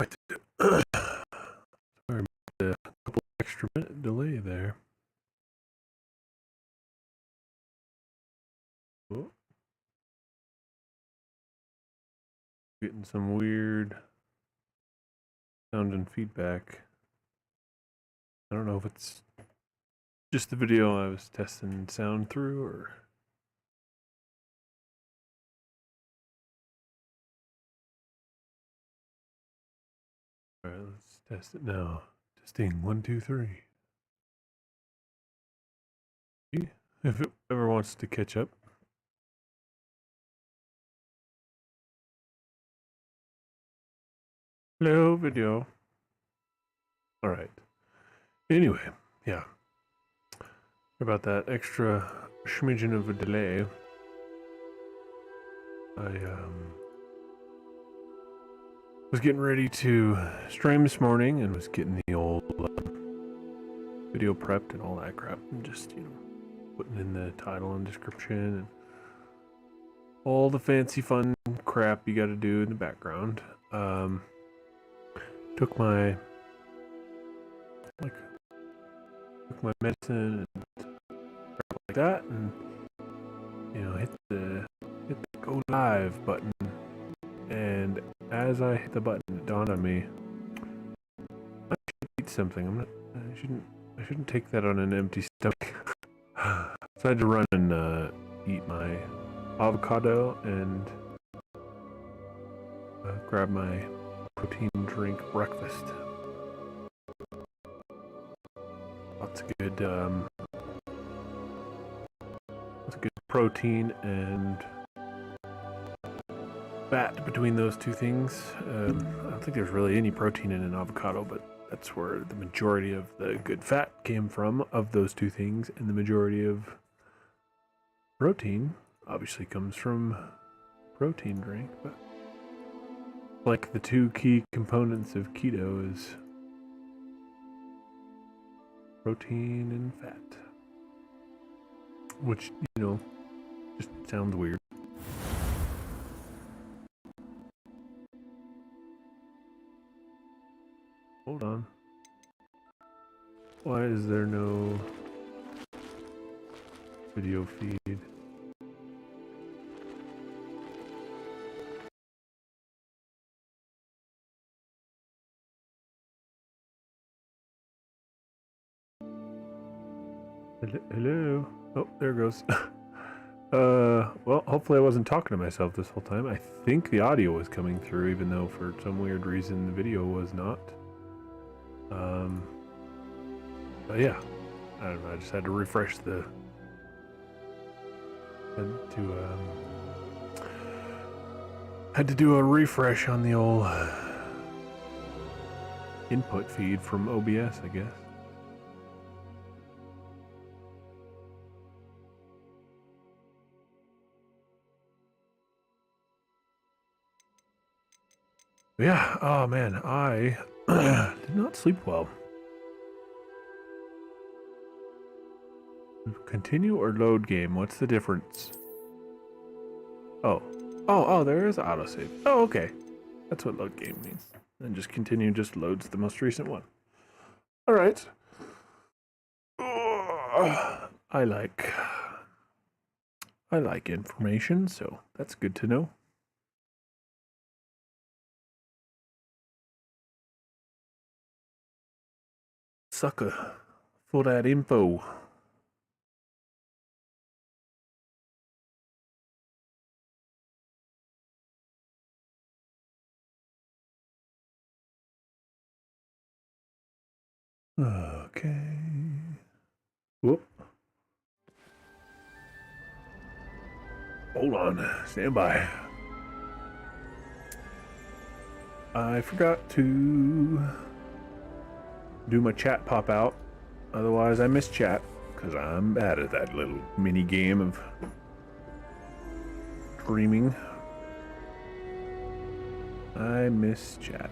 Sorry about the couple extra minute delay there. Oh, getting some weird sound and feedback. I don't know if it's just the video I was testing sound through or... Alright, let's test it now. Testing 1, 2, 3. If it ever wants to catch up. Hello, video. Alright. Anyway, yeah. About that extra smidgen of a delay. I was getting ready to stream this morning and was getting the old video prepped and all that crap, and just, you know, putting in the title and description and all the fancy fun crap you gotta do in the background. Took my medicine and crap like that, and you know, hit the go live button, and as I hit the button, it dawned on me I should eat something. I shouldn't take that on an empty stomach. So I had to run and eat my avocado and grab my protein drink breakfast. Lots of good protein and fat between those two things. I don't think there's really any protein in an avocado, but that's where the majority of the good fat came from, of those two things, and the majority of protein obviously comes from protein drink. But like the two key components of keto is protein and fat, which, you know, just sounds weird. Hold on. Why is there no video feed? Hello? Oh, there it goes. Well, hopefully I wasn't talking to myself this whole time. I think the audio was coming through, even though for some weird reason the video was not. But yeah, I don't know, I just had to refresh the... Had to do a refresh on the old input feed from OBS, I guess. Yeah, oh man, I did not sleep well. Continue or load game? What's the difference? Oh, there is autosave. Oh, okay. That's what load game means. And just continue just loads the most recent one. Alright. I like information, so that's good to know. Sucker for that info. Okay. Whoop. Hold on. Stand by. I forgot to do my chat pop out. Otherwise, I miss chat, because I'm bad at that little mini game of streaming. I miss chat.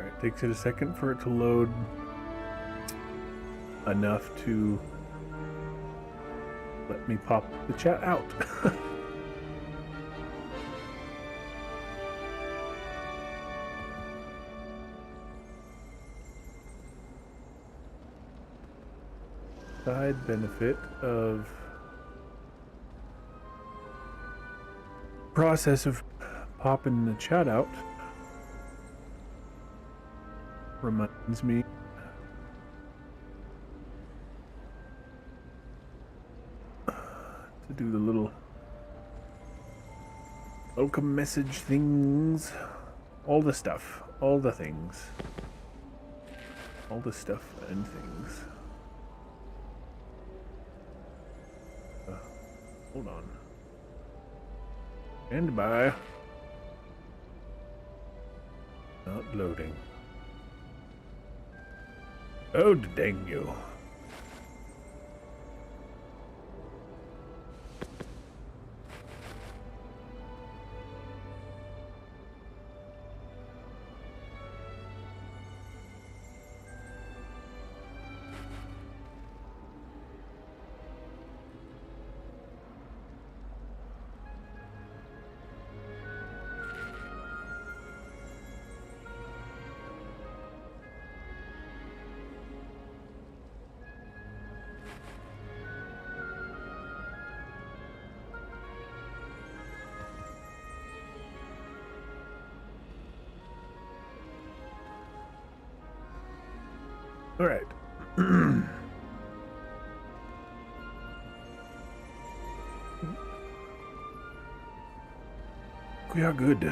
Alright, takes it a second for it to load enough to let me pop the chat out. Side benefit of process of popping the chat out reminds me to do the little welcome message things, all the stuff, all the things, all the stuff and things. Hold on. Stand by. Not loading. Oh, dang you. All right. We are good.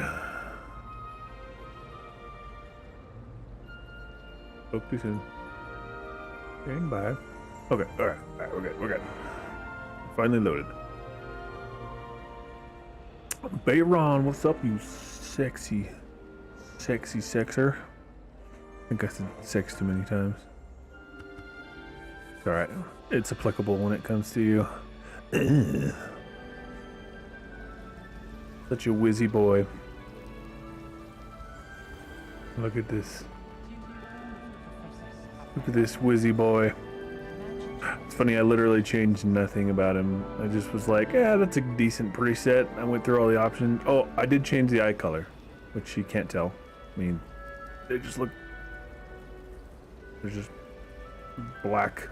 Hope you soon. Stand by. Okay, all right, we're good, we're good. Finally loaded. Bayron, what's up, you sexy sexer? I think I said sex too many times. It's alright. It's applicable when it comes to you. Such a whizzy boy. Look at this. Look at this whizzy boy. It's funny, I literally changed nothing about him. I just was like, yeah, that's a decent preset. I went through all the options. Oh, I did change the eye color, which you can't tell. I mean, they just look... They're just black.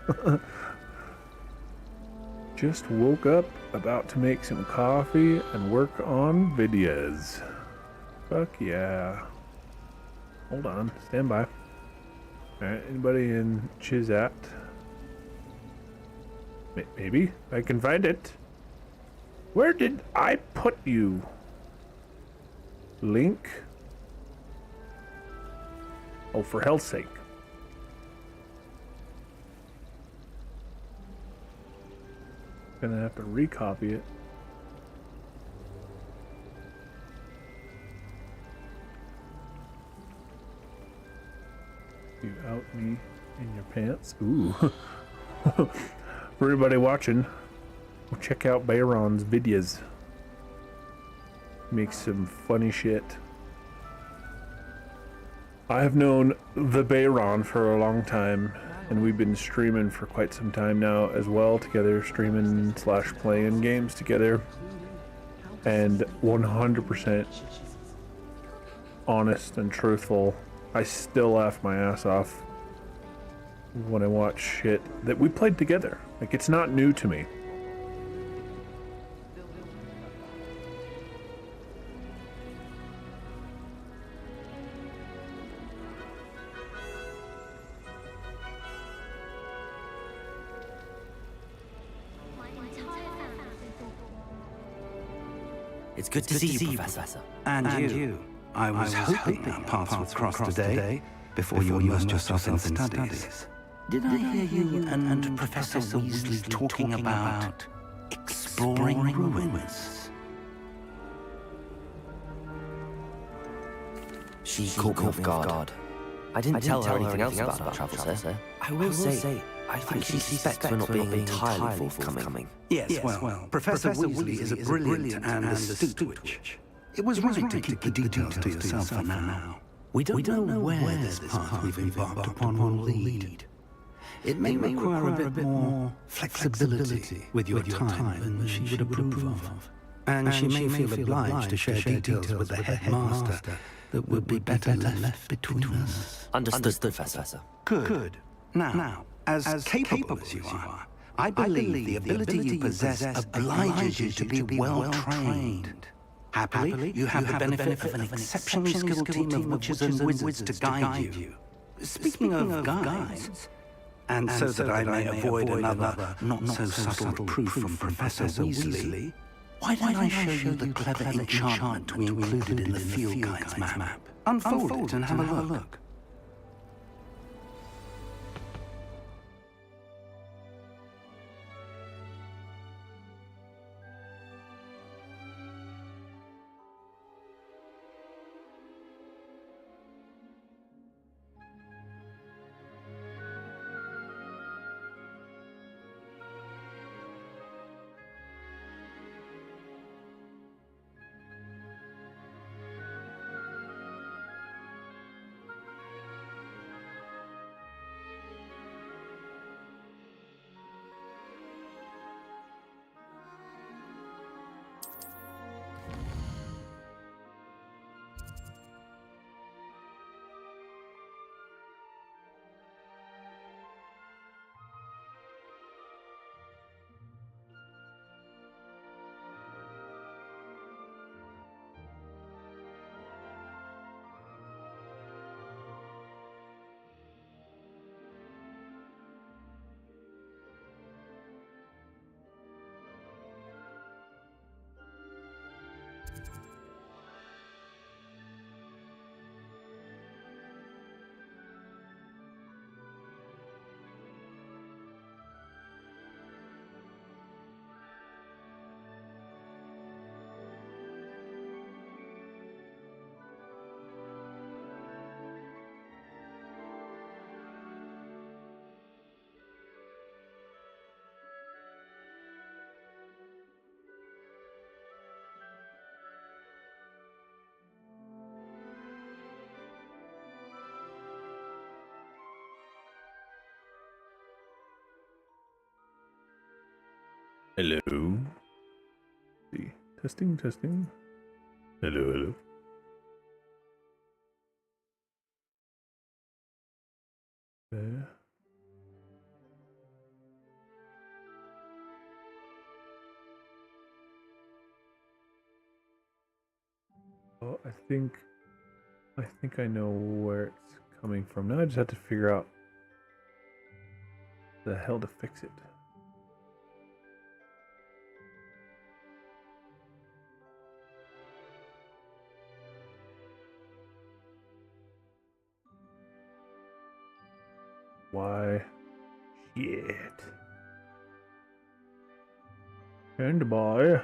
Just woke up, about to make some coffee and work on videos. Fuck yeah. Hold on, stand by. Alright, anybody in Chizat? Maybe I can find it. Where did I put you? Link? Oh, for hell's sake. Gonna have to recopy it. You out me in your pants? Ooh. For everybody watching, check out Bayron's videos. Makes some funny shit. I have known the Bayron for a long time, and we've been streaming for quite some time now as well together, streaming / playing games together. And 100% honest and truthful. I still laugh my ass off when I watch shit that we played together. Like, it's not new to me. It's good to see you, Professor. And you. I was hoping our paths would cross today before you immersed yourself in studies. Did I hear you and Professor Weasley talking about exploring ruins? She caught me off guard. I didn't tell her anything else about our travels here. I will say, I think she suspects we're not being entirely forthcoming. Yes, well, Professor Weasley is a brilliant and astute witch. It was right to keep the details to yourself for now. We don't know where this path we've embarked upon will lead. It may require a bit more flexibility with your time than she would approve of. And she may feel obliged to share details with the headmaster that would be better left between us. Understood, Professor. Good. Now, as capable as you are, I believe the ability you possess obliges you to be well-trained. Happily, you have the benefit of an exceptionally skilled team of witches and wizards to guide you. Speaking of guides, and so that I may avoid another not-so-subtle proof from Professor Weasley, why don't I show you the clever enchantment we included in the field guide's map? Unfold it and have a look. Hello. See. Testing. Hello. Okay. Oh, I think I know where it's coming from. Now I just have to figure out the hell to fix it. Why? Shit. And bye.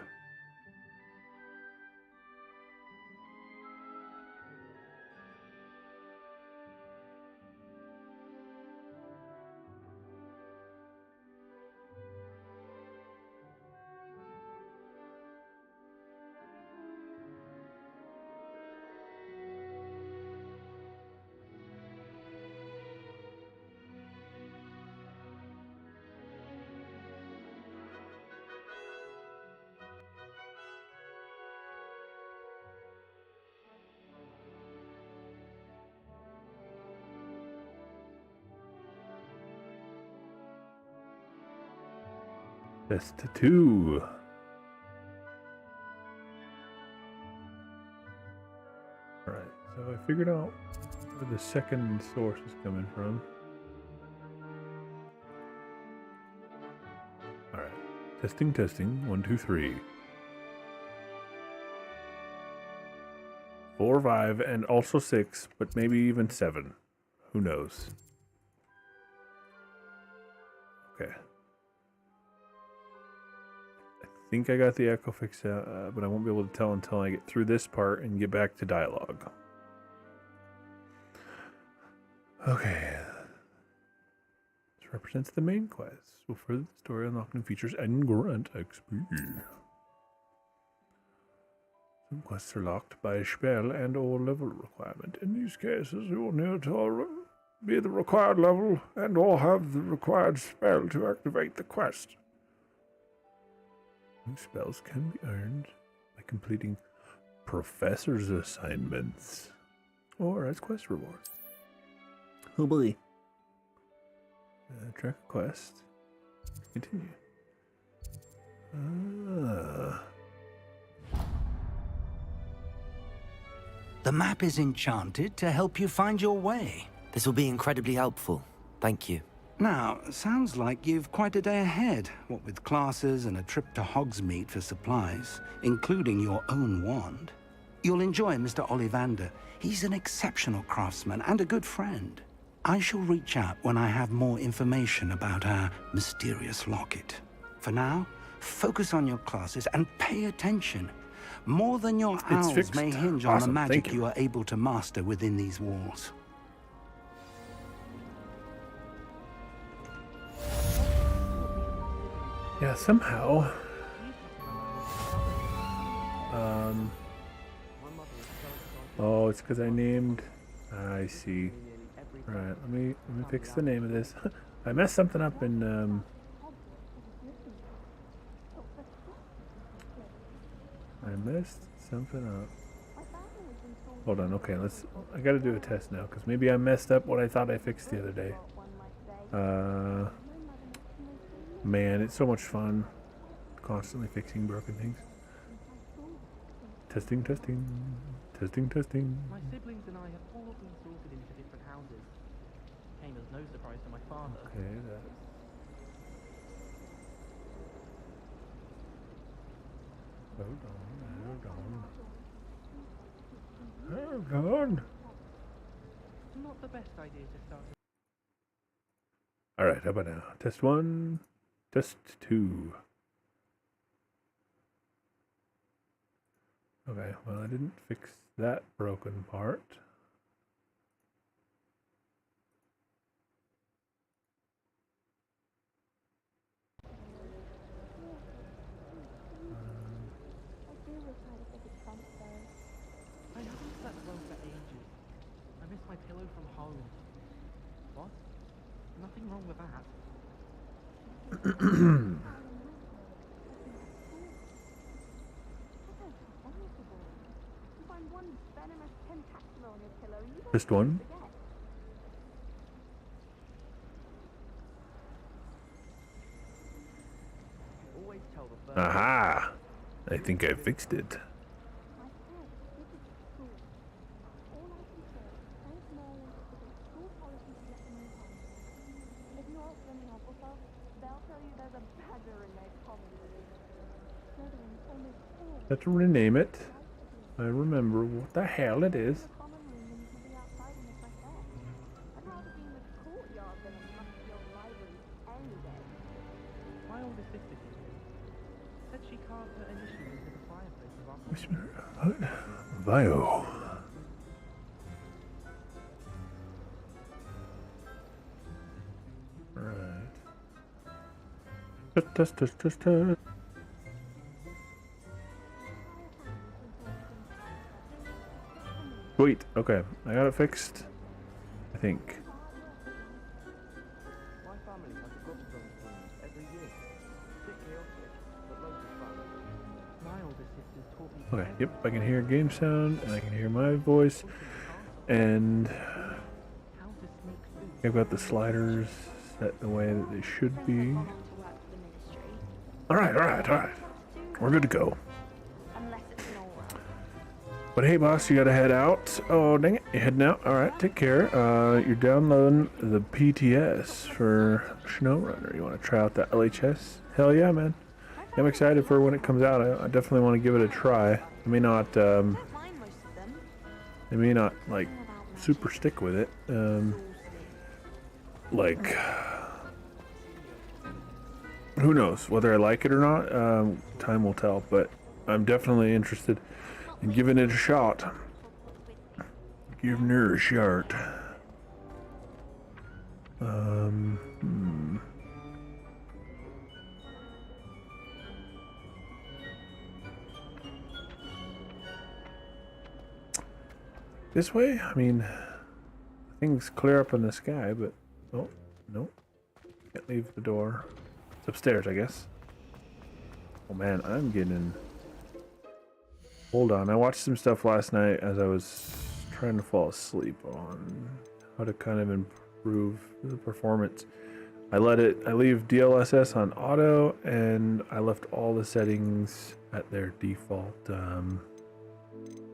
Test 2. Alright, so I figured out where the second source is coming from. Alright, testing. 1, 2, 3. 4, 5, and also 6, but maybe even 7. Who knows? Okay. I think I got the echo fix, but I won't be able to tell until I get through this part and get back to dialogue. Okay. This represents the main quest. Will further the story, unlock new features, and grant XP. Quests are locked by a spell and or level requirement. In these cases, you will need to be the required level and or have the required spell to activate the quest. New spells can be earned by completing professor's assignments or as quest rewards. Oh boy. Track a quest. Continue. The map is enchanted to help you find your way. This will be incredibly helpful. Thank you. Now, sounds like you've quite a day ahead, what with classes and a trip to Hogsmeade for supplies, including your own wand. You'll enjoy Mr. Ollivander. He's an exceptional craftsman and a good friend. I shall reach out when I have more information about our mysterious locket. For now, focus on your classes and pay attention. More than your owls may hinge on the magic you are able to master within these walls. Yeah, somehow. Oh, it's because I named. I see. Right, let me fix the name of this. I messed something up in I messed something up. Hold on, okay, I gotta do a test now, because maybe I messed up what I thought I fixed the other day. Man, it's so much fun constantly fixing broken things. Testing. My siblings and I have all been sorted into different houses. Came as no surprise to my father. Okay, Hold on. Not the best idea to start. Alright, how about now? Test 1, test 2. Okay, well, I didn't fix that broken part. I haven't slept well for ages. I miss my pillow from home. What? Nothing wrong with that. Just one. Always tell the first. Aha! I think I fixed it. Let's rename it. I remember what the hell it is. My older sister said she carved her initials into the fireplace of our Bio. Right. Test. Sweet. Okay, I got it fixed. I think. My family has a gobstone tournament every year. Bit chaotic, but loads of fun. My older sisters taught me. Okay, yep, I can hear game sound and I can hear my voice. And I've got the sliders set the way that they should be. Alright. We're good to go. But hey, boss, you gotta head out. Oh, dang it, you're heading out? Alright, take care. You're downloading the PTS for SnowRunner. You want to try out the LHS? Hell yeah, man. I'm excited for when it comes out. I definitely want to give it a try. I may not, like, super stick with it. Like, who knows whether I like it or not? Time will tell, but I'm definitely interested in giving it a shot. Giving her a shot. This way? I mean, things clear up in the sky, but oh no, can't leave the door. It's upstairs, I guess. Oh man, I'm getting. Hold on, I watched some stuff last night as I was trying to fall asleep on how to kind of improve the performance. I leave DLSS on auto, and I left all the settings at their default.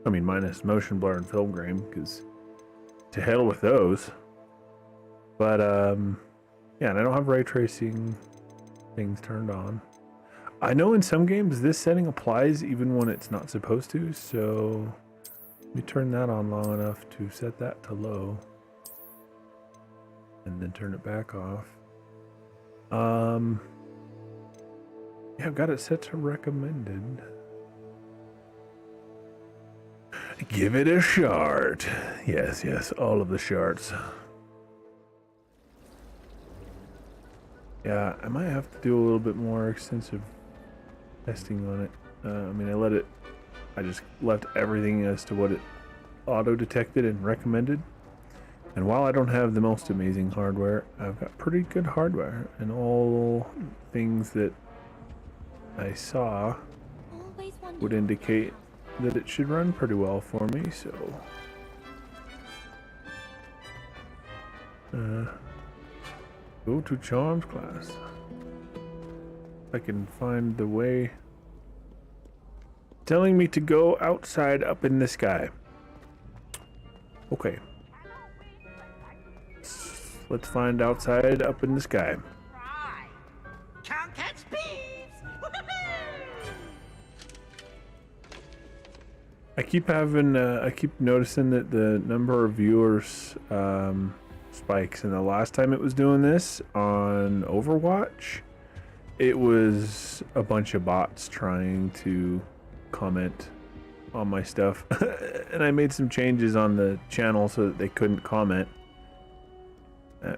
I mean, minus motion blur and film grain, because to hell with those. But yeah, and I don't have ray tracing things turned on. I know in some games this setting applies even when it's not supposed to, so let me turn that on long enough to set that to low and then turn it back off. Yeah, I've got it set to recommended. Give it a shot. Yes, yes, all of the shards. Yeah, I might have to do a little bit more extensive testing on it. I mean, I just left everything as to what it auto-detected and recommended. And while I don't have the most amazing hardware, I've got pretty good hardware. And all things that I saw would indicate that it should run pretty well for me, so... go to Charms class. I can find the way. Telling me to go outside up in the sky. Okay. Let's find outside up in the sky. Can't catch thieves! I keep noticing that the number of viewers spikes, and the last time it was doing this on Overwatch, it was a bunch of bots trying to comment on my stuff. And I made some changes on the channel so that they couldn't comment.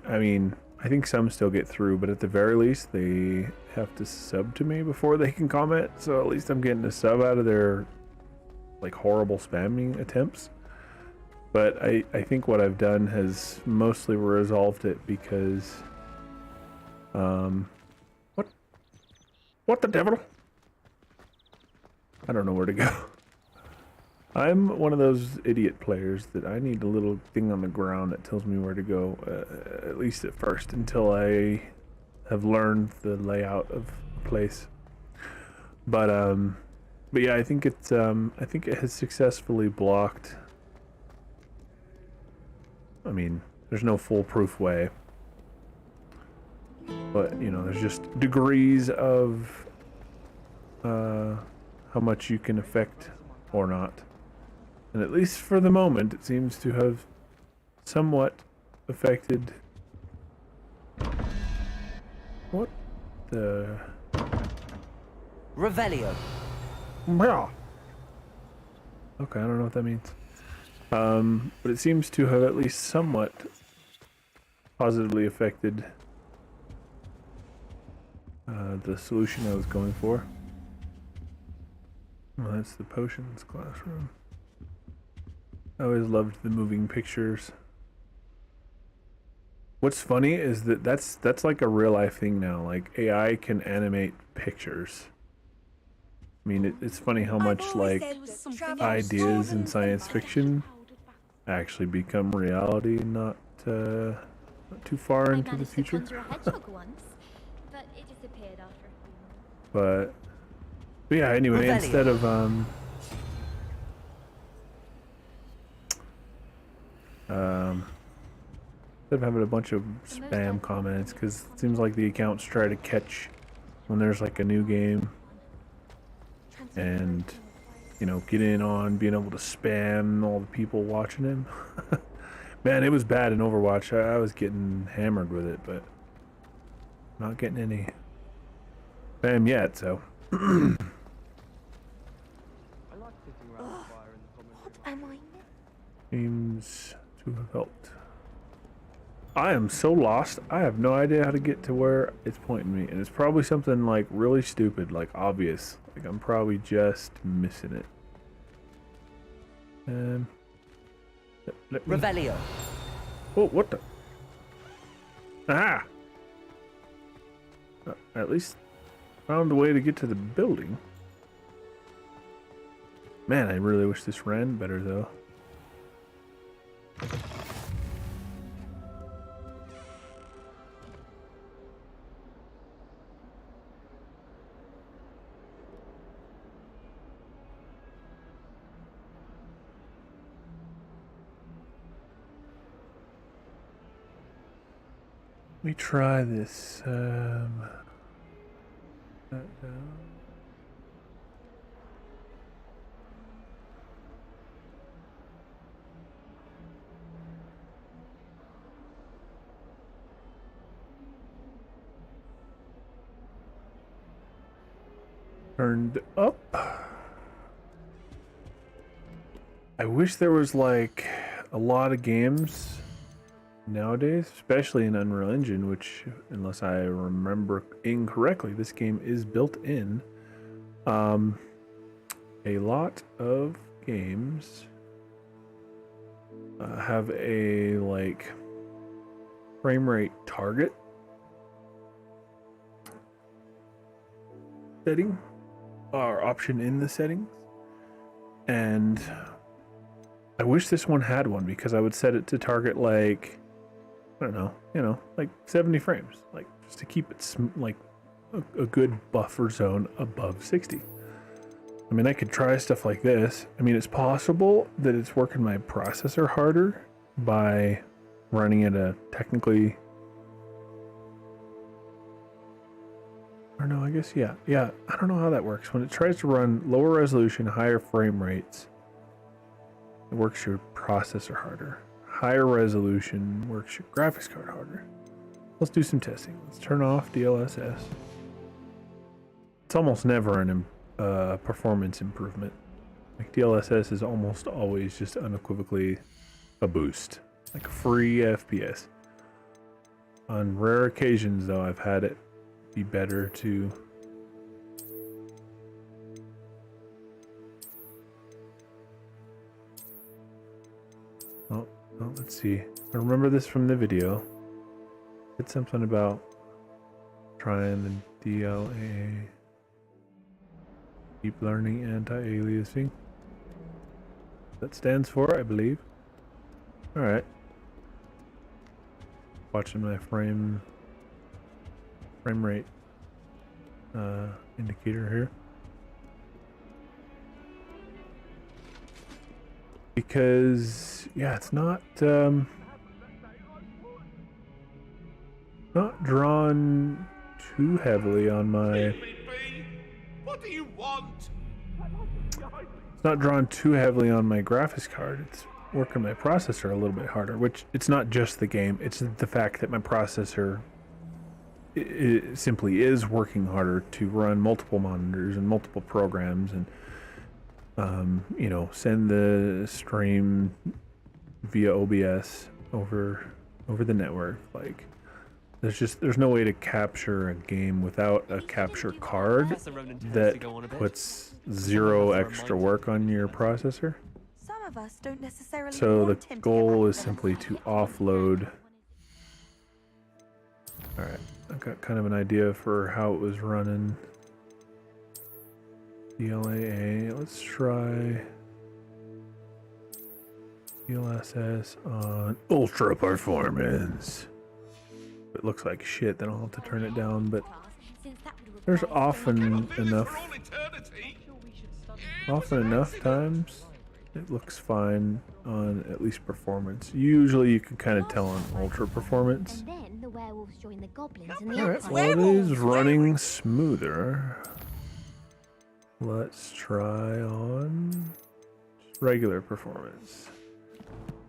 I mean, I think some still get through, but at the very least they have to sub to me before they can comment, so at least I'm getting a sub out of their like horrible spamming attempts. But I think what I've done has mostly resolved it because what the devil? I don't know where to go. I'm one of those idiot players that I need a little thing on the ground that tells me where to go, at least at first, until I have learned the layout of the place. But yeah, I think it has successfully blocked. I mean, there's no foolproof way, but you know, there's just degrees of how much you can affect or not. And at least for the moment, it seems to have somewhat affected. What the? Revelio. Yeah. Okay, I don't know what that means. But it seems to have at least somewhat positively affected the solution I was going for. Well, that's the potions classroom. I always loved the moving pictures. What's funny is that that's like a real life thing now. Like AI can animate pictures. I mean, it's funny how much like ideas in science fiction actually become reality, not too far into the future. But yeah, anyway, instead of having a bunch of spam comments, because it seems like the accounts try to catch when there's like a new game and, you know, get in on being able to spam all the people watching him. Man, it was bad in Overwatch. I was getting hammered with it, but not getting any spam yet, so. I like sitting around the fire in the common room. What am I? Seems to have helped. I am so lost. I have no idea how to get to where it's pointing me, and it's probably something like really stupid, like obvious. Like I'm probably just missing it. Let me... Revelio. Oh, what the? Ah! At least found a way to get to the building. Man, I really wish this ran better, though. Let me try this. Turned up. I wish there was like a lot of games nowadays, especially in Unreal Engine, which, unless I remember incorrectly, this game is built in. A lot of games have a like frame rate target setting or option in the settings, and I wish this one had one, because I would set it to target like, I don't know, like 70 frames, like just to keep it like a good buffer zone above 60. I mean, I could try stuff like this. I mean, it's possible that it's working my processor harder by running at a technically, I don't know, I guess, yeah, I don't know how that works. When it tries to run lower resolution, higher frame rates, it works your processor harder. Higher resolution works your graphics card harder. Let's do some testing. Let's turn off DLSS. It's almost never an performance improvement. Like, DLSS is almost always just unequivocally a boost, like free FPS. On rare occasions, though, I've had it be better to oh, let's see. I remember this from the video. It's something about trying the DLA, Deep Learning Anti-Aliasing. That stands for, I believe. Alright. Watching my frame rate indicator here. Because, yeah, it's not drawn too heavily on my... What do you want? It's not drawn too heavily on my graphics card. It's working my processor a little bit harder, which it's not just the game. It's the fact that my processor it simply is working harder to run multiple monitors and multiple programs and send the stream via OBS over the network. Like, there's no way to capture a game without a capture card that puts zero extra work on your processor. Some of us don't necessarily So want the him to goal get is simply to offload. Alright, I've got kind of an idea for how it was running. DLAA, let's try DLSS on Ultra Performance. If it looks like shit, then I'll have to turn it down, but there's often enough times it looks fine on at least performance. Usually you can kind of tell on Ultra Performance. Alright, well, it is running smoother. Let's try on regular performance.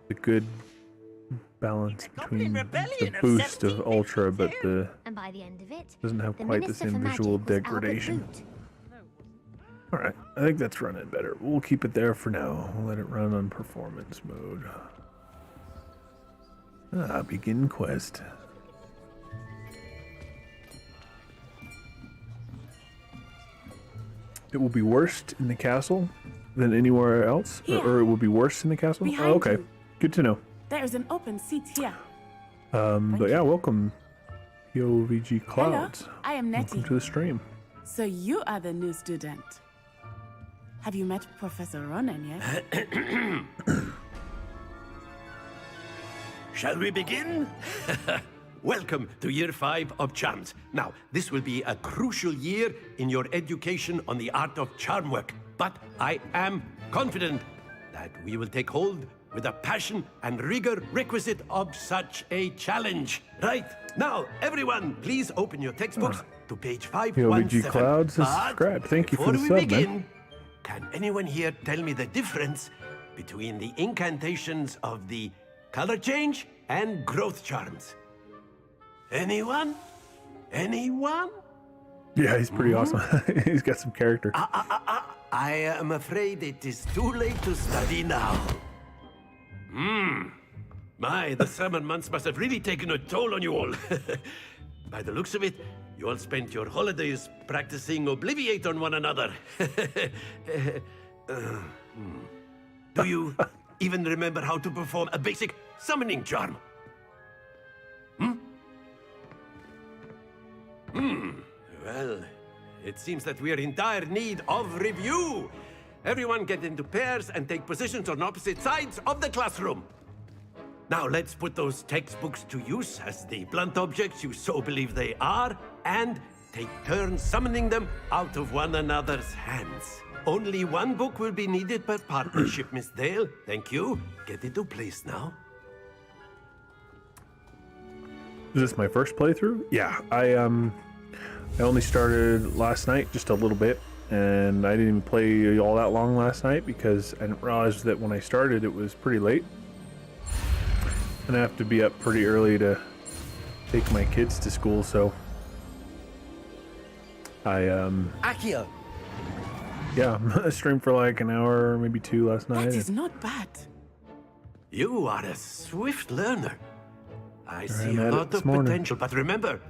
The good balance between the boost of Ultra, but the doesn't have quite the same visual degradation. Alright, I think that's running better. We'll keep it there for now. We'll let it run on performance mode. Begin quest. It will be worse in the castle than anywhere else? Or it will be worse in the castle? Oh, okay. Good to know. There's an open seat here. But yeah, welcome, POVG Clouds. Hello, I am Nettie. Welcome to the stream. So you are the new student. Have you met Professor Ronan yet? Shall we begin? Welcome to Year 5 of Charms. Now, this will be a crucial year in your education on the art of charm work. But I am confident that we will take hold with the passion and rigor requisite of such a challenge. Right, now, everyone, please open your textbooks to page 517. POVG Clouds has But subscribed. Thank you for the before sub, we begin, man. can anyone here tell me the difference between the incantations of the color change and growth charms? Anyone? Anyone? Yeah, he's pretty awesome. He's got some character. I am afraid it is too late to study now. My, the summer months must have really taken a toll on you all. By the looks of it, you all spent your holidays practicing Obliviate on one another. Do you even remember how to perform a basic summoning charm? Well, it seems that we are in dire need of review. Everyone get into pairs and take positions on opposite sides of the classroom. Now let's put those textbooks to use as the blunt objects you so believe they are, and take turns summoning them out of one another's hands. Only one book will be needed per partnership, Miss Dale. Thank you. Get into place now. Is this my first playthrough? Yeah, I only started last night, just a little bit, and I didn't even play all that long last night because I didn't realize that when I started it was pretty late. And I have to be up pretty early to take my kids to school, so Accio! yeah, I streamed for like an hour, maybe 2 last night. That is not bad. You are a swift learner. I see I'm a at it lot this of morning. potential, but remember,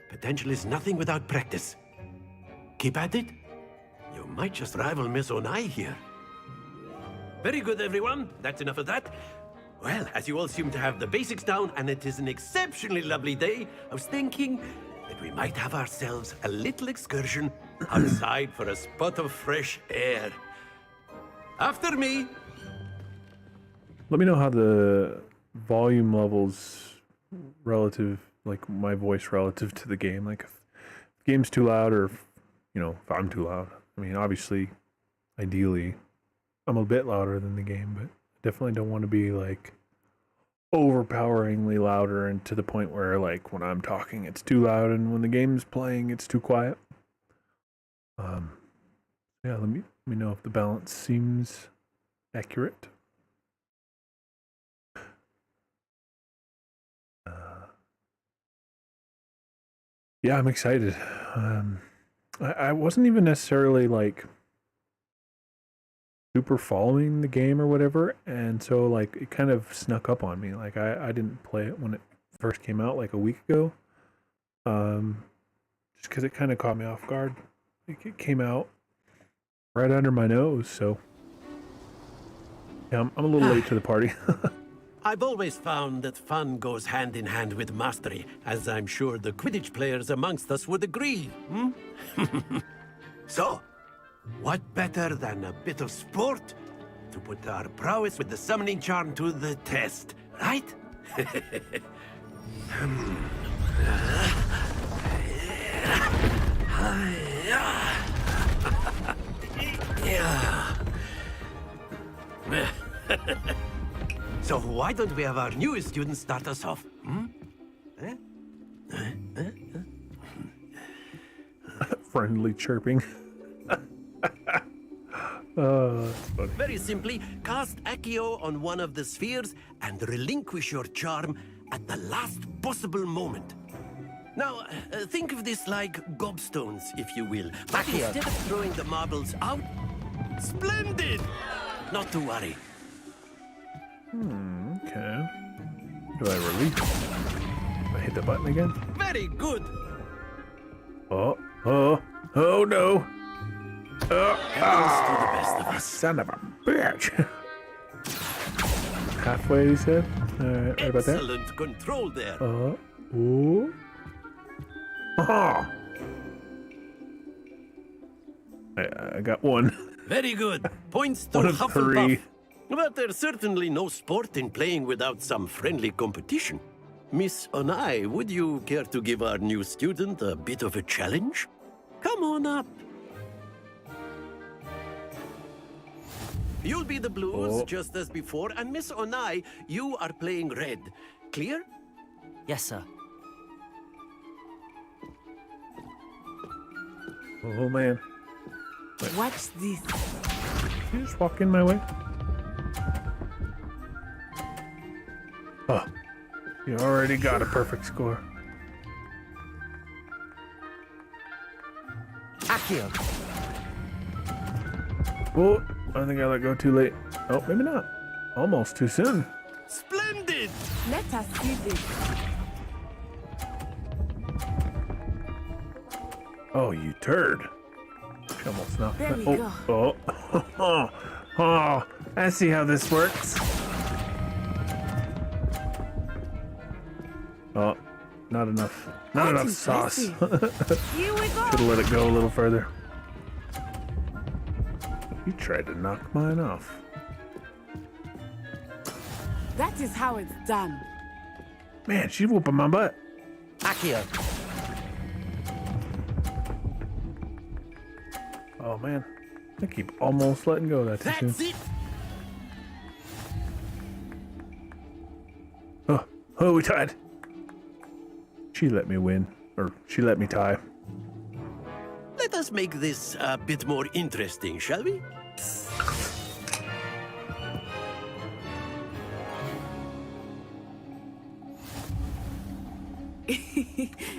potential is nothing without practice. Keep at it. You might just rival Miss Onai here. Very good, everyone. That's enough of that. Well, as you all seem to have the basics down, and it is an exceptionally lovely day, I was thinking that we might have ourselves a little excursion outside for a spot of fresh air. After me. Let me know how the volume levels relative, like my voice relative to the game, like if the game's too loud or if, you know, if I'm too loud. I mean, obviously, ideally, I'm a bit louder than the game, but definitely don't want to be like overpoweringly louder and to the point where like when I'm talking it's too loud and when the game's playing it's too quiet. Yeah, let me know if the balance seems accurate. Yeah, I'm excited. I wasn't even necessarily like super following the game or whatever, and so like it kind of snuck up on me. Like I didn't play it when it first came out like a week ago, just because it kind of caught me off guard. Like it came out right under my nose, so yeah, I'm a little late to the party. I've always found that fun goes hand in hand with mastery, as I'm sure the Quidditch players amongst us would agree. So, what better than a bit of sport to put our prowess with the summoning charm to the test, right? So why don't we have our newest student start us off? Friendly chirping. That's funny. Very simply, cast Accio on one of the spheres and relinquish your charm at the last possible moment. Now, think of this like gobstones, if you will. But instead of throwing the marbles out, splendid! Not to worry. Okay. Do I release? Do I hit the button again? Very good! Oh no! Happens to the best of us. Son of a bitch! Halfway, you said? Alright, right about that. Excellent control there. Ooh. Aha! I got one. Very good. Points to One of Hufflepuff. 3. But there's certainly no sport in playing without some friendly competition. Miss Onai, would you care to give our new student a bit of a challenge? Come on up. You'll be the blues, just as before, and Miss Onai, you are playing red. Clear? Yes, sir. Oh, man. Watch this. You just walk in my way? Oh, you already got a perfect score. Accio. Oh, I think I let go too late. Oh, maybe not. Almost too soon. Splendid! Let us see this. Oh, you turd. She almost knocked There me. we go. Oh, I see how this works. Oh, not enough. Not enough sauce. Here we go. Should've let it go a little further. You tried to knock mine off. That is how it's done. Man, she's whooping my butt. Accio. Oh man, I keep almost letting go of that too That's soon. it! Oh, we tied. She let me win, or she let me tie. Let us make this a bit more interesting, shall we?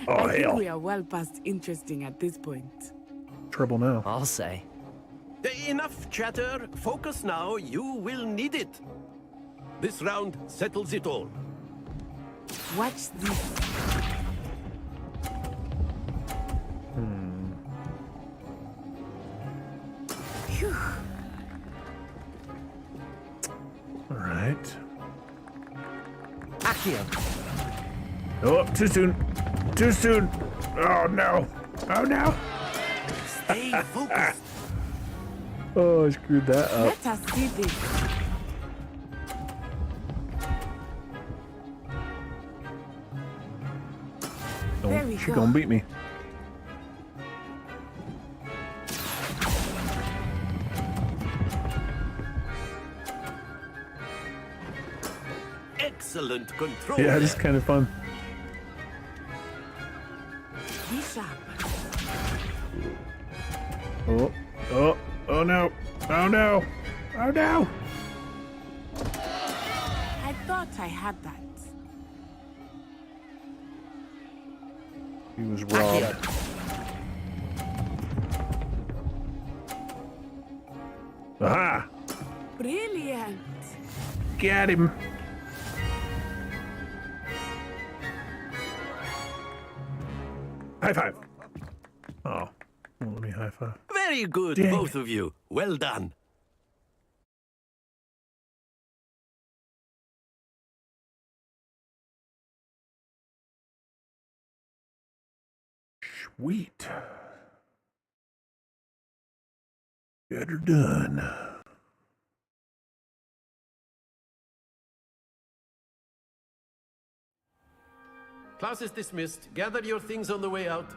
Oh I think hell, we are well past interesting at this point. trouble now. I'll say. Enough chatter. Focus now. You will need it. This round settles it all. Watch this. Phew. All right. Accio. Oh, too soon. Too soon. Oh no. Oh no. Stay focused. Oh, I screwed that up. Let us see this. There we She go. gonna beat me. Excellent control. Yeah, there. it's kind of fun. Be sharp. Oh no. Oh no. Oh no. I thought I had that. He was robbed. Aha! Brilliant. Got him. High five. Oh, won't let me high five. Very good, Dang. both of you. Well done. Sweet. Get her done. Class is dismissed. Gather your things on the way out.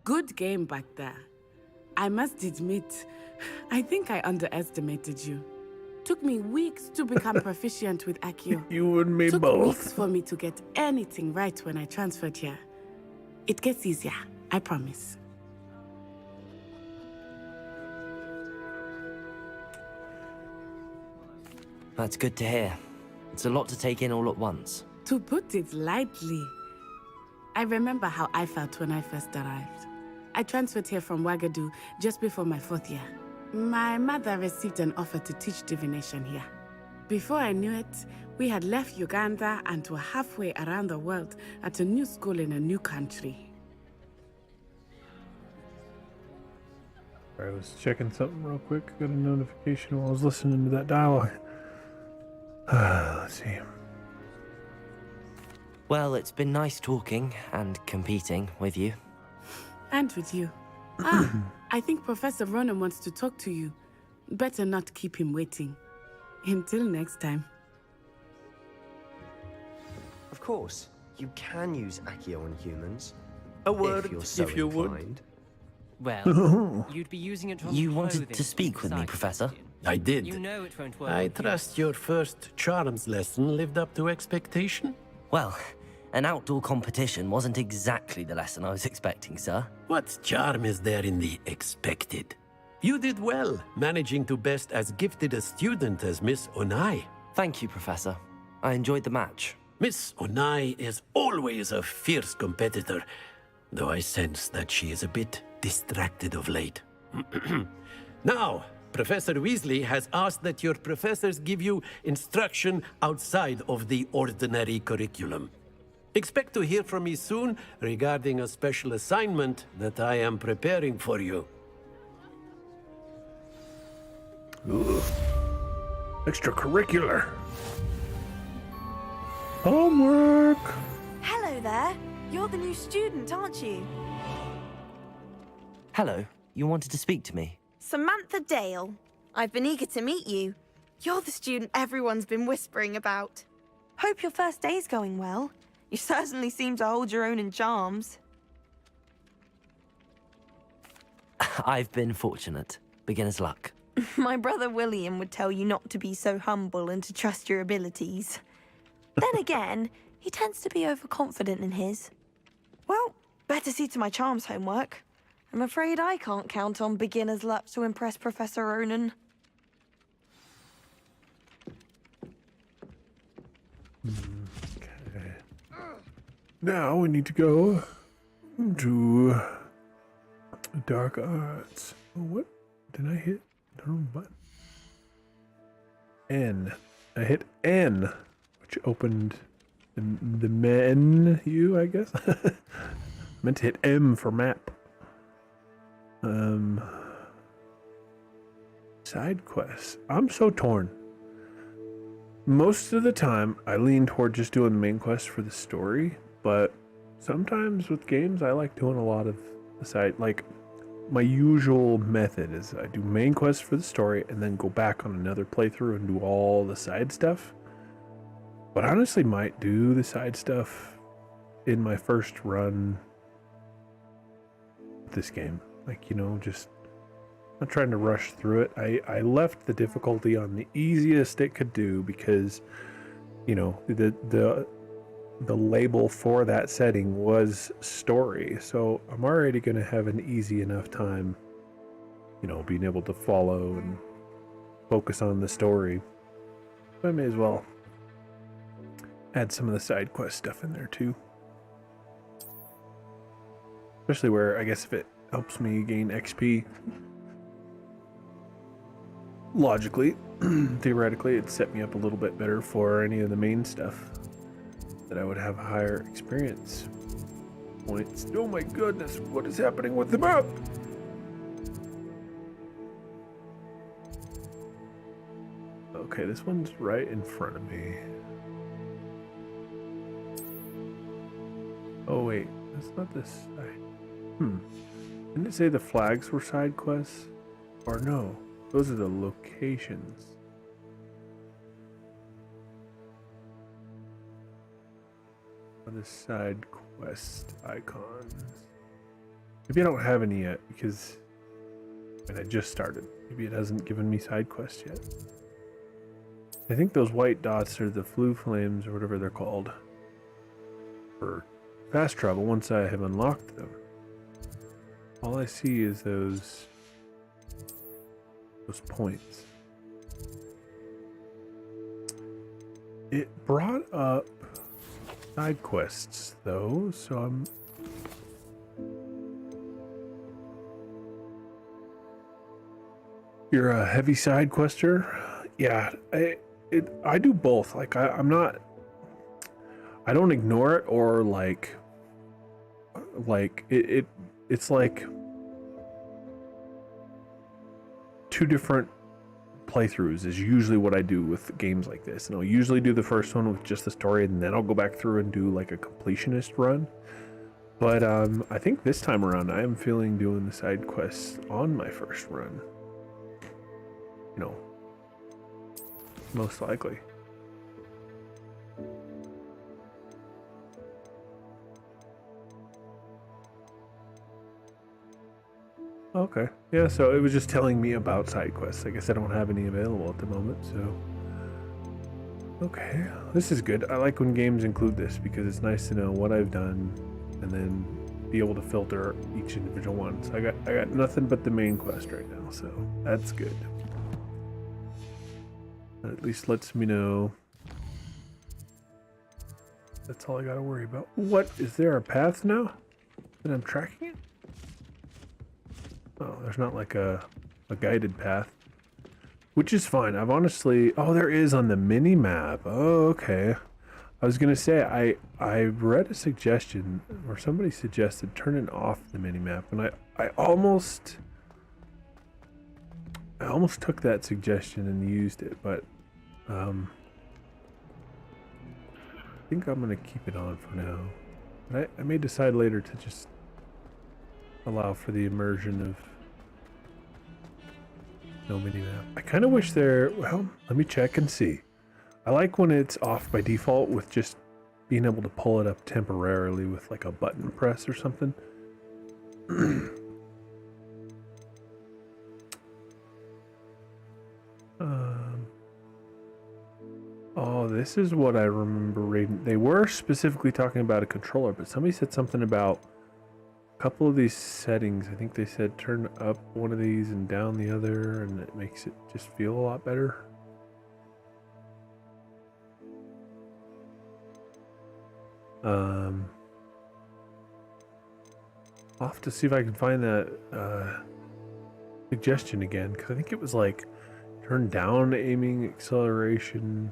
Good game back there. I must admit, I think I underestimated you. Took me weeks to become proficient with Accio. You and me Took both. weeks for me to get anything right when I transferred here. It gets easier, I promise. That's good to hear. It's a lot to take in all at once. To put it lightly, I remember how I felt when I first arrived. I transferred here from Wagadu just before my 4th year. My mother received an offer to teach divination here. Before I knew it, we had left Uganda and were halfway around the world at a new school in a new country. I was checking something real quick. Got a notification while I was listening to that dialogue. Let's see. Well, it's been nice talking and competing with you. And with you. I think Professor Ronan wants to talk to you. Better not keep him waiting. Until next time. Of course, you can use Accio on humans. A word, if you're so if you would. inclined. Well, you'd be using it on You wanted clothing to speak with me, inside, Professor? wouldn't I did. You know it won't work. I with you. trust your first charms lesson lived up to expectation. Well, an outdoor competition wasn't exactly the lesson I was expecting, sir. What charm is there in the expected? You did well, managing to best as gifted a student as Miss Onai. Thank you, Professor. I enjoyed the match. Miss Onai is always a fierce competitor, though I sense that she is a bit distracted of late. Now, Professor Weasley has asked that your professors give you instruction outside of the ordinary curriculum. Expect to hear from me soon regarding a special assignment that I am preparing for you. Ooh. Extracurricular. Homework. Hello there. You're the new student, aren't you? Hello, you wanted to speak to me? Samantha Dale. I've been eager to meet you. You're the student everyone's been whispering about. Hope your first day's going well. You certainly seem to hold your own in charms. I've been fortunate. Beginner's luck. My brother William would tell you not to be so humble and to trust your abilities. Then again, he tends to be overconfident in his. Well, better see to my charms homework. I'm afraid I can't count on beginner's luck to impress Professor Ronan. Okay. Now we need to go to dark arts. Oh, what? Did I hit the wrong button? N. I hit N, which opened the menu, I guess. Meant to hit M for map. Side quests. I'm so torn. Most of the time, I lean toward just doing the main quest for the story, but sometimes with games, I like doing a lot of the side. Like, my usual method is I do main quests for the story and then go back on another playthrough and do all the side stuff. But I honestly might do the side stuff in my first run with this game. Like, you know, just not trying to rush through it. I left the difficulty on the easiest it could do because, you know, the label for that setting was story. So I'm already going to have an easy enough time, you know, being able to follow and focus on the story. So I may as well add some of the side quest stuff in there too. Especially where, I guess, if it helps me gain XP. Logically, theoretically, it'd set me up a little bit better for any of the main stuff. That I would have higher experience points. Oh my goodness, what is happening with the map? Okay, this one's right in front of me. Oh wait, that's not this side. Didn't it say the flags were side quests? Or no, those are the locations. The side quest icons. Maybe I don't have any yet because I just started. Maybe it hasn't given me side quests yet. I think those white dots are the flue flames or whatever they're called for fast travel once I have unlocked them. All I see is those points. It brought up side quests though, so I'm You're a heavy side quester? Yeah, I do both. Like I don't ignore it or it's like 2 different playthroughs is usually what I do with games like this. And I'll usually do the first one with just the story, and then I'll go back through and do like a completionist run. But I think this time around I am feeling doing the side quests on my first run. You know, most likely. Okay. Yeah, so it was just telling me about side quests. I guess I don't have any available at the moment, so... Okay, this is good. I like when games include this because it's nice to know what I've done and then be able to filter each individual one. So I got nothing but the main quest right now, so that's good. That at least lets me know. That's all I gotta worry about. What? Is there a path now that I'm tracking it? Oh, there's not like a guided path, which is fine. I've honestly... Oh, there is on the mini-map. Oh, okay. I was going to say, I read a suggestion, or somebody suggested turning off the mini-map, and I almost took that suggestion and used it, but I think I'm going to keep it on for now. But I may decide later to just allow for the immersion of no mini-map. I kind of wish there... Well, let me check and see. I like when it's off by default with just being able to pull it up temporarily with like a button press or something. Oh, this is what I remember reading. They were specifically talking about a controller, but somebody said something about a couple of these settings. I think they said turn up one of these and down the other, and it makes it just feel a lot better. I'll have to see if I can find that suggestion again, because I think it was like turn down aiming acceleration,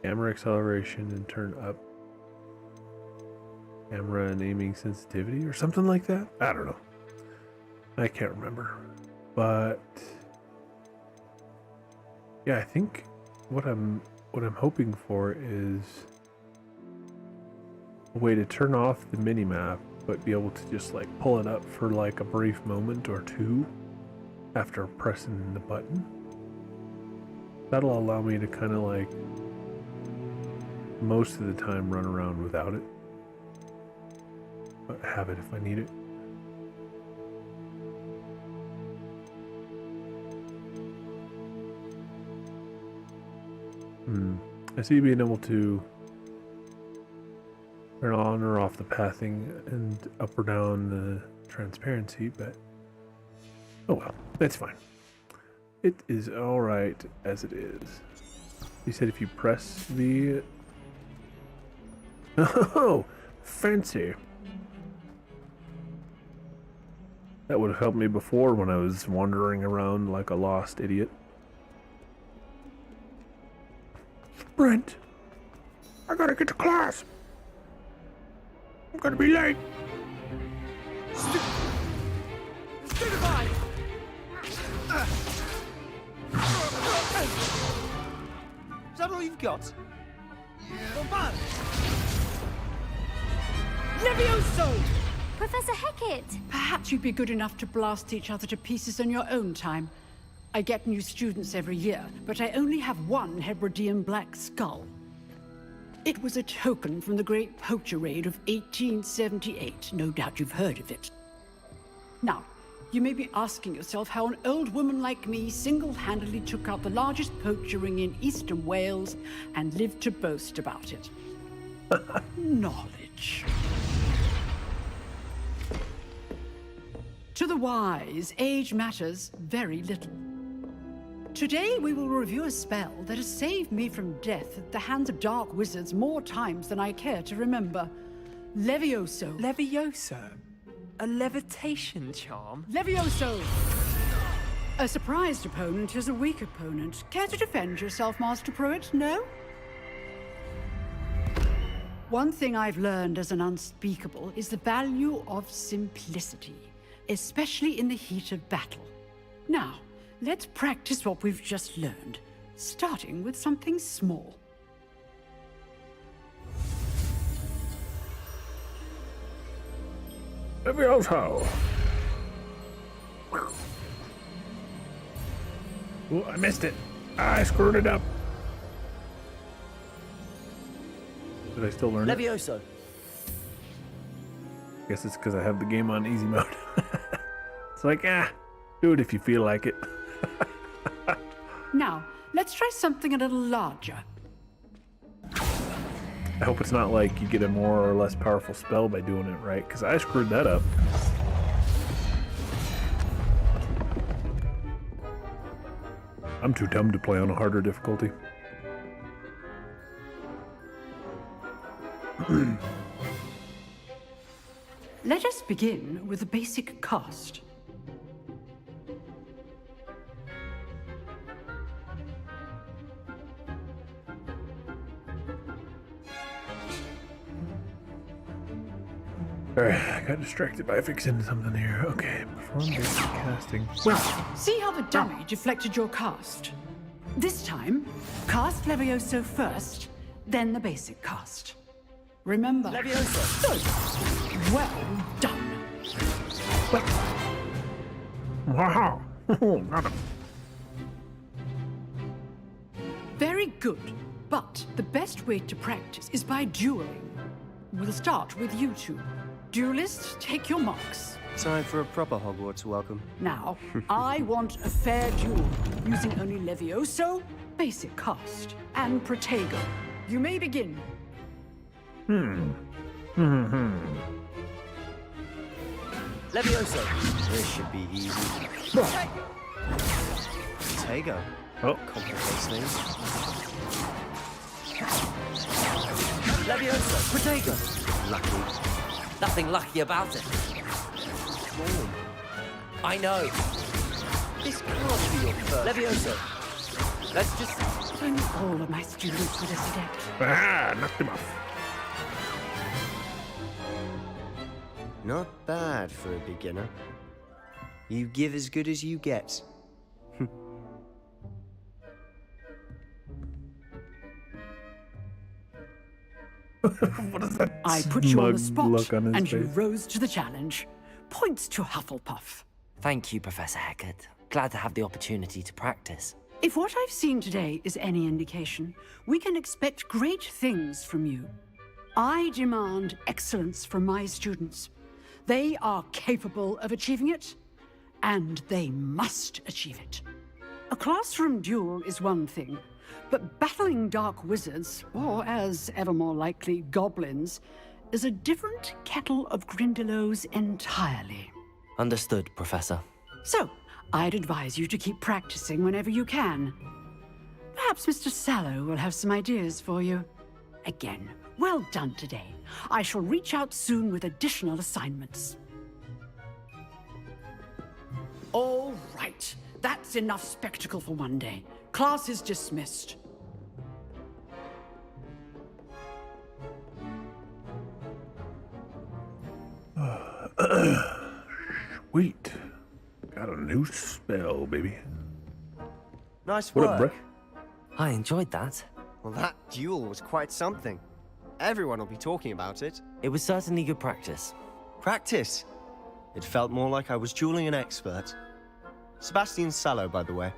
camera acceleration, and turn up camera and aiming sensitivity or something like that. I don't know. I can't remember. But yeah, I think what I'm hoping for is a way to turn off the mini-map, but be able to just like pull it up for like a brief moment or two after pressing the button. That'll allow me to kind of like most of the time run around without it, but have it if I need it. I see being able to turn on or off the pathing and up or down the transparency, but oh well, that's fine. It is alright as it is. You said if you press the... Oh, fancy. That would have helped me before when I was wandering around like a lost idiot. Brent, I gotta get to class. I'm gonna be late. Stupefy! Is that all you've got? Yeah. Levioso! Professor Hecat! Perhaps you'd be good enough to blast each other to pieces in your own time. I get new students every year, but I only have one Hebridean black skull. It was a token from the Great Poacher Raid of 1878. No doubt you've heard of it. Now, you may be asking yourself how an old woman like me single-handedly took out the largest poacher ring in eastern Wales and lived to boast about it. Knowledge. To the wise, age matters very little. Today we will review a spell that has saved me from death at the hands of dark wizards more times than I care to remember. Levioso. Levioso? A levitation charm? Levioso! A surprised opponent is a weak opponent. Care to defend yourself, Master Pruitt? No? One thing I've learned as an unspeakable is the value of simplicity, especially in the heat of battle. Now, let's practice what we've just learned, starting with something small. Levioso! Oh, I missed it. I screwed it up. Did I still learn it? Levioso. Guess it's because I have the game on easy mode. It's like, do it if you feel like it. Now, let's try something a little larger. I hope it's not like you get a more or less powerful spell by doing it right, because I screwed that up. I'm too dumb to play on a harder difficulty. Let us begin with the basic cast. Alright, I got distracted by fixing something here. Okay, perform basic casting. Well, see how the dummy deflected your cast? This time, cast Levioso first, then the basic cast. Remember? Levioso. Good. Well done. Wow! Got him. Very good. But the best way to practice is by dueling. We'll start with you two. Duelists, take your marks. Time for a proper Hogwarts welcome. Now, I want a fair duel, using only Levioso, basic cast, and Protego. You may begin. Levioso. This should be easy. Protego. Oh. Complicates things. Levioso. Protego. Lucky. Nothing lucky about it. I know. This can't be your first. Levioso. Let's just... If only all of my students were this adept. Knocked him off. Not bad for a beginner. You give as good as you get. What is that? I put you on the smug look spot, on his and you face? rose to the challenge. Points to Hufflepuff. Thank you, Professor Hecat. Glad to have the opportunity to practice. If what I've seen today is any indication, we can expect great things from you. I demand excellence from my students. They are capable of achieving it, and they must achieve it. A classroom duel is one thing, but battling dark wizards, or as ever more likely, goblins, is a different kettle of Grindylows entirely. Understood, Professor. So, I'd advise you to keep practicing whenever you can. Perhaps Mr. Sallow will have some ideas for you. Again, well done today. I shall reach out soon with additional assignments. All right, that's enough spectacle for one day. Class is dismissed. Sweet. Got a new spell, baby. Nice What work. up, bruh? I enjoyed that. Well, that duel was quite something. Everyone will be talking about it. It was certainly good practice. Practice. It felt more like I was dueling an expert. Sebastian Sallow, by the way.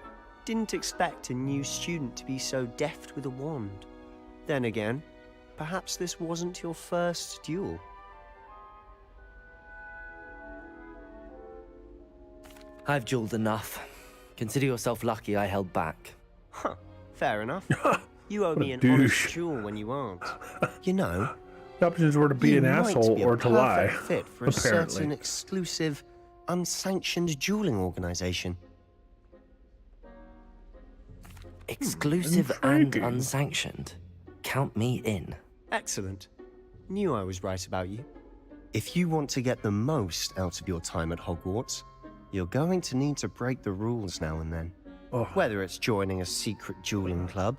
Didn't expect a new student to be so deft with a wand. Then again, perhaps this wasn't your first duel. I've dueled enough. Consider yourself lucky I held back. Huh, fair enough. You owe What me a an douche. honest duel when you aren't. You know, The options were to be you an might asshole be a or to lie. perfect fit for a Apparently. certain exclusive, unsanctioned dueling organization. Exclusive and Intriguing. unsanctioned. Count me in. Excellent. Knew I was right about you. If you want to get the most out of your time at Hogwarts, you're going to need to break the rules now and then. Oh, Whether it's joining a secret dueling club,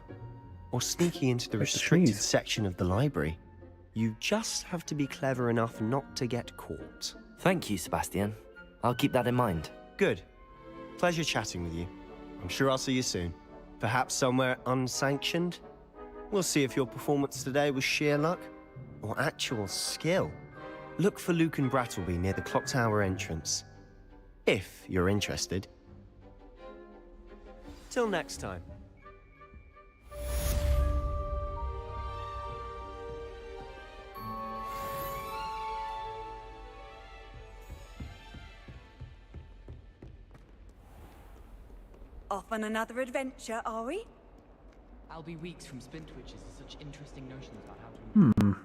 or sneaking into the Like the restricted trees. section of the library, you just have to be clever enough not to get caught. Thank you, Sebastian. I'll keep that in mind. Good. Pleasure chatting with you. I'm sure I'll see you soon. Perhaps somewhere unsanctioned? We'll see if your performance today was sheer luck or actual skill. Look for Luke and Brattleby near the clock tower entrance. If you're interested. Till next time. Off on another adventure, are we? I'll be weeks from Spintwitches are such interesting notions about how to...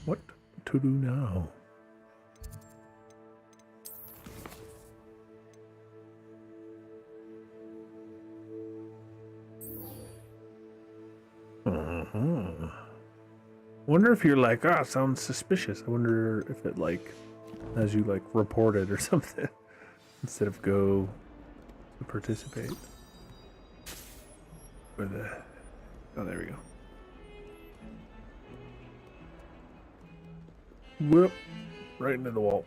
What to do now? Wonder if you're like, sounds suspicious. I wonder if it like has you like report it or something instead of go to participate. Where the... Oh, there we go. Whoop! Right into the wall.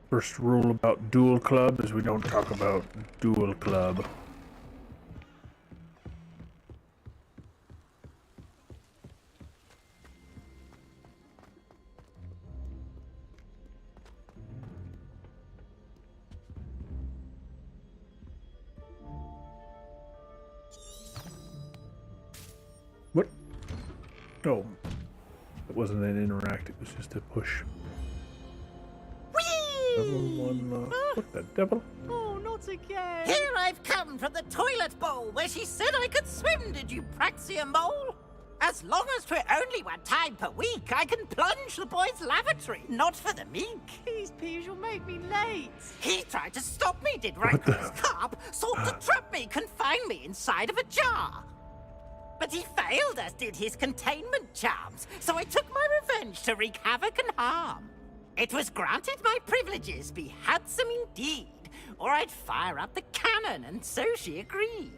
First rule about duel club is we don't talk about duel club. What? Oh, it wasn't an interact, it was just a push. Level 1, what the devil? Oh, not again! Here I've come from the toilet bowl where she said I could swim, did you praxia mole? As long as 'twere only one time per week, I can plunge the boy's lavatory, not for the meek. These peas will make me late. He tried to stop me, did Rancorous Carp, sought to trap me, confine me inside of a jar. But he failed, as did his containment charms, so I took my revenge to wreak havoc and harm. It was granted my privileges be handsome indeed, or I'd fire up the cannon, and so she agreed.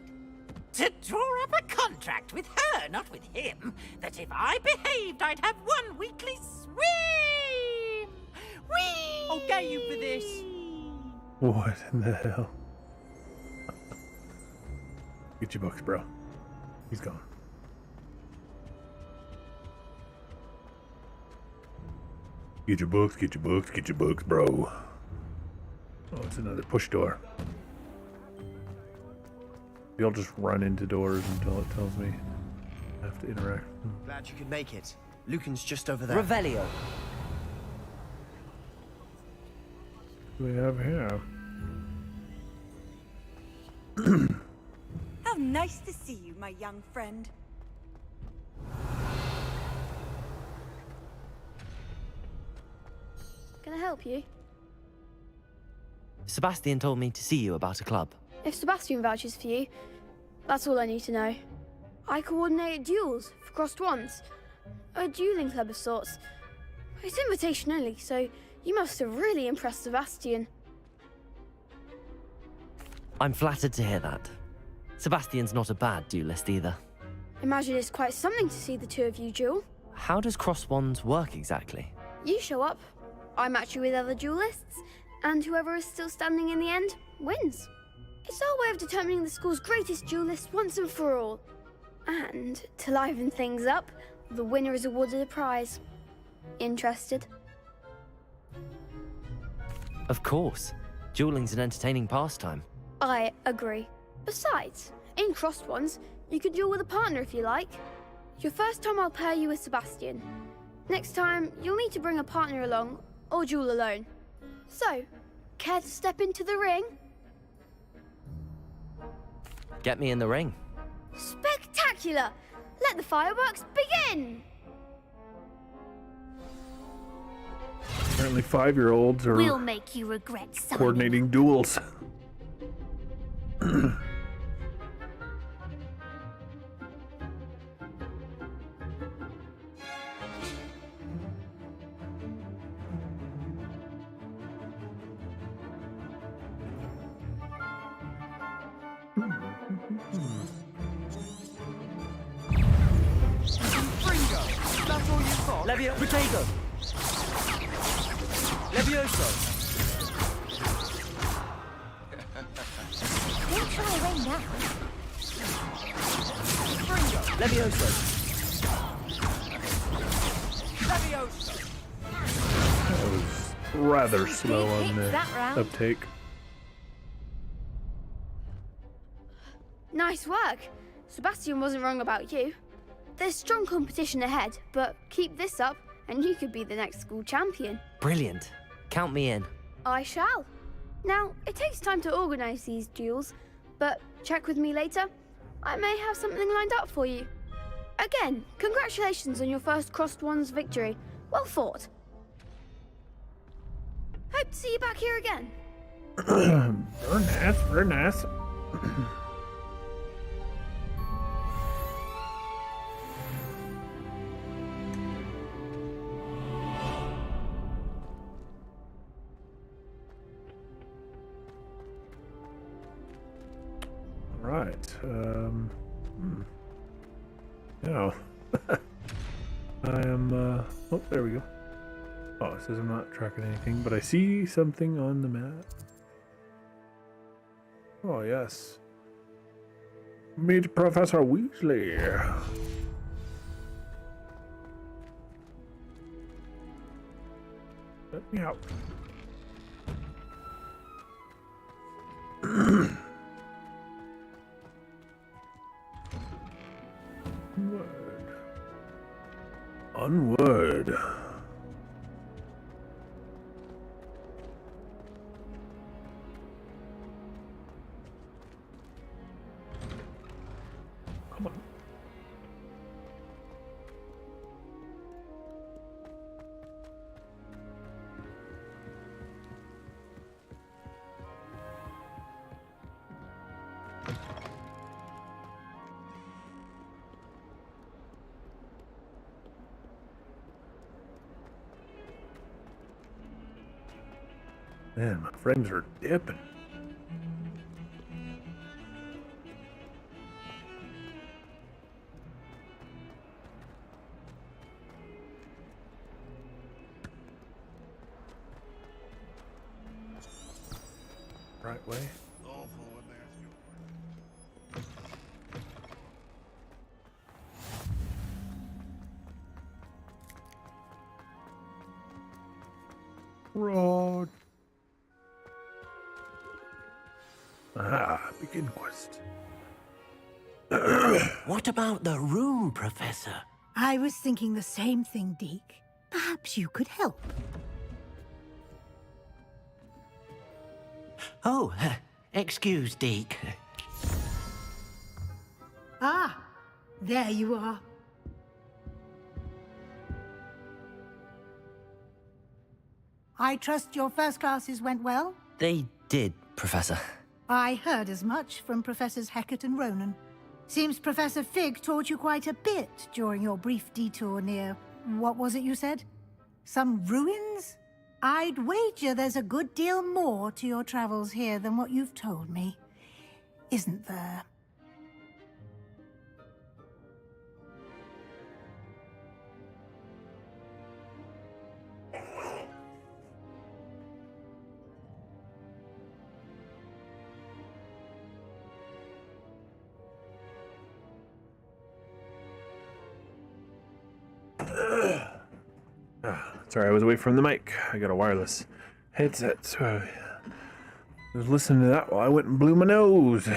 To draw up a contract with her, not with him, that if I behaved, I'd have one weekly swim! Whee! I'll get you for this. What in the hell? Get your books, bro. He's gone. Get your books, get your books, get your books, bro. Oh, it's another push door. You'll just run into doors until it tells me I have to interact. Glad you could make it. Lucan's just over there. Revelio. What do we have here? How nice to see you, my young friend. Can I help you? Sebastian told me to see you about a club. If Sebastian vouches for you, that's all I need to know. I coordinate duels for crossed wands. A dueling club of sorts. It's invitation only, so you must have really impressed Sebastian. I'm flattered to hear that. Sebastian's not a bad duelist either. Imagine it's quite something to see the two of you duel. How does cross wands work exactly? You show up, I match you with other duelists, and whoever is still standing in the end wins. It's our way of determining the school's greatest duelist once and for all. And to liven things up, the winner is awarded a prize. Interested? Of course. Dueling's an entertaining pastime. I agree. Besides, in crossed ones, you can duel with a partner if you like. Your first time I'll pair you with Sebastian. Next time, you'll need to bring a partner along, or duel alone. So, care to step into the ring? Get me in the ring. Spectacular! Let the fireworks begin! Apparently 5-year-olds are We'll make you regret signing. coordinating duels. That's all you've got. Levio, Protego! Levioso! Don't shy away now. Levioso! That was rather slow on the that round. uptake. Nice work. Sebastian wasn't wrong about you. There's strong competition ahead, but keep this up and you could be the next school champion. Brilliant. Count me in. I shall. Now, it takes time to organise these duels, but check with me later. I may have something lined up for you. Again, congratulations on your first Crossed Wands victory. Well fought. Hope to see you back here again. Very nice, very nice. Right. Now, I am. Oh, there we go. Oh, it says I'm not tracking anything, but I see something on the map. Oh yes. Meet Professor Weasley. Let me out. Onward. Come on. Man, my frames are dipping. Right way. Road. Ah, begin quest. What about the room, Professor? I was thinking the same thing, Deke. Perhaps you could help. Oh, excuse, Deke. Ah, there you are. I trust your first classes went well? They did, Professor. I heard as much from Professors Hecat and Ronan. Seems Professor Fig taught you quite a bit during your brief detour near... what was it you said? Some ruins? I'd wager there's a good deal more to your travels here than what you've told me. Isn't there? Sorry, I was away from the mic. I got a wireless headset, so I was listening to that while I went and blew my nose.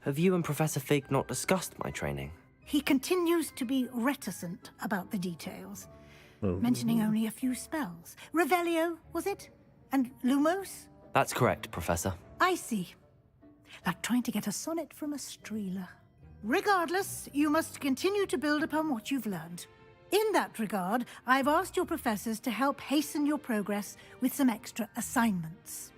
Have you and Professor Fig not discussed my training? He continues to be reticent about the details, mentioning only a few spells. Revelio, was it? And Lumos? That's correct, Professor. I see. Like trying to get a sonnet from a streeler. Regardless, you must continue to build upon what you've learned. In that regard, I've asked your professors to help hasten your progress with some extra assignments.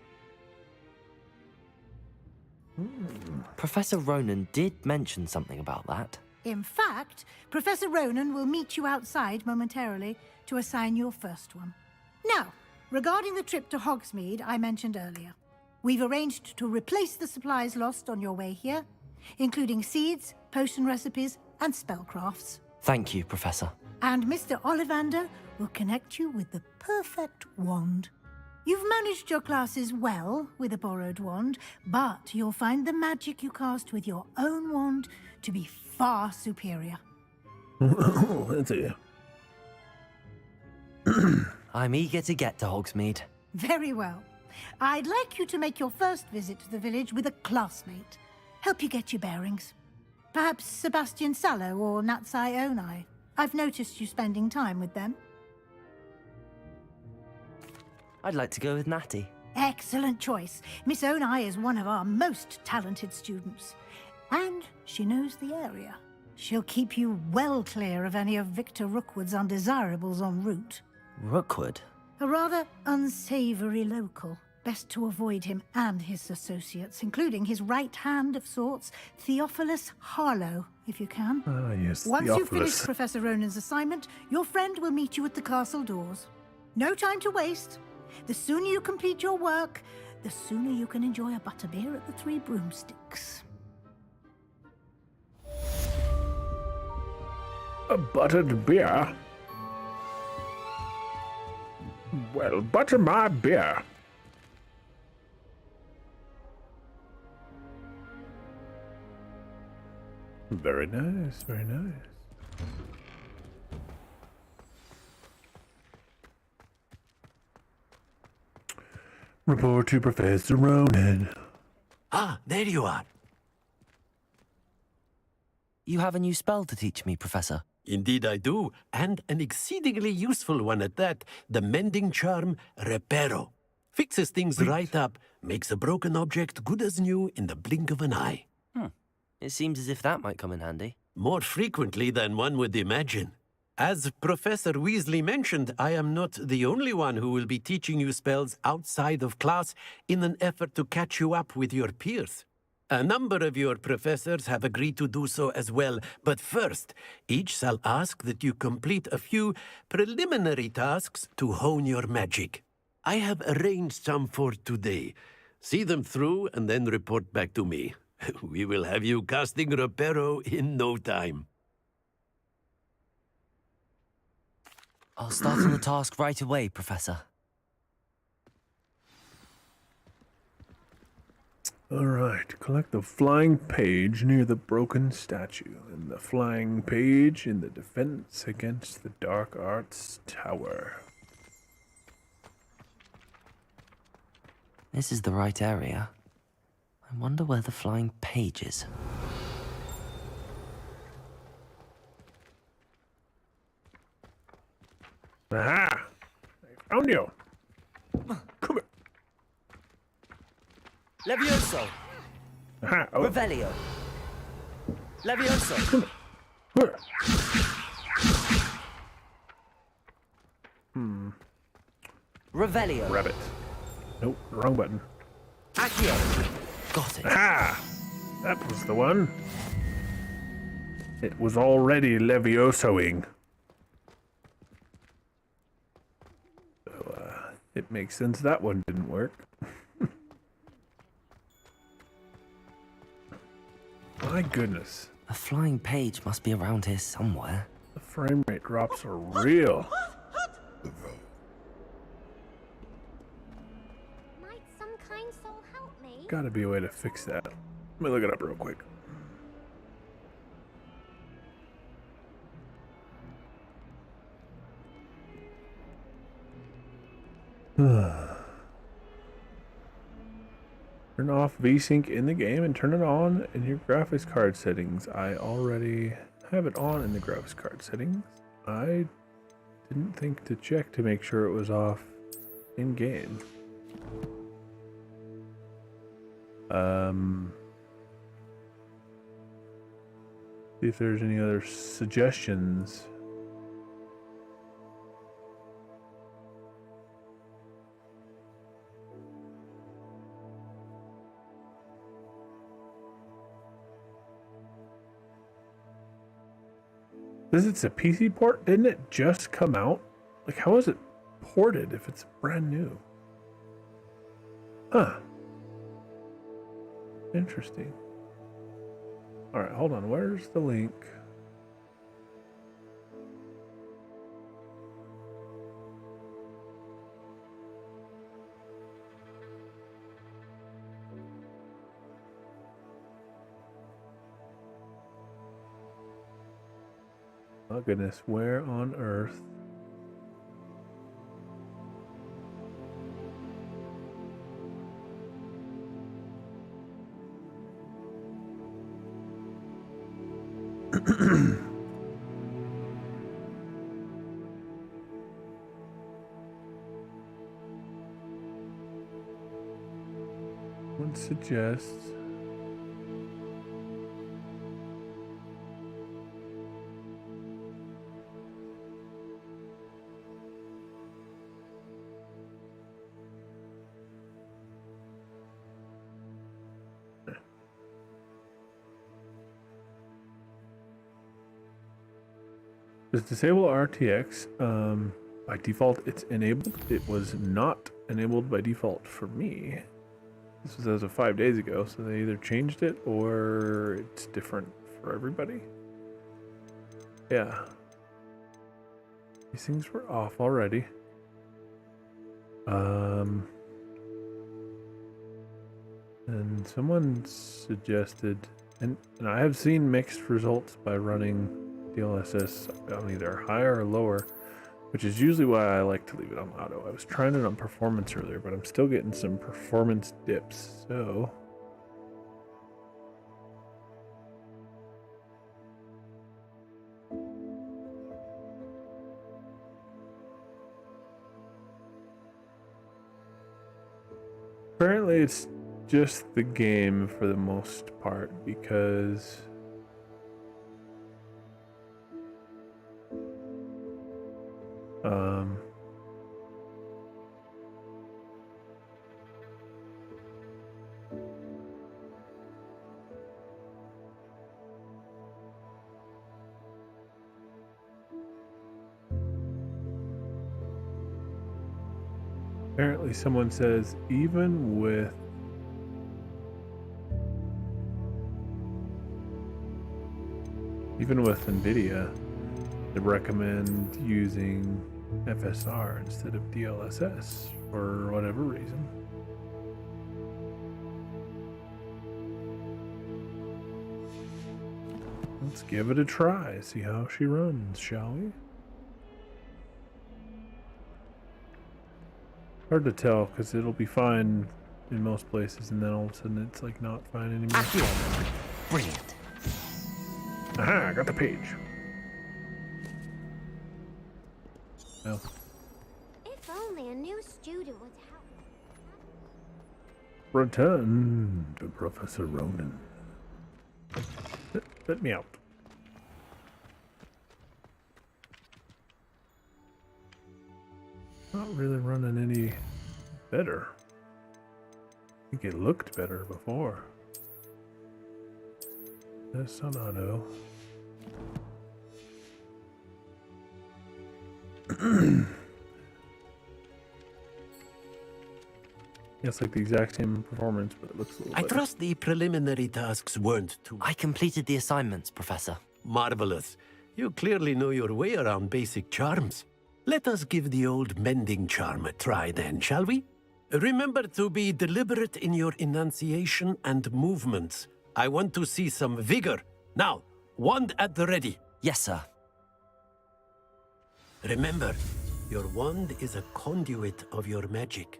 Professor Ronan did mention something about that. In fact, Professor Ronan will meet you outside momentarily to assign your first one. Now, regarding the trip to Hogsmeade I mentioned earlier, we've arranged to replace the supplies lost on your way here, including seeds, potion recipes, and spellcrafts. Thank you, Professor. And Mr. Ollivander will connect you with the perfect wand. You've managed your classes well with a borrowed wand, but you'll find the magic you cast with your own wand to be far superior. That's it. I'm eager to get to Hogsmeade. Very well. I'd like you to make your first visit to the village with a classmate. Help you get your bearings. Perhaps Sebastian Sallow or Natsai Onai. I've noticed you spending time with them. I'd like to go with Natty. Excellent choice. Miss Onai is one of our most talented students. And she knows the area. She'll keep you well clear of any of Victor Rookwood's undesirables en route. Rookwood? A rather unsavory local. Best to avoid him and his associates, including his right hand of sorts, Theophilus Harlow, if you can. Ah, yes, Once you've Theophilus. finished Professor Ronan's assignment, your friend will meet you at the castle doors. No time to waste. The sooner you complete your work, the sooner you can enjoy a butterbeer at the Three Broomsticks. A buttered beer? Well, butter my beer. Very nice, very nice. Report to Professor Ronan. Ah, there you are. You have a new spell to teach me, Professor. Indeed I do, and an exceedingly useful one at that. The mending charm, Reparo. Fixes things right up, makes a broken object good as new in the blink of an eye. It seems as if that might come in handy. More frequently than one would imagine. As Professor Weasley mentioned, I am not the only one who will be teaching you spells outside of class in an effort to catch you up with your peers. A number of your professors have agreed to do so as well, but first, each shall ask that you complete a few preliminary tasks to hone your magic. I have arranged some for today. See them through and then report back to me. We will have you casting Reparo in no time. I'll start on the task right away, Professor. Alright, collect the flying page near the broken statue, and the flying page in the defense against the dark arts tower. This is the right area. I wonder where the flying page is. Aha! I found you! Come here! Levioso! Aha! Oh. Revelio! Levioso! Here. Revelio! Rabbit. Nope, wrong button. Accio! Got it. Aha! That was the one. It was already Leviosoing. So, it makes sense that one didn't work. My goodness. A flying page must be around here somewhere. The frame rate drops are real. Might some kind soul help me? Gotta be a way to fix that. Let me look it up real quick. Turn off VSync in the game and turn it on in your graphics card settings. I already have it on in the graphics card settings. I didn't think to check to make sure it was off in game. See if there's any other suggestions. Says it's a PC port? Didn't it just come out? Like, how is it ported if it's brand new? Huh. Interesting. Alright, hold on. Where's the link? Oh goodness, where on earth? One suggests. Just disable RTX. By default, it's enabled. It was not enabled by default for me. This was as of 5 days ago, so they either changed it or it's different for everybody. Yeah. These things were off already. And someone suggested, and I have seen mixed results by running DLSS on either higher or lower, which is usually why I like to leave it on auto. I was trying it on performance earlier, but I'm still getting some performance dips, so... Apparently it's just the game for the most part, because... Apparently someone says even with NVIDIA, they recommend using FSR instead of DLSS for whatever reason. Let's give it a try, see how she runs, shall we? Hard to tell because it'll be fine in most places and then all of a sudden it's like not fine anymore. Brilliant. Aha, I got the page. Oh. If only a new student would help. Return to Professor Ronan. Let me out. Not really running any better. I think it looked better before. That's on auto. It's like the exact same performance, but it looks a little better. I trust the preliminary tasks weren't too... I completed the assignments, Professor. Marvelous. You clearly know your way around basic charms. Let us give the old mending charm a try then, shall we? Remember to be deliberate in your enunciation and movements. I want to see some vigor. Now, wand at the ready. Yes, sir. Remember, your wand is a conduit of your magic.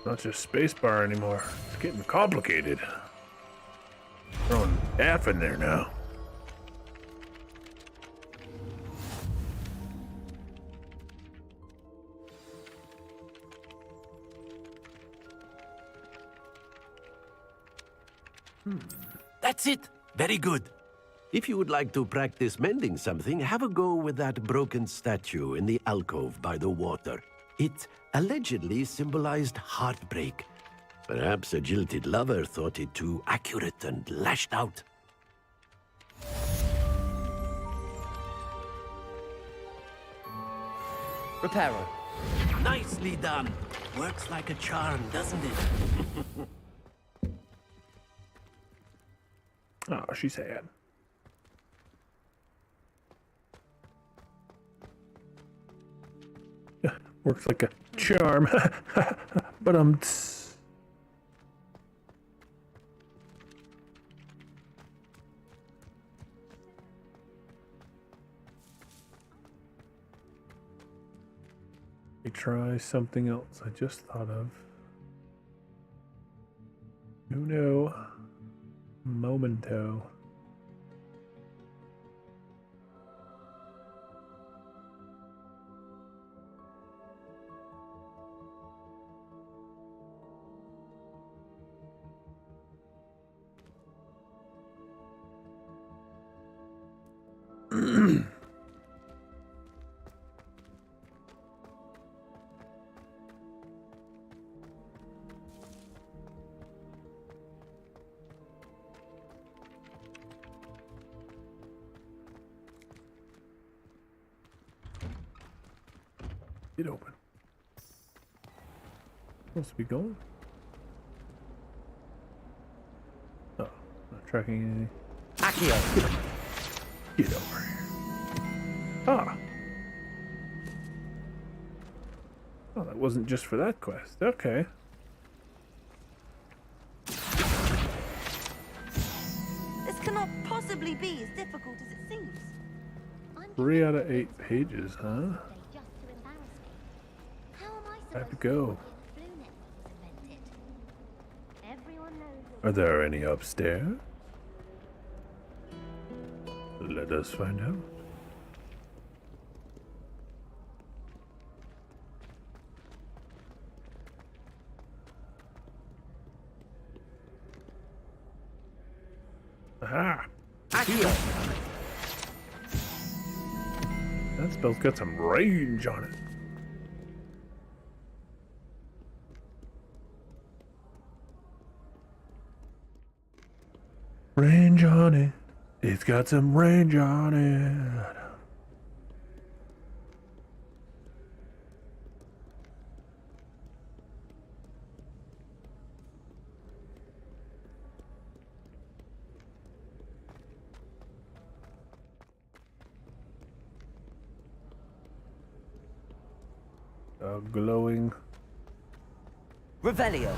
Not just spacebar anymore. It's getting complicated. Throwing F in there now. That's it. Very good. If you would like to practice mending something, have a go with that broken statue in the alcove by the water. It allegedly symbolized heartbreak. Perhaps a jilted lover thought it too accurate and lashed out. Reparo. Nicely done. Works like a charm, doesn't it? Oh, she's sad. Works like a charm. But me try something else I just thought of. Uno momento. Get open. Supposed to be going. Oh, not tracking anything. Accio! Get over here. Ah. Oh, that wasn't just for that quest. Okay. This cannot possibly be as difficult as it seems. 3 out of 8 pages, huh? Have to go. Are there any upstairs? Let us find out. Aha! That spell's got some range on it. Range on it. It's got some range on it. Glowing. Revelio.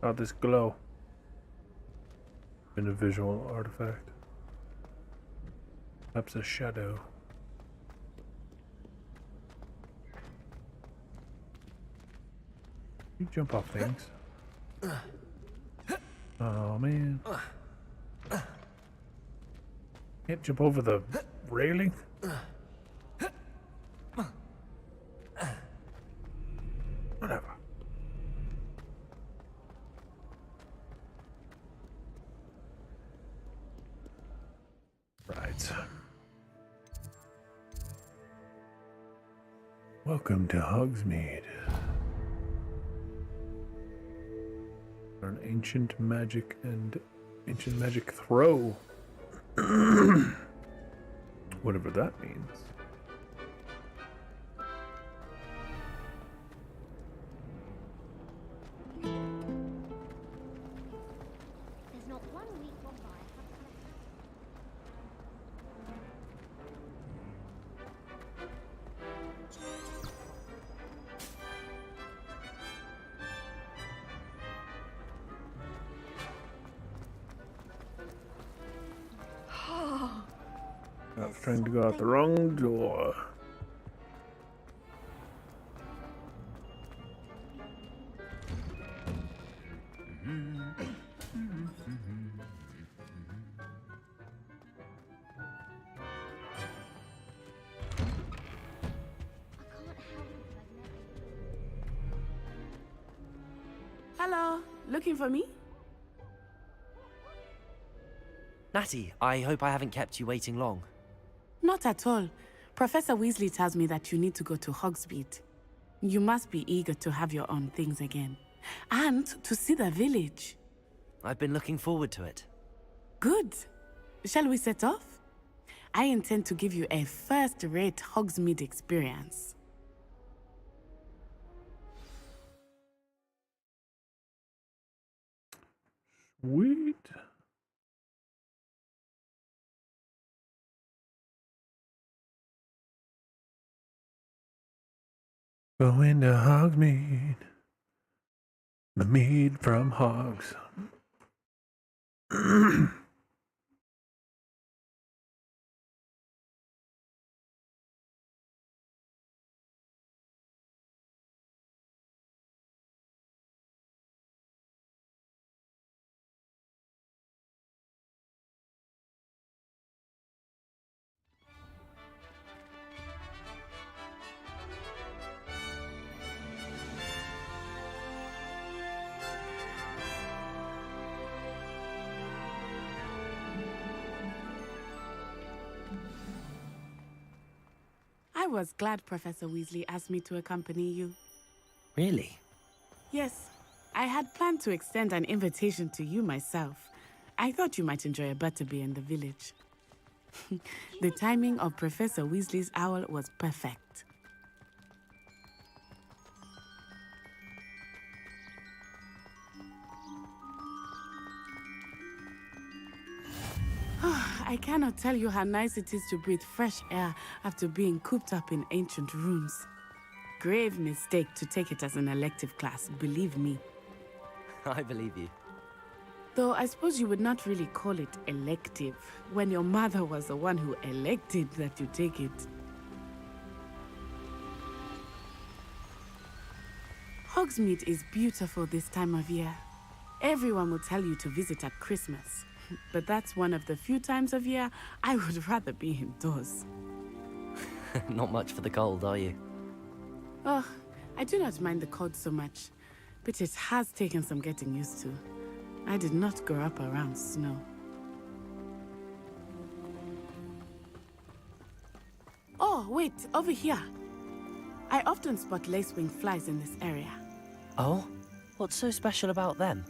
Oh, this glow. In a visual artifact. Perhaps a shadow. You jump off things. Oh man. Can't jump over the railing? Whatever. Right. Welcome to Hogsmeade. An ancient magic and ancient magic throw. Whatever that means. There's not one week gone by. I was trying to go out the wrong door. Hello, looking for me? Natty, I hope I haven't kept you waiting long. Not at all. Professor Weasley tells me that you need to go to Hogsmeade. You must be eager to have your own things again. And to see the village. I've been looking forward to it. Good. Shall we set off? I intend to give you a first-rate Hogsmeade experience. Sweet. Going to Hogsmeade. The mead from Hogs. was glad Professor Weasley asked me to accompany you. Really? Yes, I had planned to extend an invitation to you myself. I thought you might enjoy a butterbeer in the village. The timing of Professor Weasley's owl was perfect. I cannot tell you how nice it is to breathe fresh air after being cooped up in ancient rooms. Grave mistake to take it as an elective class, believe me. I believe you. Though I suppose you would not really call it elective when your mother was the one who elected that you take it. Hogsmeade is beautiful this time of year. Everyone will tell you to visit at Christmas. But that's one of the few times of year I would rather be indoors. Not much for the cold, are you? Oh, I do not mind the cold so much, but it has taken some getting used to. I did not grow up around snow. Oh, wait, over here. I often spot lacewing flies in this area. Oh? What's so special about them?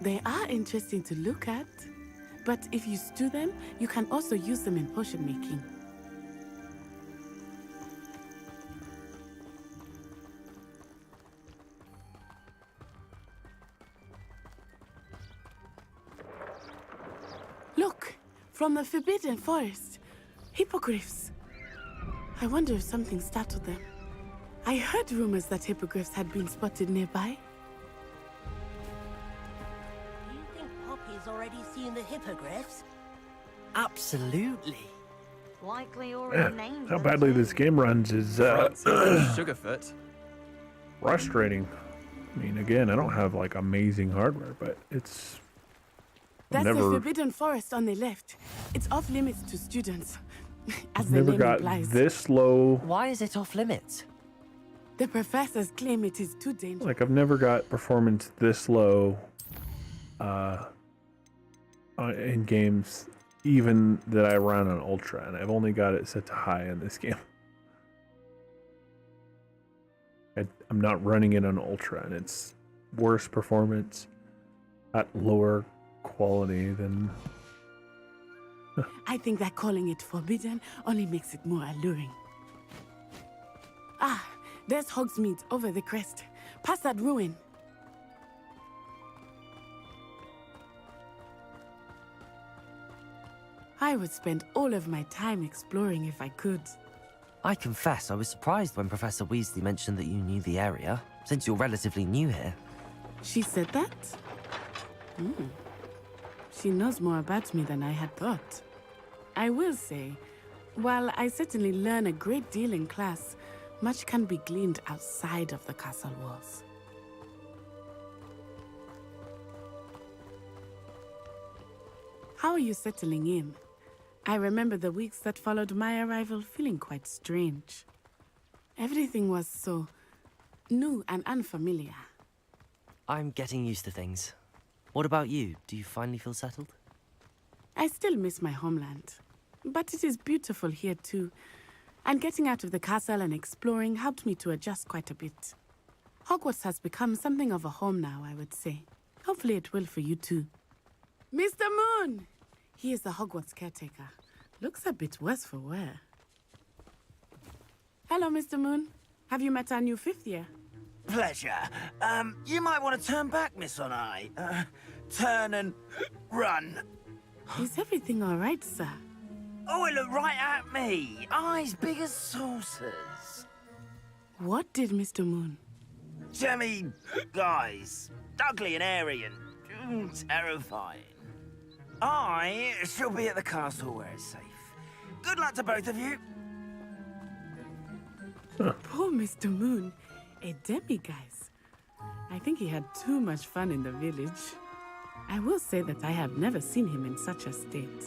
They are interesting to look at, but if you stew them, you can also use them in potion making. Look, from the Forbidden Forest, hippogriffs. I wonder if something startled them. I heard rumors that hippogriffs had been spotted nearby. Poppy's already seen the hippogriffs? Absolutely. Likely already named How them badly too. this game runs is Sugarfoot. frustrating. I mean, again, I don't have like amazing hardware, but it's That's the never Forbidden Forest on the left. It's off limits to students, as the never name got implies. this low. Why is it off limits? The professors claim it is too dangerous. Like I've never got performance this low in games, even that I run on Ultra, and I've only got it set to high in this game. I'm not running it on Ultra, and it's worse performance at lower quality than. I think that calling it forbidden only makes it more alluring. Ah, there's Hogsmeade over the crest. Past that ruin. I would spend all of my time exploring if I could. I confess I was surprised when Professor Weasley mentioned that you knew the area, since you're relatively new here. She said that? She knows more about me than I had thought. I will say, while I certainly learn a great deal in class, much can be gleaned outside of the castle walls. How are you settling in? I remember the weeks that followed my arrival feeling quite strange. Everything was so new and unfamiliar. I'm getting used to things. What about you? Do you finally feel settled? I still miss my homeland, but it is beautiful here too. And getting out of the castle and exploring helped me to adjust quite a bit. Hogwarts has become something of a home now, I would say. Hopefully it will for you too. Mr. Moon! He is the Hogwarts caretaker. Looks a bit worse for wear. Hello, Mr. Moon. Have you met our new fifth year? Pleasure. You might want to turn back, Miss On-Eye. Turn and run. Is everything all right, sir? Oh, it looked right at me. Eyes big as saucers. What did Mr. Moon? Jemmy guys. Ugly and airy and terrifying. I shall be at the castle where it's safe. Good luck to both of you. Poor Mr. Moon. A demiguise. I think he had too much fun in the village. I will say that I have never seen him in such a state.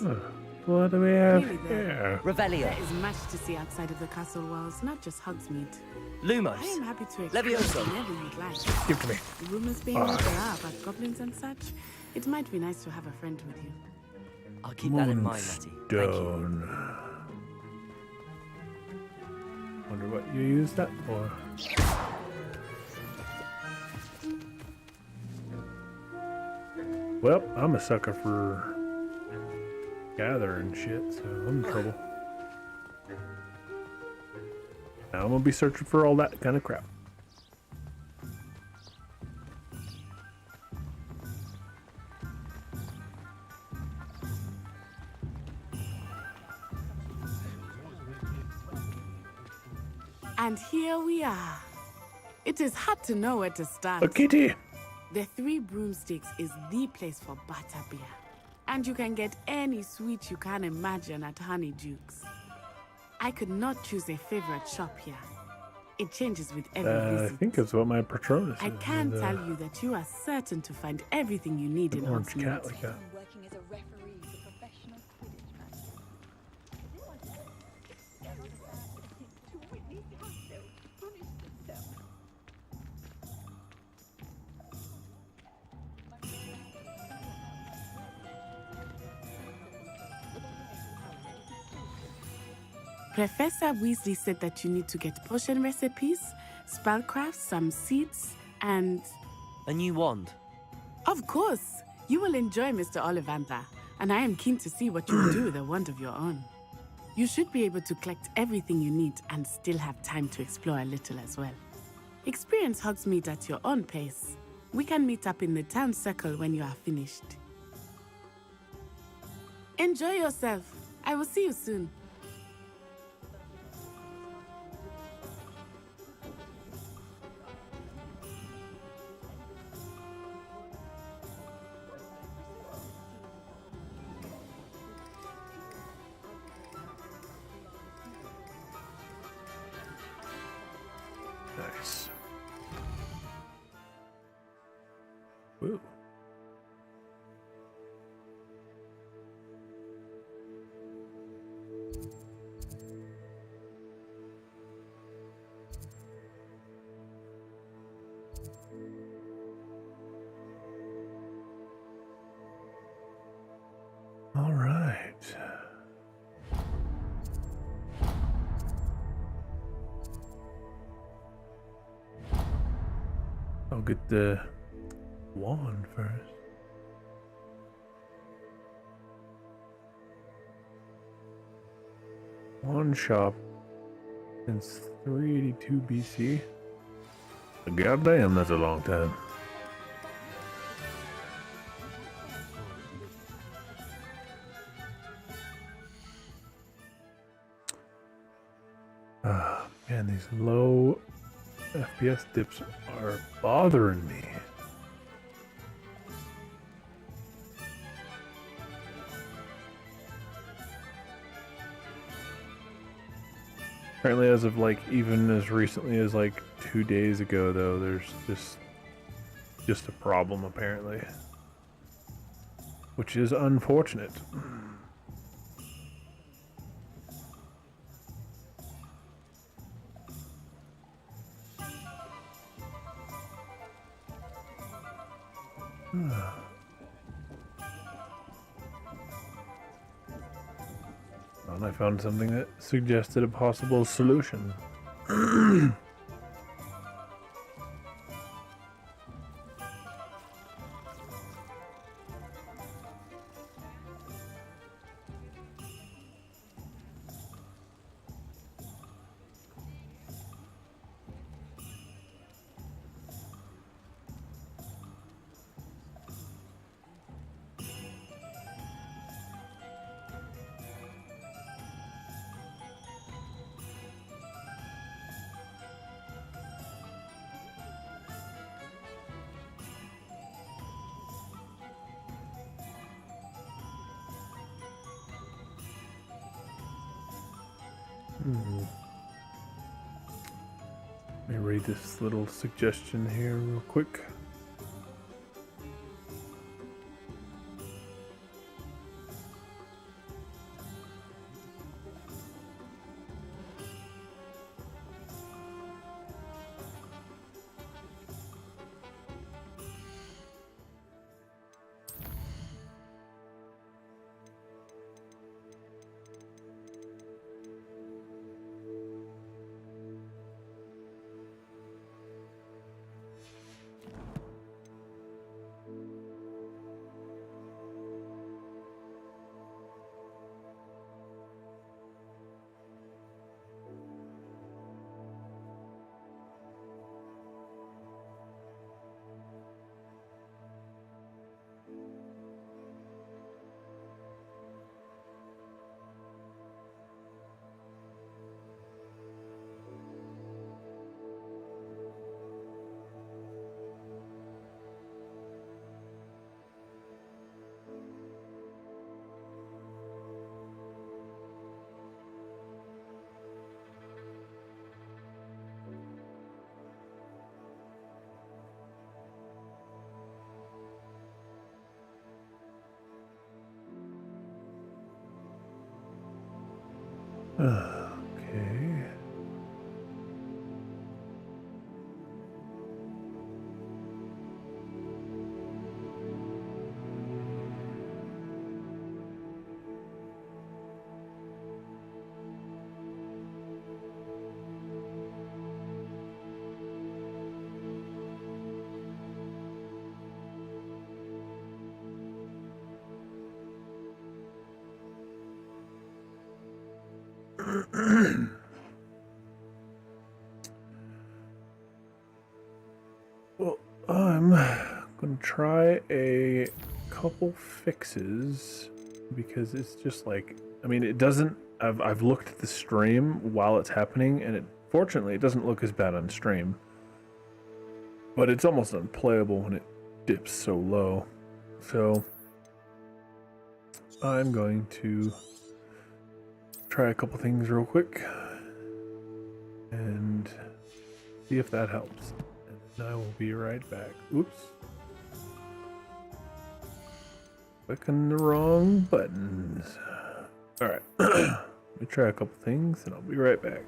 What do we have Really, here? Revelio. There is much to see outside of the castle walls, not just Hogsmeade. Lumos. I am happy to explore Levioso. whenever you'd like. Give it to me. Rumors being what they are about goblins and such, it might be nice to have a friend with you. I'll keep that in mind, Letty. Thank you. Moonstone. Wonder what you use that for. Well, I'm a sucker for gathering shit, so I'm in trouble. Now I'm gonna be searching for all that kind of crap. And here we are. It is hard to know where to start. A kitty! The Three Broomsticks is the place for butterbeer. And you can get any sweet you can imagine at Honeydukes. I could not choose a favorite shop here. It changes with every I visit. think it's what my Patronus is. I can tell you that you are certain to find everything you need in orange cat Hogsmeade. like that. Working as a referee for professional Quidditch matches. Professor Weasley said that you need to get potion recipes, spellcraft, some seeds, and... A new wand. Of course! You will enjoy Mr. Ollivander, and I am keen to see what you will do with a wand of your own. You should be able to collect everything you need and still have time to explore a little as well. Experience Hogsmeade at your own pace. We can meet up in the town circle when you are finished. Enjoy yourself. I will see you soon. Nice. Woo. All right. I'll get the wand first. Wand shop since 382 BC. Goddamn, that's a long time. Ah, man, these low FPS dips are bothering me. Apparently, as of like even as recently as like 2 days ago, though, there's just a problem apparently, which is unfortunate. And I found something that suggested a possible solution. Let me read this little suggestion here real quick. Okay. Well, I'm gonna try a couple fixes because it's just like, I mean, it doesn't. I've looked at the stream while it's happening, and fortunately it doesn't look as bad on stream. But it's almost unplayable when it dips so low. So I'm going to try a couple things real quick and see if that helps. And I will be right back. Oops. Clicking the wrong buttons. Alright. Let me try a couple things and I'll be right back.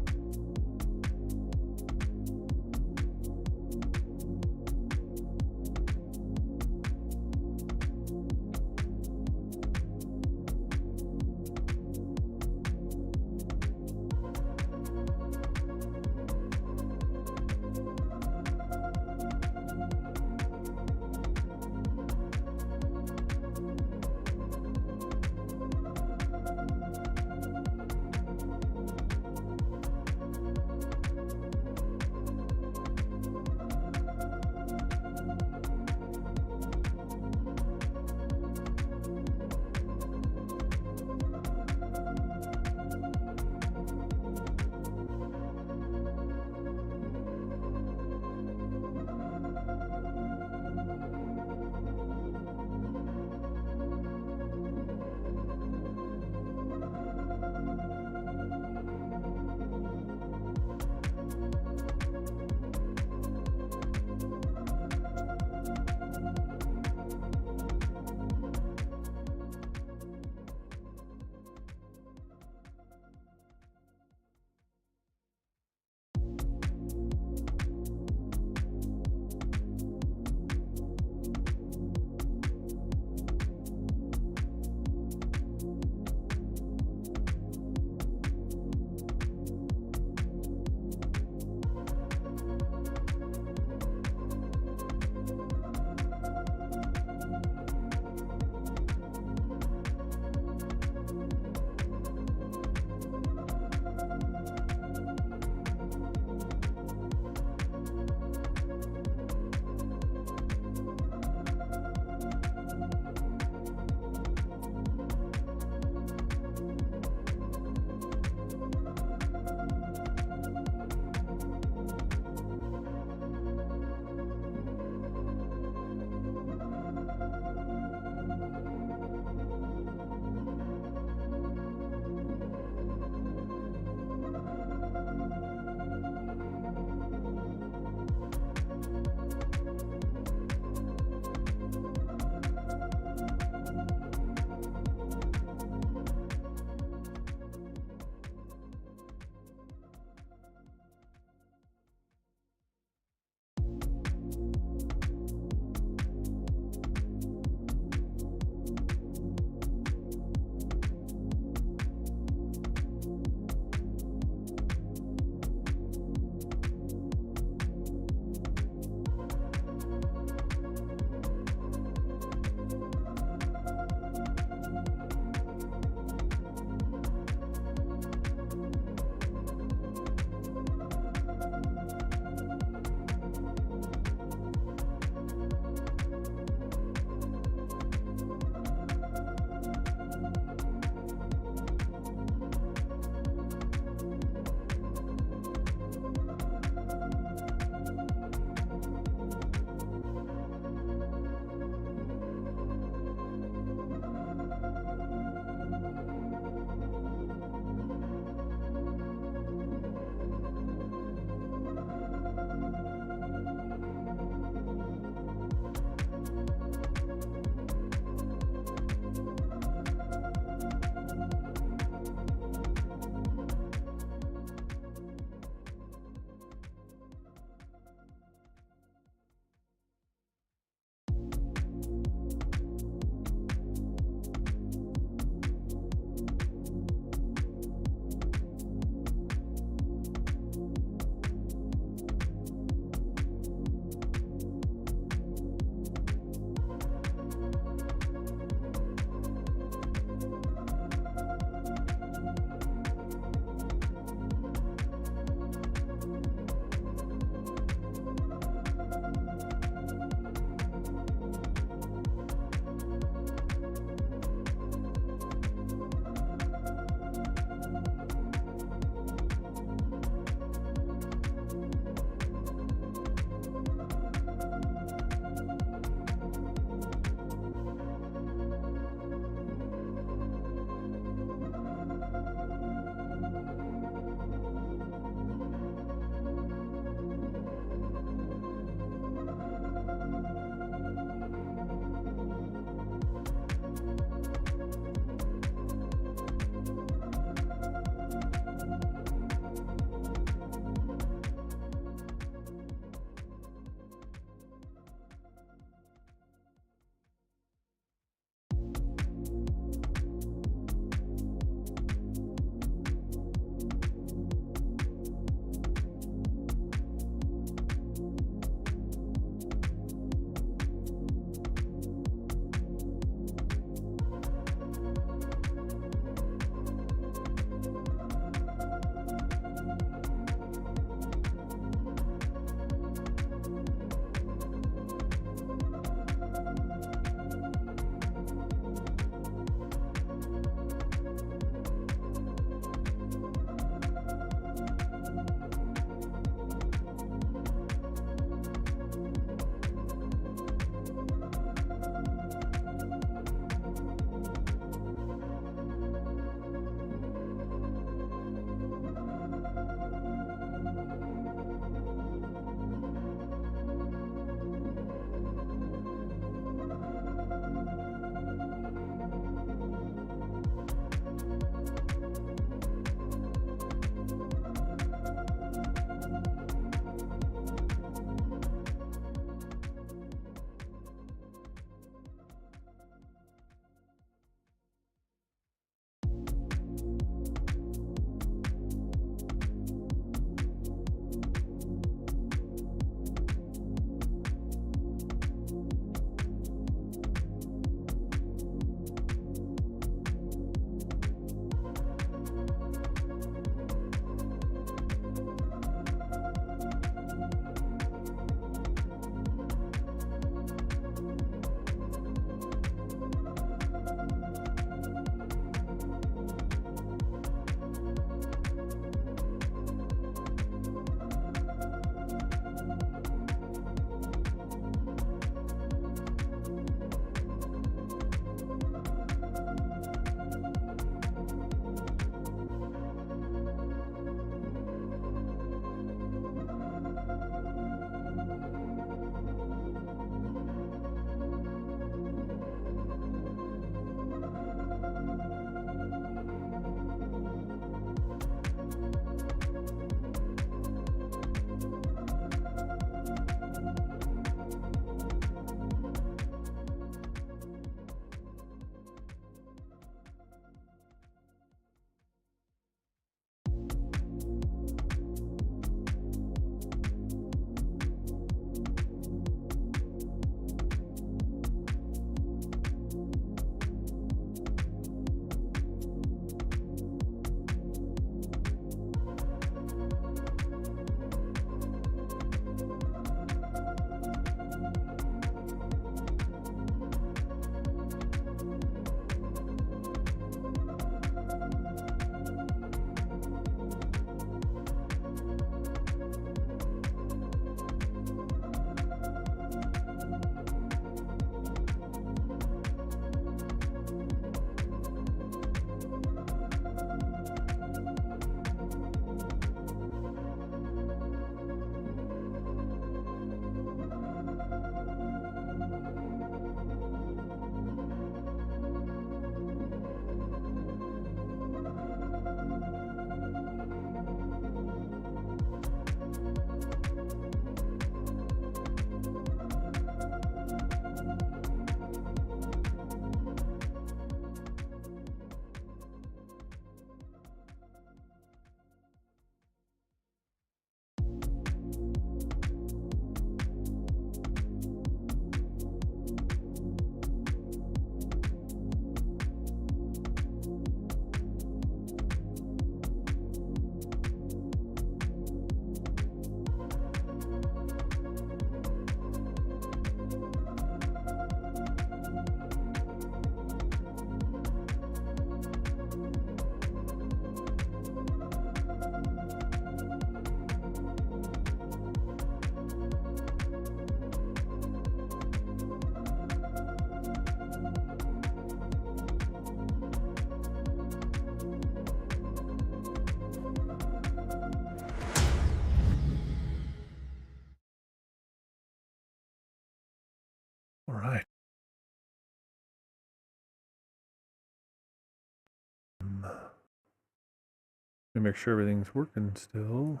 me make sure everything's working still.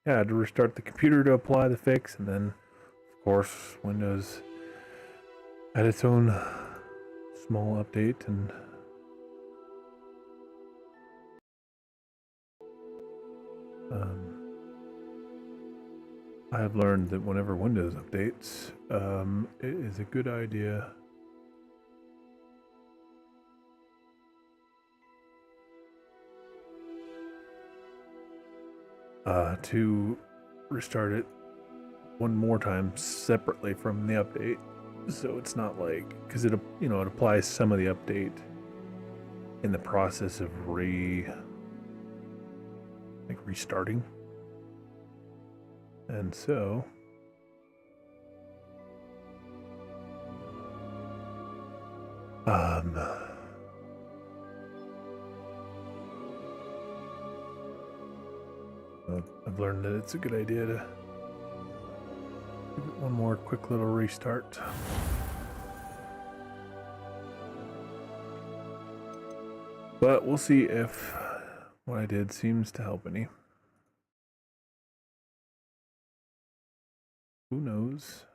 Yeah, I had to restart the computer to apply the fix, and then, of course, Windows had its own small update, and I have learned that whenever Windows updates, it is a good idea to restart it one more time separately from the update, so it's not like, because it applies some of the update in the process of restarting, and so I've learned that it's a good idea to give it one more quick little restart. But we'll see if what I did seems to help any. Who knows?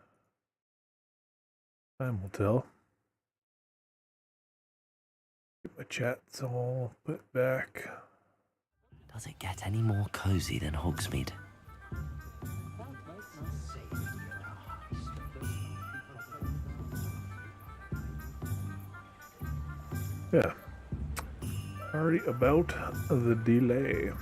Time will tell. Get my chats all put back. Does it get any more cozy than Hogsmeade? Yeah. Sorry about the delay.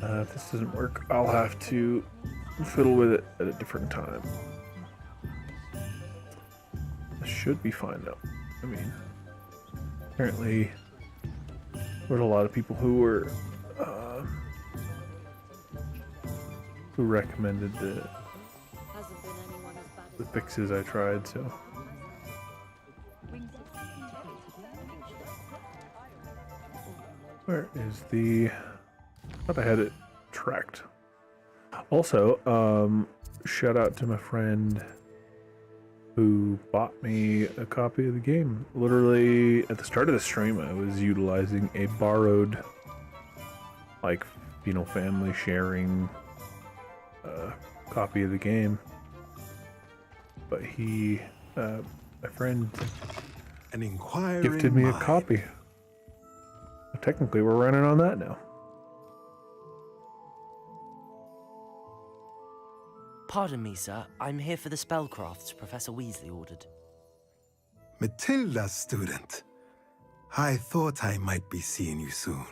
If this doesn't work, I'll have to fiddle with it at a different time. This should be fine though. I mean, apparently there's a lot of people who were who recommended the fixes I tried, so where is the... I thought I had it tracked. Also, shout out to my friend who bought me a copy of the game. Literally, at the start of the stream, I was utilizing a borrowed, family sharing copy of the game. But my friend, gifted me a copy. Technically, we're running on that now. Pardon me, sir. I'm here for the spellcrafts Professor Weasley ordered. Matilda's student. I thought I might be seeing you soon.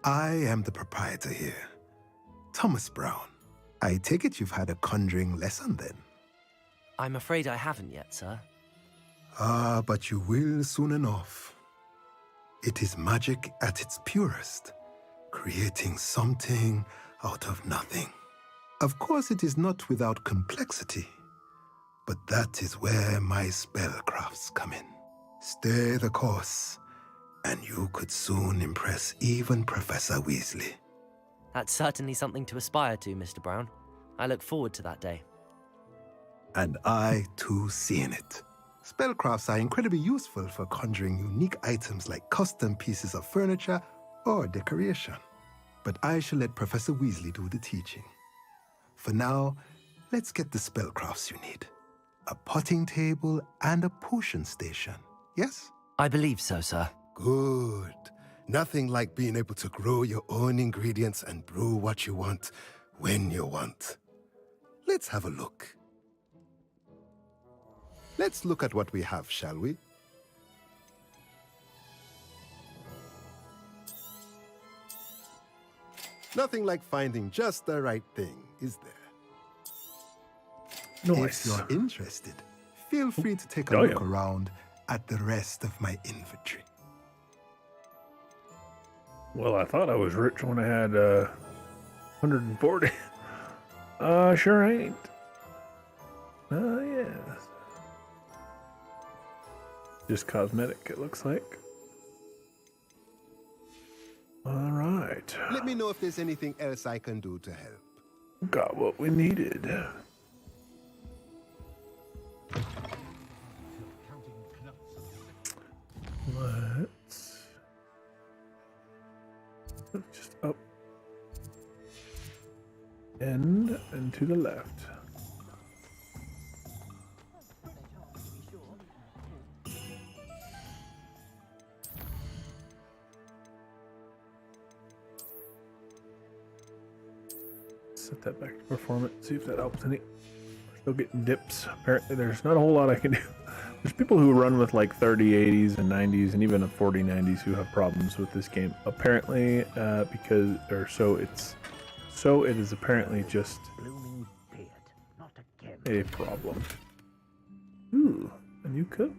I am the proprietor here, Thomas Brown. I take it you've had a conjuring lesson then? I'm afraid I haven't yet, sir. Ah, but you will soon enough. It is magic at its purest, creating something out of nothing. Of course, it is not without complexity, but that is where my spellcrafts come in. Stay the course, and you could soon impress even Professor Weasley. That's certainly something to aspire to, Mr. Brown. I look forward to that day. And I, too, see in it. Spellcrafts are incredibly useful for conjuring unique items like custom pieces of furniture or decoration. But I shall let Professor Weasley do the teaching. For now, let's get the spellcrafts you need. A potting table and a potion station, yes? I believe so, sir. Good. Nothing like being able to grow your own ingredients and brew what you want, when you want. Let's have a look. Let's look at what we have, shall we? Nothing like finding just the right thing, is there? Nice. If you're interested, feel free to take a look around at the rest of my inventory. Well, I thought I was rich when I had 140. Sure ain't. Oh, yes. Just cosmetic, it looks like. All right. Let me know if there's anything else I can do to help. Got what we needed. Let's just up and to the left. Set that back to performance, see if that helps any. Still getting dips. Apparently there's not a whole lot I can do. There's people who run with like 30 80s and 90s and even a 40 90s who have problems with this game. Apparently, it is apparently just a problem. Ooh, a new coat.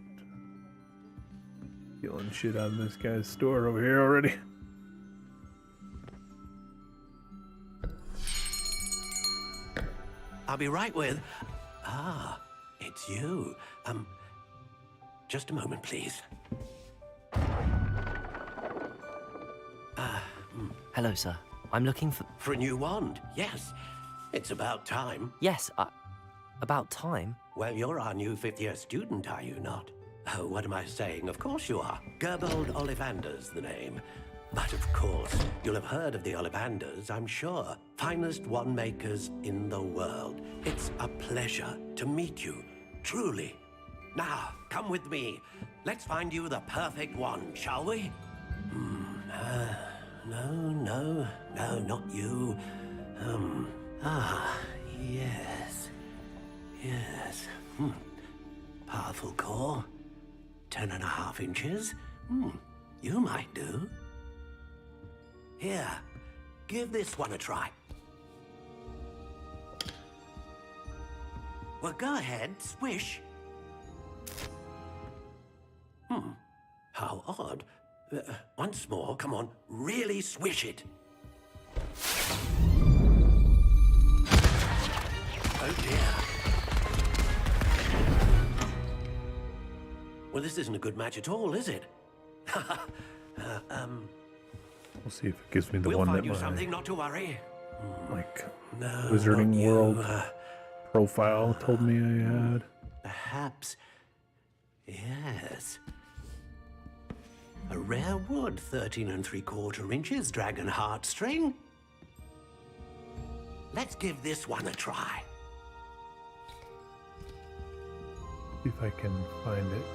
Stealing shit out of this guy's store over here already. I'll be right with... Ah, it's you. Just a moment, please. Hello, sir. I'm looking for... For a new wand, yes. It's about time. Yes, about time? Well, you're our new fifth-year student, are you not? Oh, what am I saying? Of course you are. Gerbold Ollivander's the name. But of course, you'll have heard of the Ollivanders, I'm sure. Finest wand makers in the world. It's a pleasure to meet you, truly. Now, come with me. Let's find you the perfect wand, shall we? No, not you. Yes. Powerful core. 10.5 inches. You might do. Here, give this one a try. Well, go ahead, swish. How odd. Once more, come on, really swish it. Oh dear. Well, this isn't a good match at all, is it? We'll see if it gives me the we'll one find that you my something, not to worry. No, Wizarding not World you. profile told me I had. Perhaps. Yes. A rare wood, 13 3/4 inches, dragon heartstring. Let's give this one a try. See if I can find it.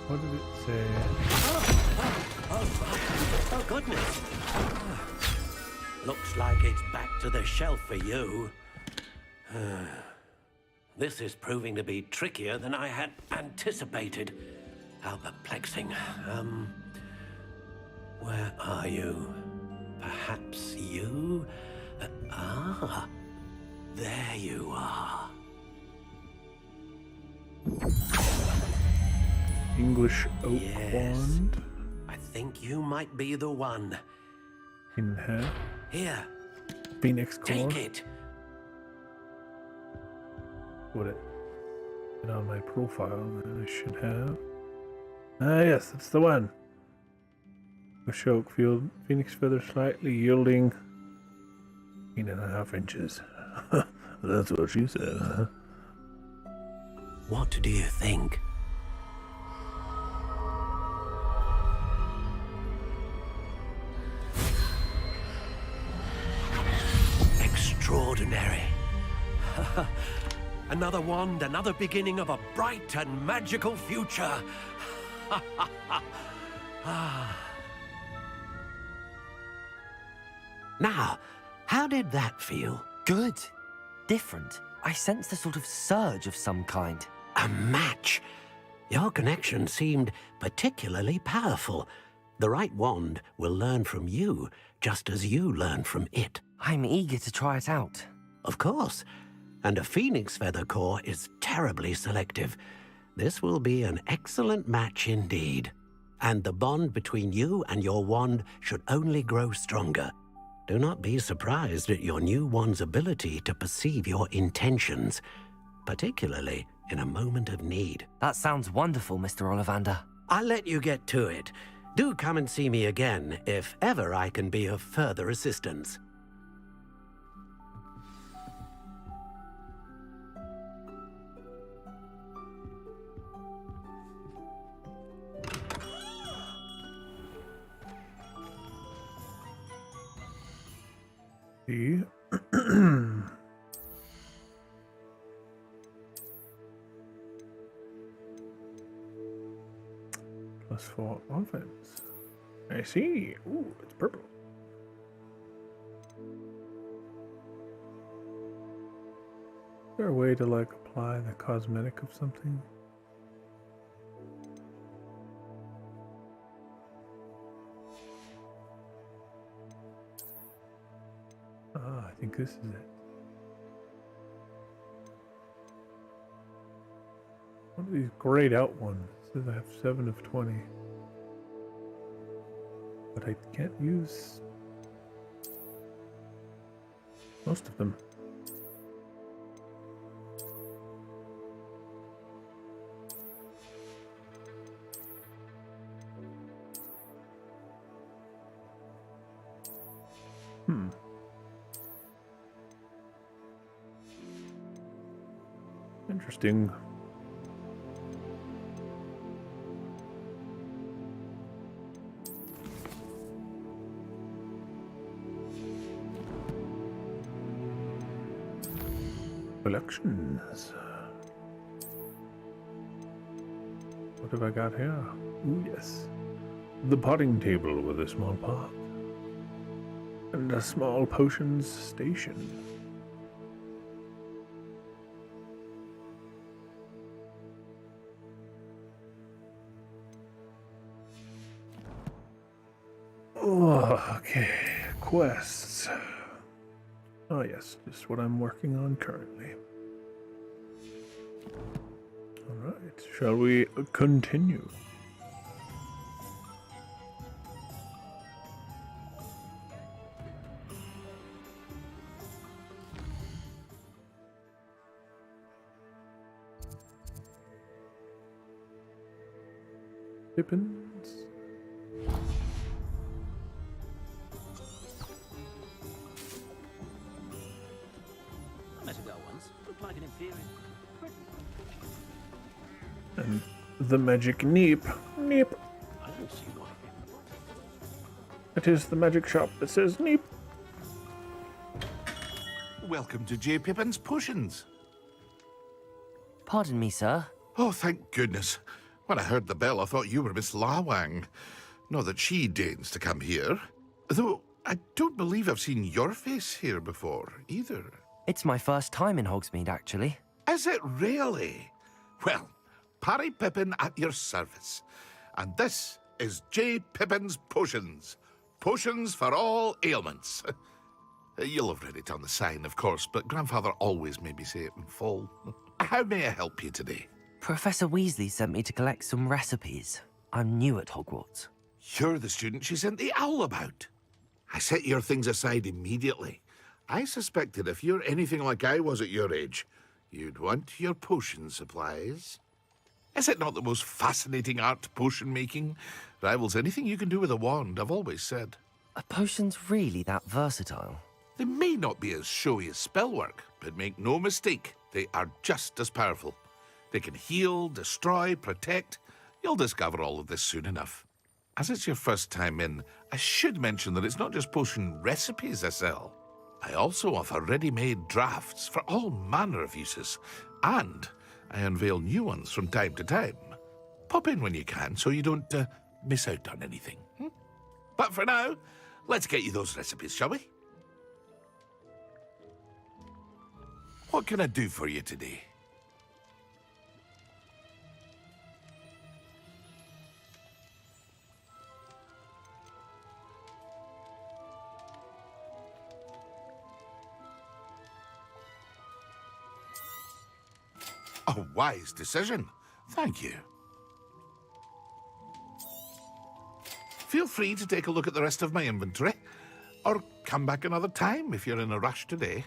What did it say? Oh, goodness. Looks like it's back to the shelf for you. This is proving to be trickier than I had anticipated. How perplexing. Where are you? Perhaps you? There you are. English oak Yes. wand. I think you might be the one. In half. Here, Phoenix core. take it. Put it on my profile that I should have. Ah, yes, that's the one. Bush oak field, phoenix feather slightly yielding 8.5 inches. That's what she said, huh? What do you think? Extraordinary. Another wand, another beginning of a bright and magical future. Now, how did that feel? Good. Different. I sensed a sort of surge of some kind. A match. Your connection seemed particularly powerful. The right wand will learn from you, just as you learn from it. I'm eager to try it out. Of course. And a phoenix feather core is terribly selective. This will be an excellent match indeed. And the bond between you and your wand should only grow stronger. Do not be surprised at your new wand's ability to perceive your intentions, particularly in a moment of need. That sounds wonderful, Mr. Ollivander. I'll let you get to it. Do come and see me again if ever I can be of further assistance. See? +4 offense. I see. Ooh, it's purple. Is there a way to like apply the cosmetic of something? Ah, I think this is it. One of these grayed out ones. It says I have 7 of 20. But I can't use most of them. Interesting. Collections. What have I got here? Ooh, yes. The potting table with a small pot. And a small potions station. Oh, okay. Quests. Oh yes, just what I'm working on currently. Alright, shall we continue? Pippins. And the magic neep. Neep. It is the magic shop that says neep. Welcome to J. Pippin's Potions. Pardon me, sir. Oh, thank goodness. When I heard the bell, I thought you were Miss Lawang. Not that she deigns to come here. Though, I don't believe I've seen your face here before, either. It's my first time in Hogsmeade, actually. Is it really? Well, Parry Pippin at your service. And this is J. Pippin's Potions. Potions for all ailments. You'll have read it on the sign, of course, but Grandfather always made me say it in full. How may I help you today? Professor Weasley sent me to collect some recipes. I'm new at Hogwarts. You're the student she sent the owl about. I set your things aside immediately. I suspected if you're anything like I was at your age, you'd want your potion supplies. Is it not the most fascinating art, potion making? Rivals anything you can do with a wand, I've always said. Are potions really that versatile? They may not be as showy as spellwork, but make no mistake, they are just as powerful. They can heal, destroy, protect. You'll discover all of this soon enough. As it's your first time in, I should mention that it's not just potion recipes I sell. I also offer ready-made drafts for all manner of uses, and I unveil new ones from time to time. Pop in when you can so you don't miss out on anything. But for now, let's get you those recipes, shall we? What can I do for you today? A wise decision. Thank you. Feel free to take a look at the rest of my inventory, or come back another time if you're in a rush today.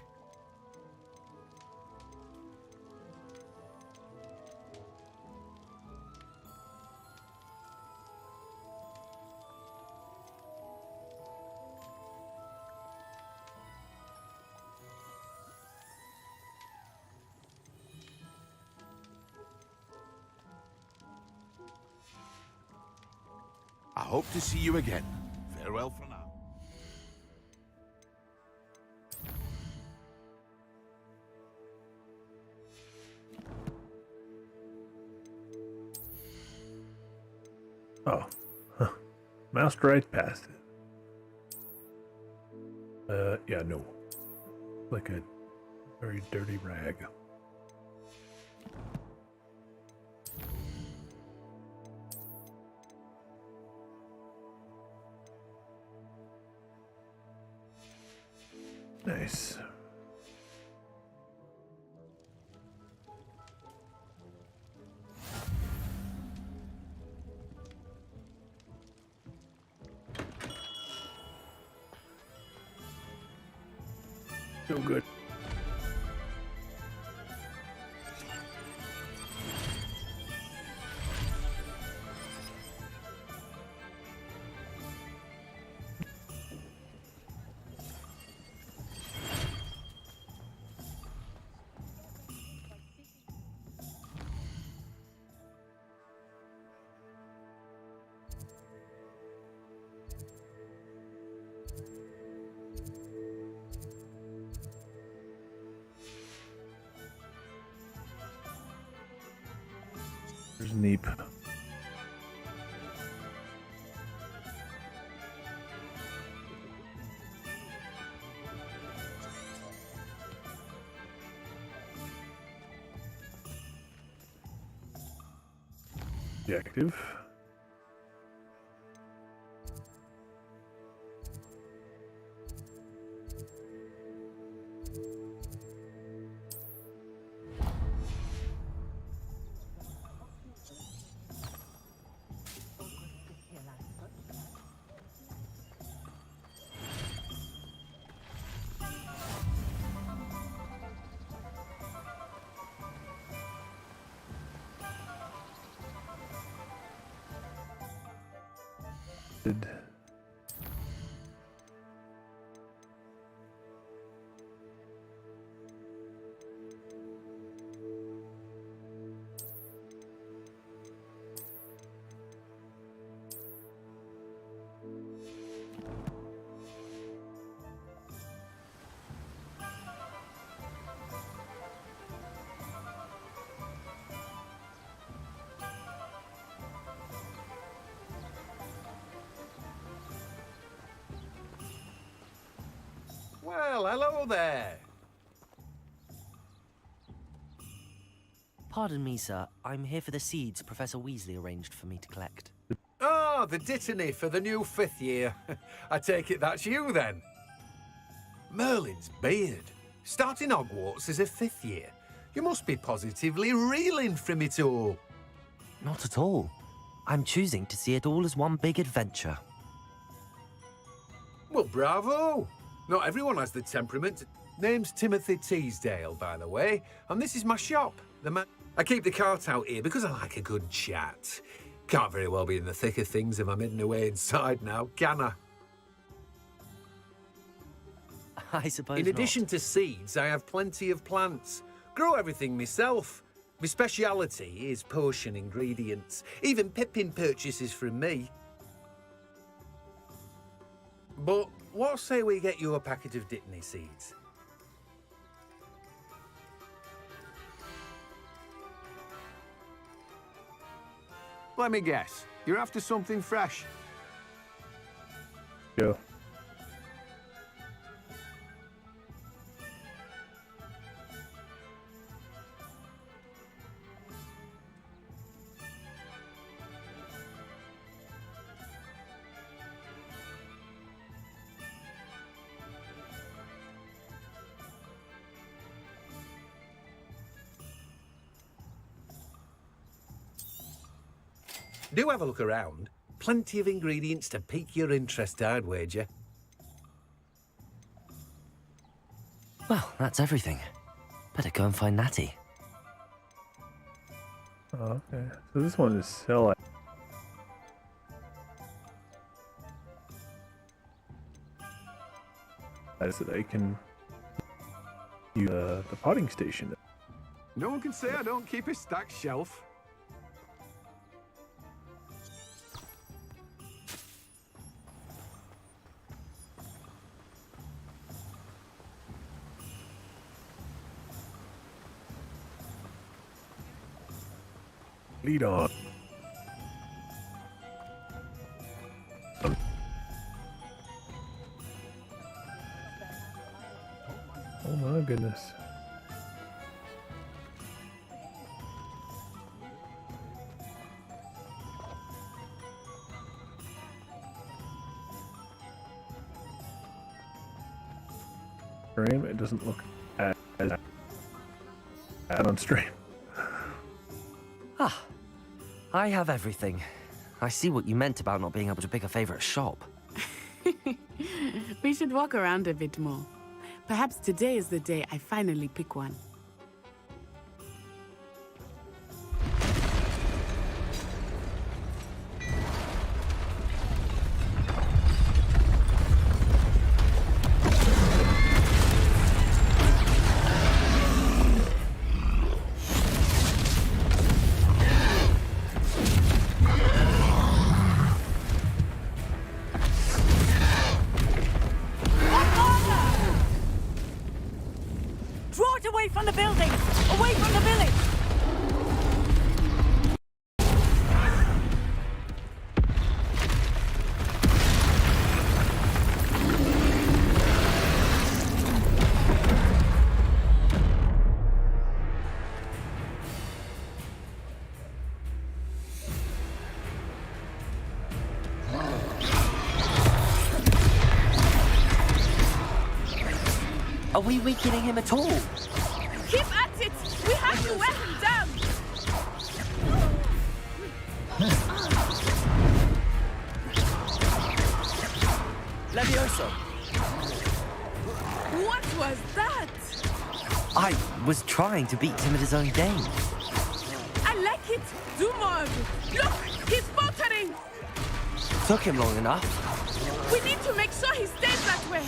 hope to see you again. Farewell for now. Oh, huh. Moused right past it. Yeah, no. Like a very dirty rag. Nice. So good. There's Neep. Objective. Well, hello there. Pardon me, sir. I'm here for the seeds Professor Weasley arranged for me to collect. Oh, the dittany for the new 5th year. I take it that's you, then. Merlin's beard. Starting Hogwarts as a 5th year. You must be positively reeling from it all. Not at all. I'm choosing to see it all as one big adventure. Well, bravo. Not everyone has the temperament. Name's Timothy Teasdale, by the way, and this is my shop. I keep the cart out here because I like a good chat. Can't very well be in the thick of things if I'm hidden away inside now, can I? I suppose In addition to seeds, I have plenty of plants. Grow everything myself. My speciality is potion ingredients. Even Pippin purchases from me. But what say we get you a packet of Dittany seeds? Let me guess. You're after something fresh. Go. Do have a look around. Plenty of ingredients to pique your interest, I'd wager. Well, that's everything. Better go and find Natty. Oh, okay. So this one is sell. As that I can use the potting station. No one can say I don't keep a stacked shelf. Lead on. Oh my goodness. Stream, it doesn't look as bad on stream. Ah, I have everything. I see what you meant about not being able to pick a favorite shop. We should walk around a bit more. Perhaps today is the day I finally pick one. Draw it away from the building! Away from the village! Are we weakening him at all? Keep at it! We have to wear him down! Levioso! What was that? I was trying to beat him at his own game. I like it! Do more of it! Look! He's faltering! Took him long enough. We need to make sure he stays that way!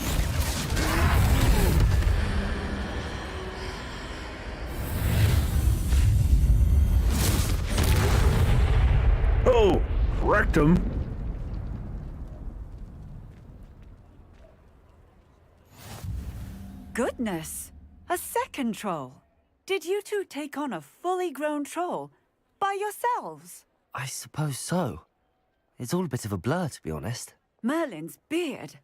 Oh, wrecked him. Goodness! A second troll! Did you two take on a fully grown troll? By yourselves? I suppose so. It's all a bit of a blur, to be honest. Merlin's beard.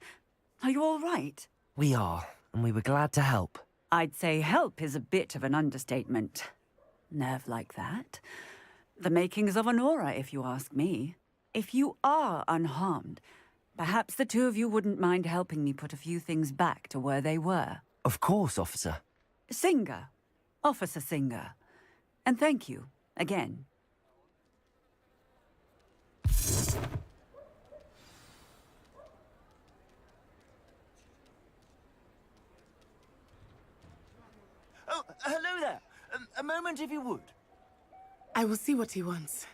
Are you all right? We are, and we were glad to help. I'd say help is a bit of an understatement. Nerve like that. The makings of an aura, if you ask me. If you are unharmed, perhaps the two of you wouldn't mind helping me put a few things back to where they were. Of course, officer. Singer. Officer Singer. And thank you, again. Oh, hello there. A moment if you would. I will see what he wants.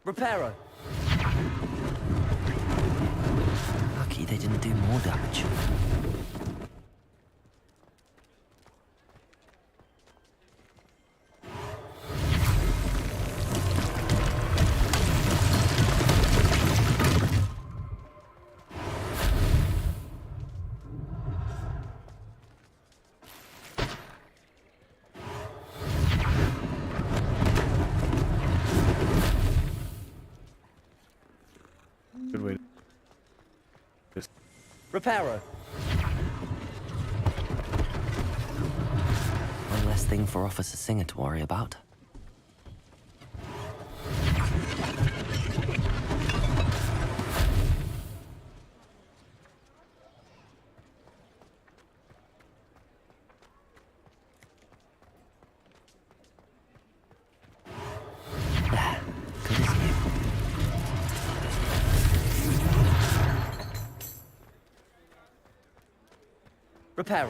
Reparo! Lucky they didn't do more damage. Good way. Reparo! One less thing for Officer Singer to worry about. Reparo.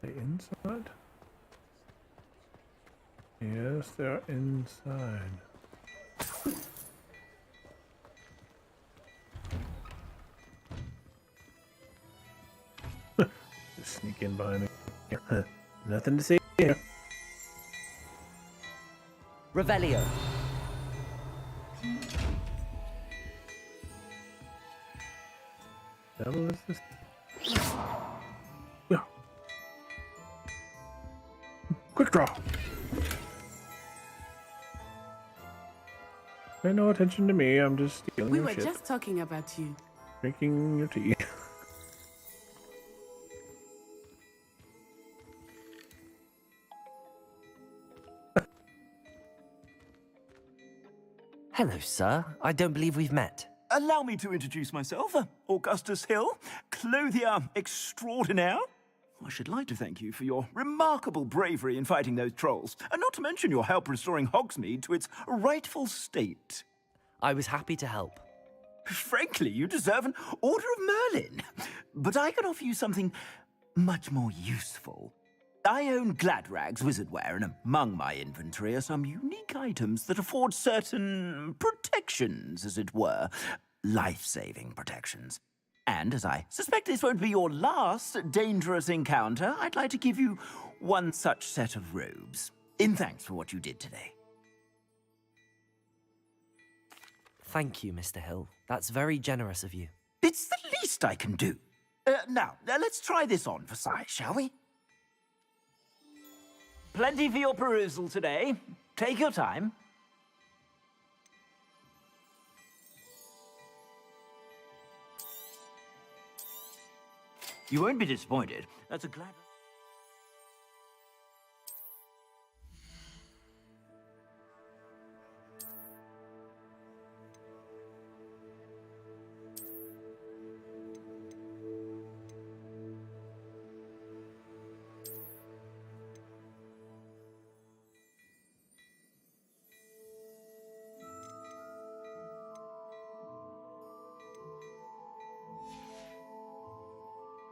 They inside? Yes, they're inside. Just sneak in behind me. Nothing to see here. Revelio. Devil is this? Yeah. Quick draw. Pay no attention to me. I'm just stealing We your were shit. just talking about you. Drinking your tea. Hello, sir. I don't believe we've met. Allow me to introduce myself, Augustus Hill, clothier extraordinaire. I should like to thank you for your remarkable bravery in fighting those trolls, and not to mention your help restoring Hogsmeade to its rightful state. I was happy to help. Frankly, you deserve an Order of Merlin. But I can offer you something much more useful. I own Gladrag's wizardware, and among my inventory are some unique items that afford certain protections, as it were. Life-saving protections. And as I suspect this won't be your last dangerous encounter, I'd like to give you one such set of robes, in thanks for what you did today. Thank you, Mr. Hill. That's very generous of you. It's the least I can do. Now, let's try this on for size, shall we? Plenty for your perusal today. Take your time. You won't be disappointed. That's a glad...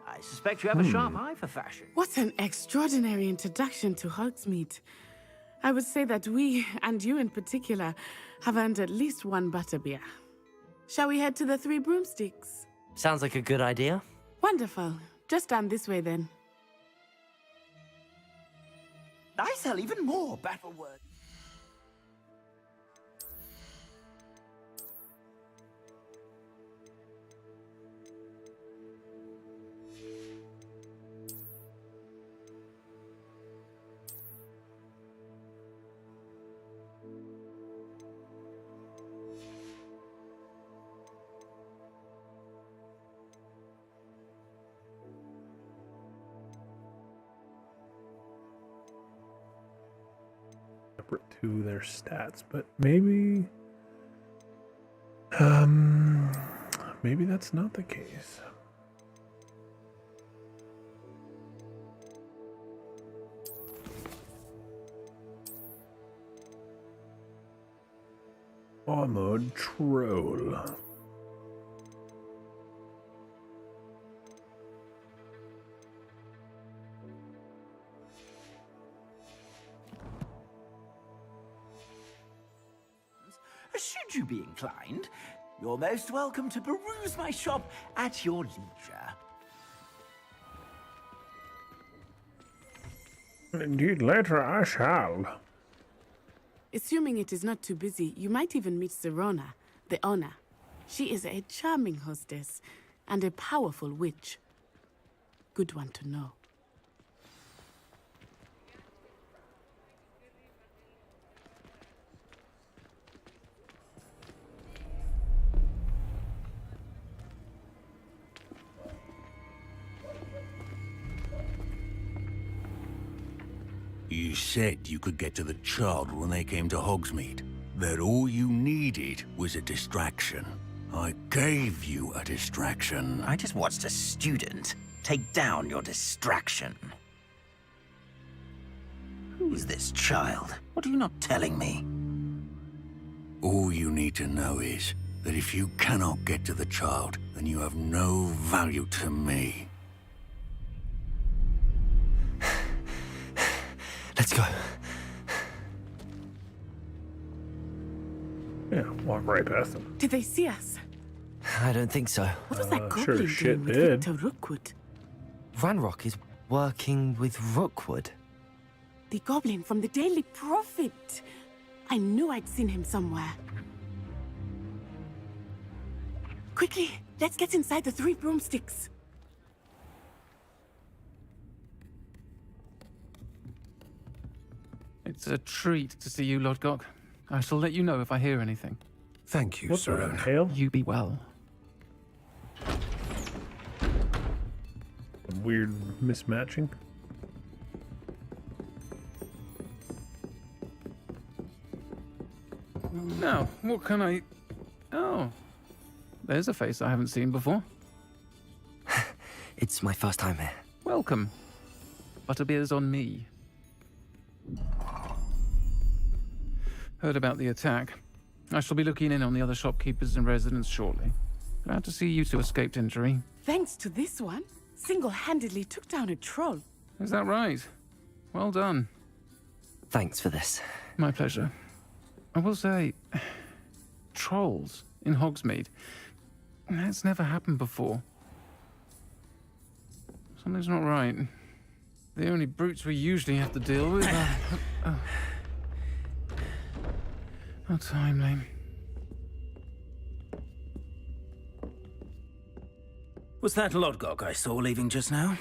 I suspect you have a sharp eye for fashion. What an extraordinary introduction to Hogsmeade. I would say that we, and you in particular, have earned at least one butterbeer. Shall we head to the Three Broomsticks? Sounds like a good idea. Wonderful. Just down this way then. I sell even more battle words. Separate to their stats, but maybe maybe that's not the case. Armored troll. Should you be inclined, you're most welcome to peruse my shop at your leisure. Indeed, later I shall. Assuming it is not too busy, you might even meet Serona, the owner. She is a charming hostess and a powerful witch. Good one to know. You said you could get to the child when they came to Hogsmeade. That all you needed was a distraction. I gave you a distraction. I just watched a student take down your distraction. Who's this child? What are you not telling me? All you need to know is that if you cannot get to the child, then you have no value to me. Let's go. Yeah, walk right past them. Did they see us? I don't think so. What was that sure goblin shit doing with did. Victor Rookwood? Ranrock is working with Rookwood. The goblin from the Daily Prophet. I knew I'd seen him somewhere. Quickly, let's get inside the 3 broomsticks. It's a treat to see you, Lodgok. I shall let you know if I hear anything. Thank you, What the Sir. hell? You be well. Weird mismatching. Now, what can I... Oh, there's a face I haven't seen before. It's my first time here. Welcome. Butterbeer's on me. Heard about the attack. I shall be looking in on the other shopkeepers and residents shortly. Glad to see you two escaped injury. Thanks to this one, single-handedly took down a troll. Is that right? Well done. Thanks for this. My pleasure. I will say, trolls in Hogsmeade. That's never happened before. Something's not right. The only brutes we usually have to deal with are... How timely. Was that Lodgok I saw leaving just now?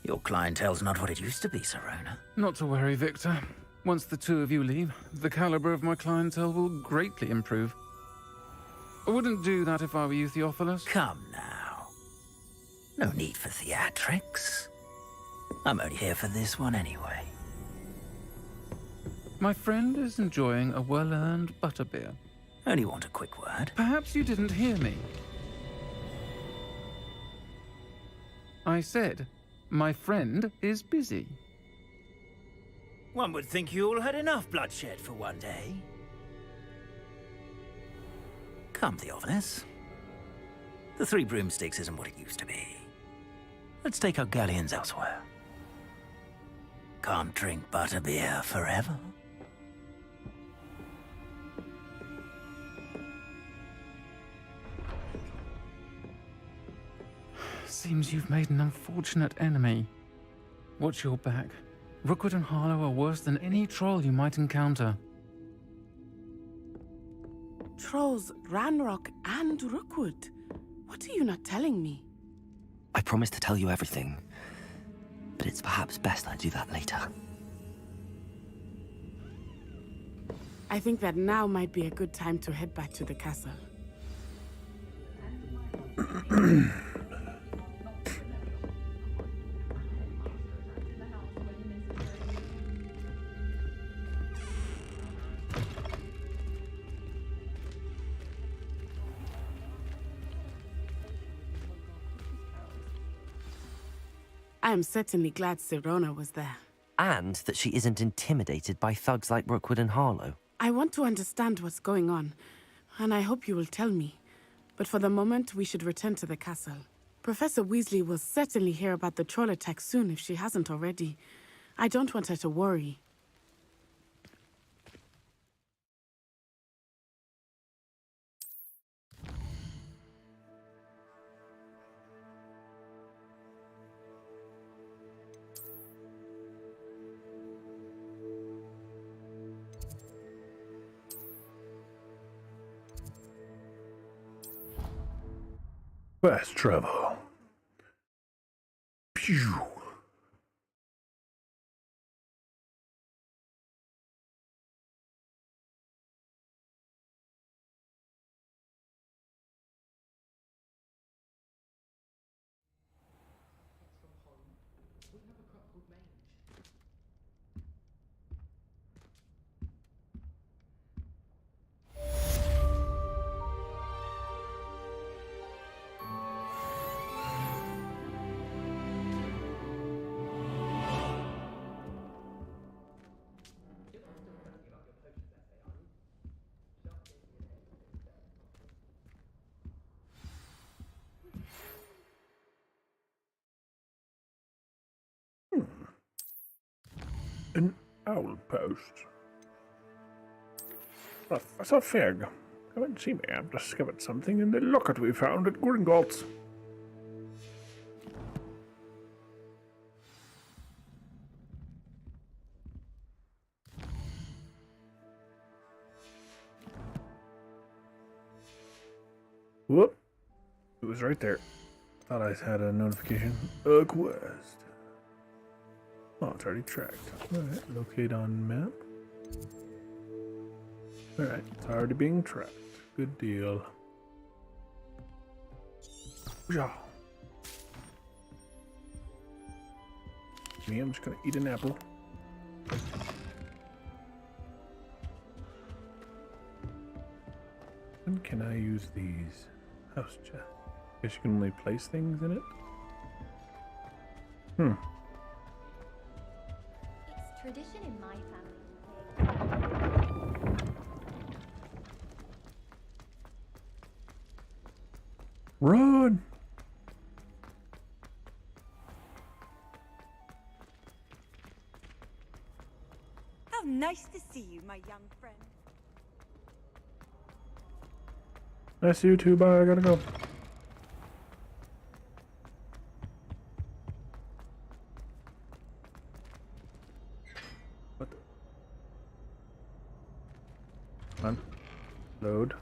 Your clientele's not what it used to be, Sirona. Not to worry, Victor. Once the 2 of you leave, the caliber of my clientele will greatly improve. I wouldn't do that if I were you, Theophilus. Come now. No need for theatrics. I'm only here for this one anyway. My friend is enjoying a well-earned butterbeer. Only want a quick word. Perhaps you didn't hear me. I said, my friend is busy. One would think you all had enough bloodshed for one day. Come, Theophilus. The 3 broomsticks isn't what it used to be. Let's take our galleons elsewhere. Can't drink butterbeer forever. Seems you've made an unfortunate enemy. Watch your back. Rookwood and Harlow are worse than any troll you might encounter. Trolls, Ranrock, and Rookwood. What are you not telling me? I promise to tell you everything, but it's perhaps best I do that later. I think that now might be a good time to head back to the castle. I am certainly glad Sirona was there. And that she isn't intimidated by thugs like Rookwood and Harlow. I want to understand what's going on, and I hope you will tell me. But for the moment, we should return to the castle. Professor Weasley will certainly hear about the troll attack soon if she hasn't already. I don't want her to worry. Fast travel. Pew. An owl post. Professor Fig, come and see me. I've discovered something in the locket we found at Gringotts. Whoop. It was right there. Thought I had a notification. A quest. Oh, it's already tracked. Alright, locate on map. Alright, it's already being tracked. Good deal. Yeah. Me, I'm just gonna eat an apple. When can I use these? House chest. Guess you can only place things in it? It's tradition in my family. Run! How nice to see you, my young friend. I see you too, bye, I gotta go. What the? Come on. Load.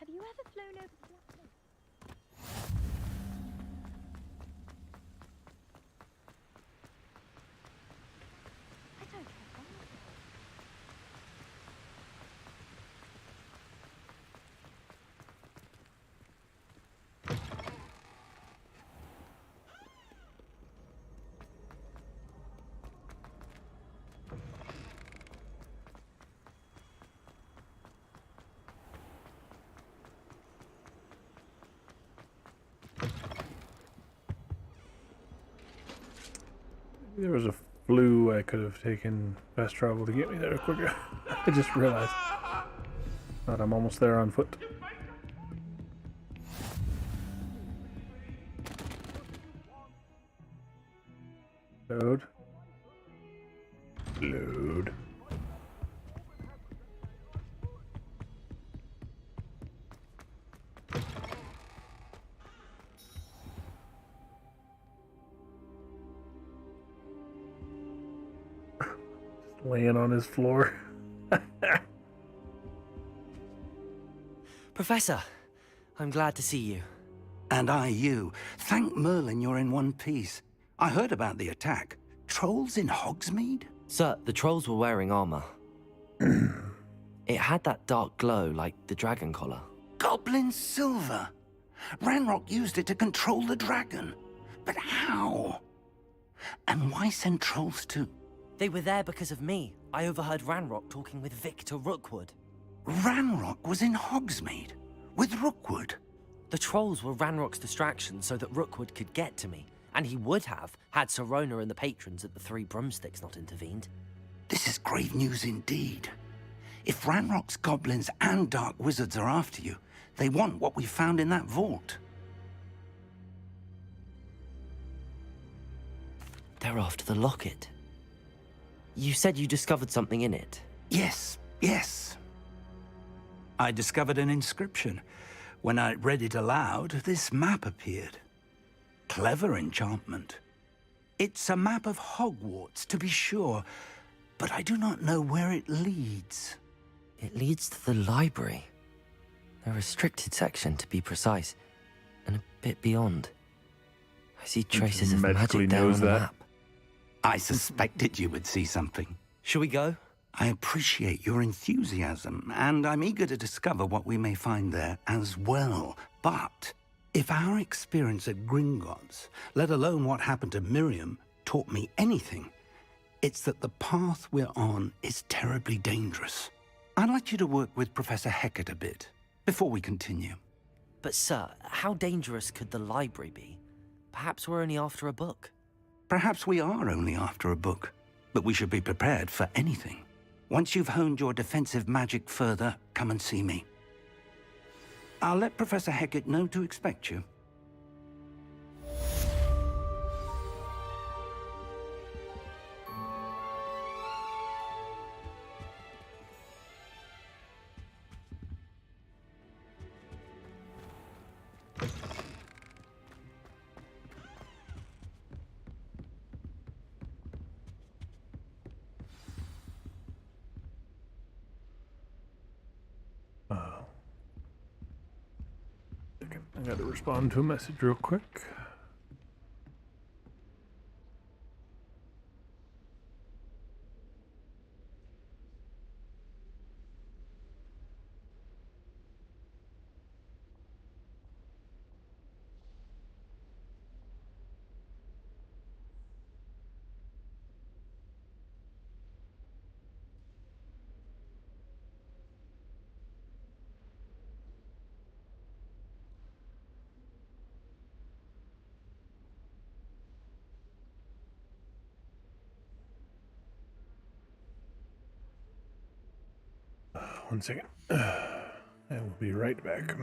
Have you ever flown over the Black Lake? I don't care. There was a flue I could have taken fast travel to get me there quicker. I just realized. But I'm almost there on foot. Load. Load. Laying on his floor. Professor, I'm glad to see you. And I you. Thank Merlin you're in one piece. I heard about the attack. Trolls in Hogsmeade? Sir, the trolls were wearing armor. It had that dark glow like the dragon collar. Goblin silver. Ranrock used it to control the dragon. But how? And why send trolls too? They were there because of me. I overheard Ranrock talking with Victor Rookwood. Ranrock was in Hogsmeade? With Rookwood? The trolls were Ranrock's distraction so that Rookwood could get to me. And he would have, had Sirona and the patrons at the Three Broomsticks not intervened. This is grave news indeed. If Ranrock's goblins and dark wizards are after you, they want what we found in that vault. They're after the locket. You said you discovered something in it. Yes, yes. I discovered an inscription. When I read it aloud, this map appeared. Clever enchantment. It's a map of Hogwarts, to be sure, but I do not know where it leads. It leads to the library. A restricted section, to be precise, and a bit beyond. I see traces of magic down on the map. I suspected you would see something. Shall we go? I appreciate your enthusiasm, and I'm eager to discover what we may find there as well. But if our experience at Gringotts, let alone what happened to Miriam, taught me anything, it's that the path we're on is terribly dangerous. I'd like you to work with Professor Hecat a bit, before we continue. But sir, how dangerous could the library be? Perhaps we're only after a book. Perhaps we are only after a book, but we should be prepared for anything. Once you've honed your defensive magic further, come and see me. I'll let Professor Hecat know to expect you. I gotta respond to a message real quick. One second. I will be right back.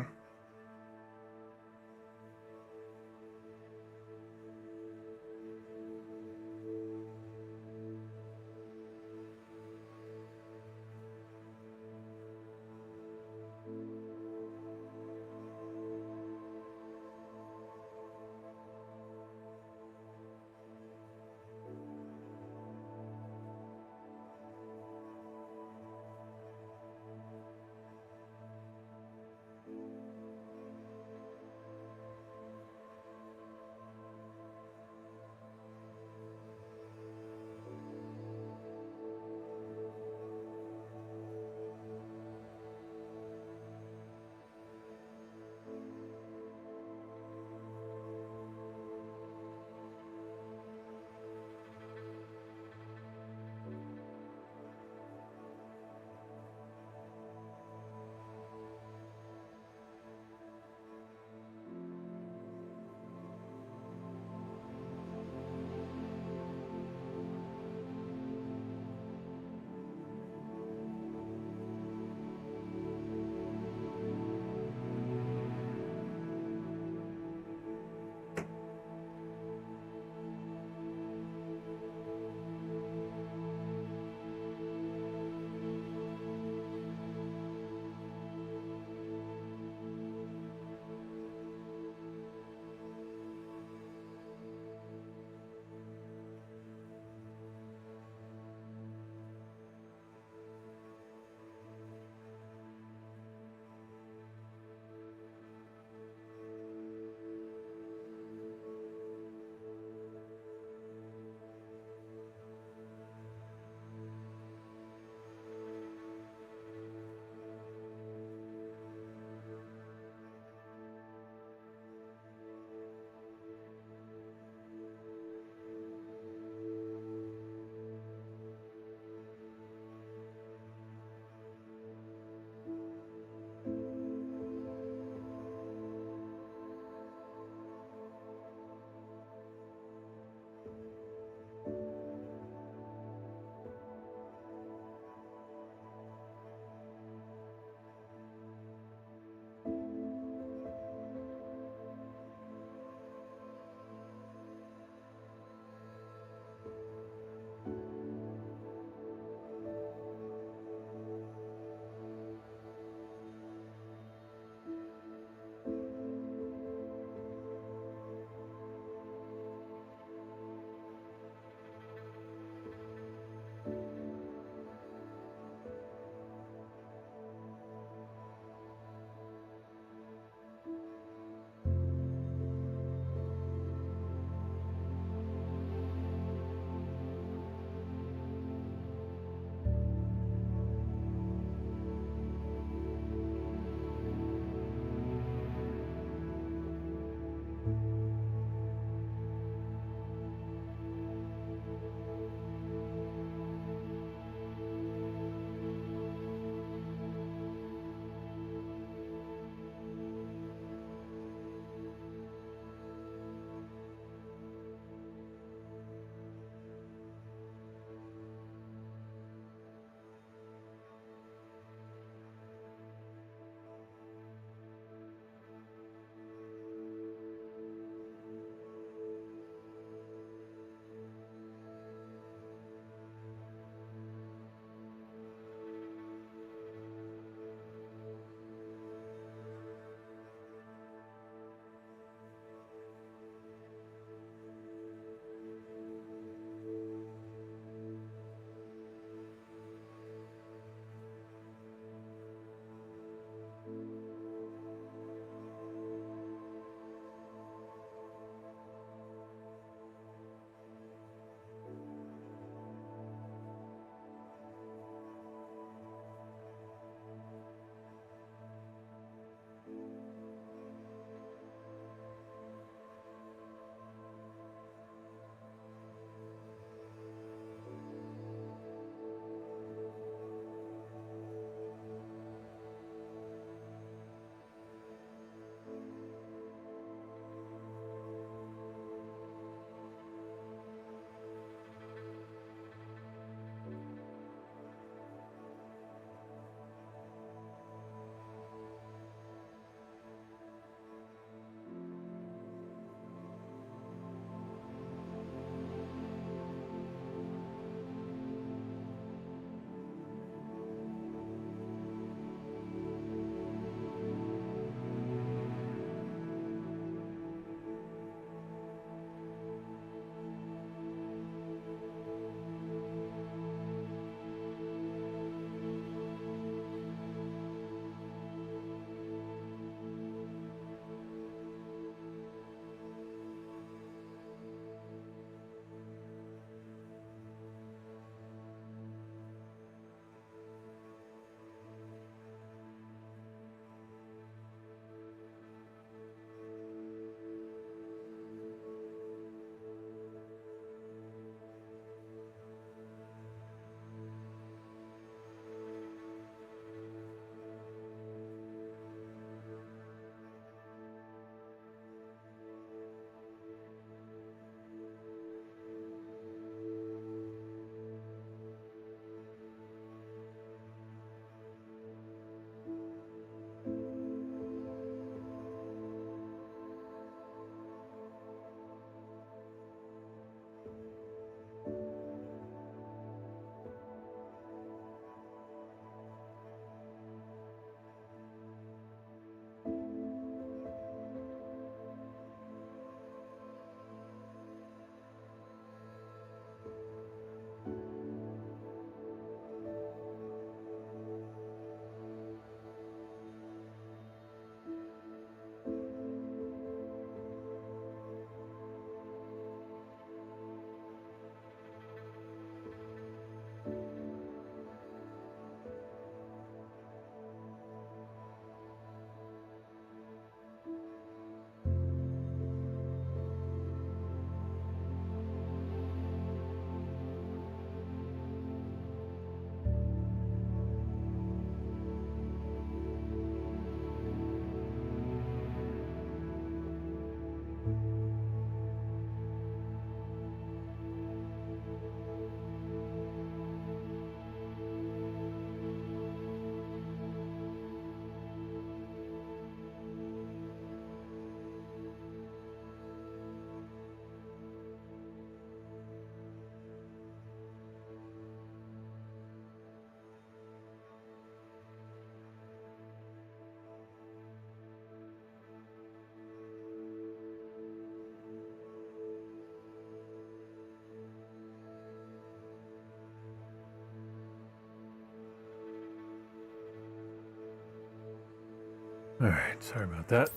Alright, sorry about that.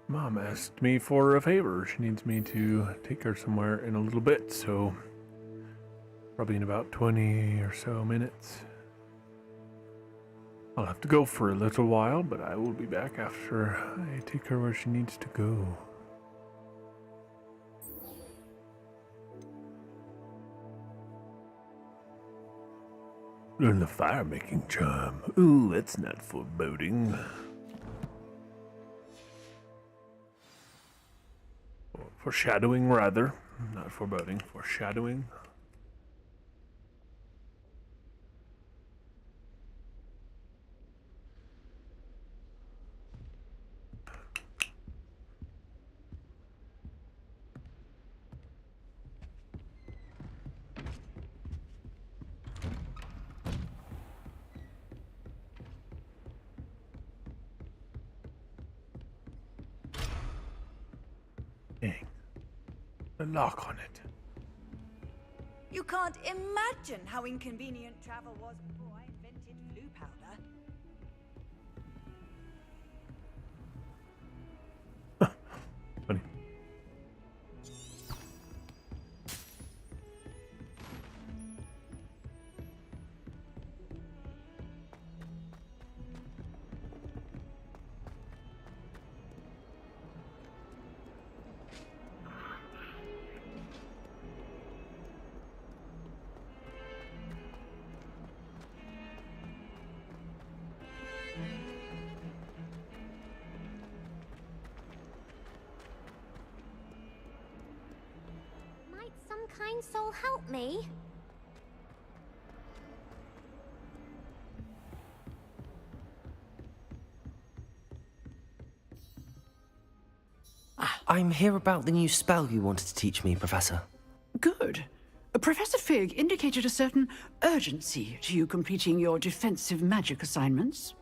Mom asked me for a favor. She needs me to take her somewhere in a little bit, so probably in about 20 or so minutes. I'll have to go for a little while, but I will be back after I take her where she needs to go. Learn the fire-making charm. Ooh, that's not foreboding. Foreshadowing, rather. Not foreboding, foreshadowing. Dang. A lock on it. You can't imagine how inconvenient travel was before I invented blue powder. Funny. Might some kind soul help me? I'm here about the new spell you wanted to teach me, Professor. Good. Professor Fig indicated a certain urgency to you completing your defensive magic assignments.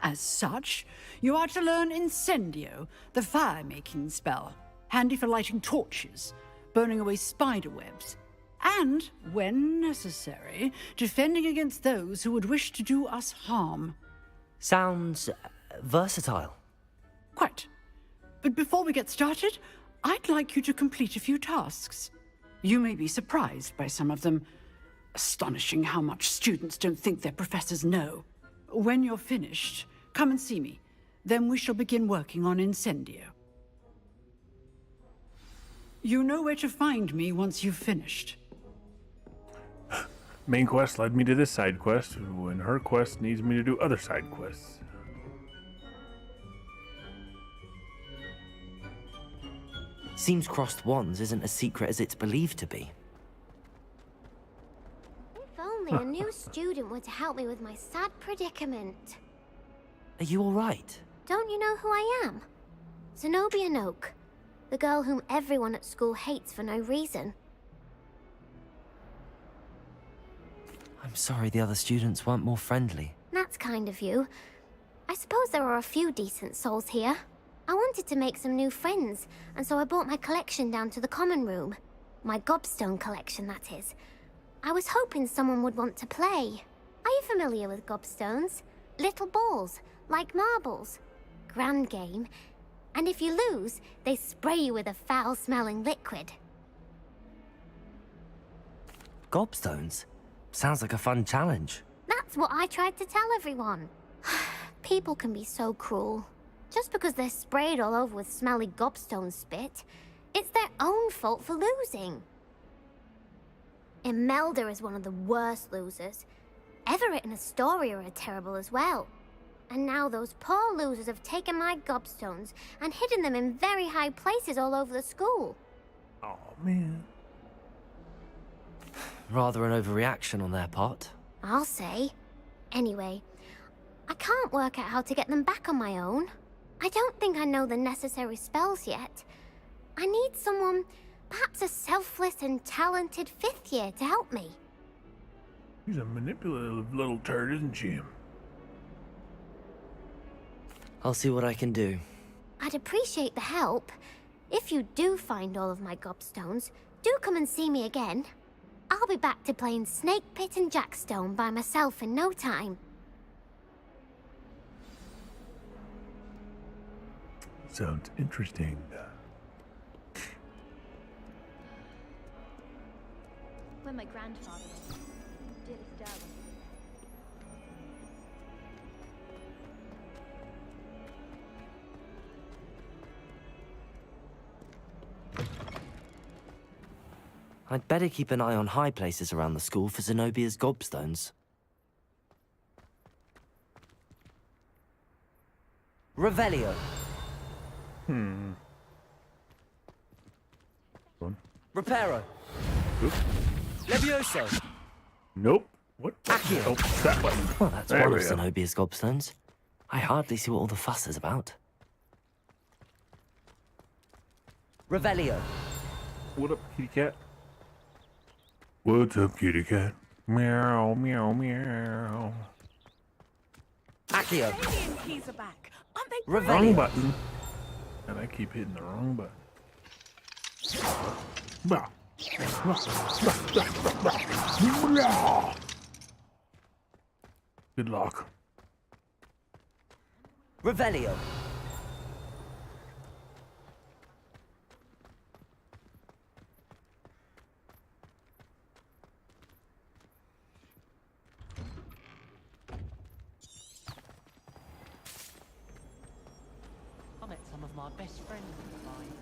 As such, you are to learn Incendio, the fire-making spell, handy for lighting torches, burning away spider webs, and, when necessary, defending against those who would wish to do us harm. Sounds versatile. Quite. But before we get started, I'd like you to complete a few tasks. You may be surprised by some of them. Astonishing how much students don't think their professors know. When you're finished, come and see me. Then we shall begin working on Incendio. You know where to find me once you've finished. Main quest led me to this side quest, when her quest needs me to do other side quests. Seems crossed wands isn't as secret as it's believed to be. If only a new student were to help me with my sad predicament. Are you alright? Don't you know who I am? Zenobia Noak, the girl whom everyone at school hates for no reason. I'm sorry the other students weren't more friendly. That's kind of you. I suppose there are a few decent souls here. I wanted to make some new friends, and so I brought my collection down to the common room. My gobstone collection, that is. I was hoping someone would want to play. Are you familiar with gobstones? Little balls, like marbles. Grand game. And if you lose, they spray you with a foul-smelling liquid. Gobstones? Sounds like a fun challenge. That's what I tried to tell everyone. People can be so cruel. Just because they're sprayed all over with smelly gobstone spit, it's their own fault for losing. Imelda is one of the worst losers. Everett and Astoria are terrible as well. And now those poor losers have taken my gobstones and hidden them in very high places all over the school. Oh, man. Rather an overreaction on their part. I'll say. Anyway, I can't work out how to get them back on my own. I don't think I know the necessary spells yet. I need someone, perhaps a selfless and talented fifth year to help me. She's a manipulative little turd, isn't she? I'll see what I can do. I'd appreciate the help. If you do find all of my gobstones, do come and see me again. I'll be back to playing Snake Pit and Jackstone by myself in no time. Sounds interesting. When my grandfather did his Darwin. I'd better keep an eye on high places around the school for Zenobia's gobstones. Revelio. Reparo. Oop. Levioso. Nope. What? Accio. Oh, that button. Well, that's There one we of go. Zenobia's gobstones. I hardly see what all the fuss is about. Revelio. What up, kitty cat? What's up, kitty cat? Meow, meow, meow. Accio. Alien keys are back. Aren't they Wrong button. And I keep hitting the wrong button. Bah. Good luck. Revelio. I met some of my best friends in the mine.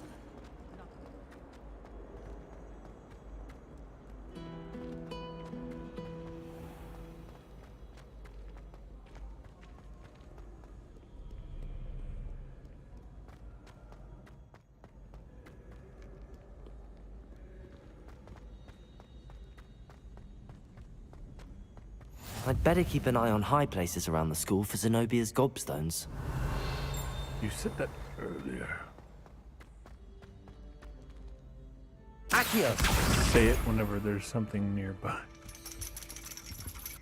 I'd better keep an eye on high places around the school for Zenobia's gobstones. You said that earlier. Accio. Say it whenever there's something nearby.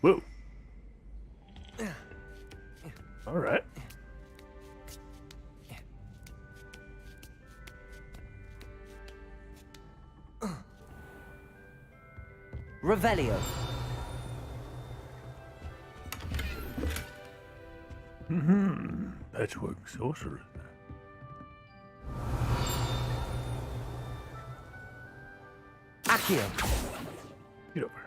Whoa. All right. Revelio. Patchwork sorcerer. Accio. Get over.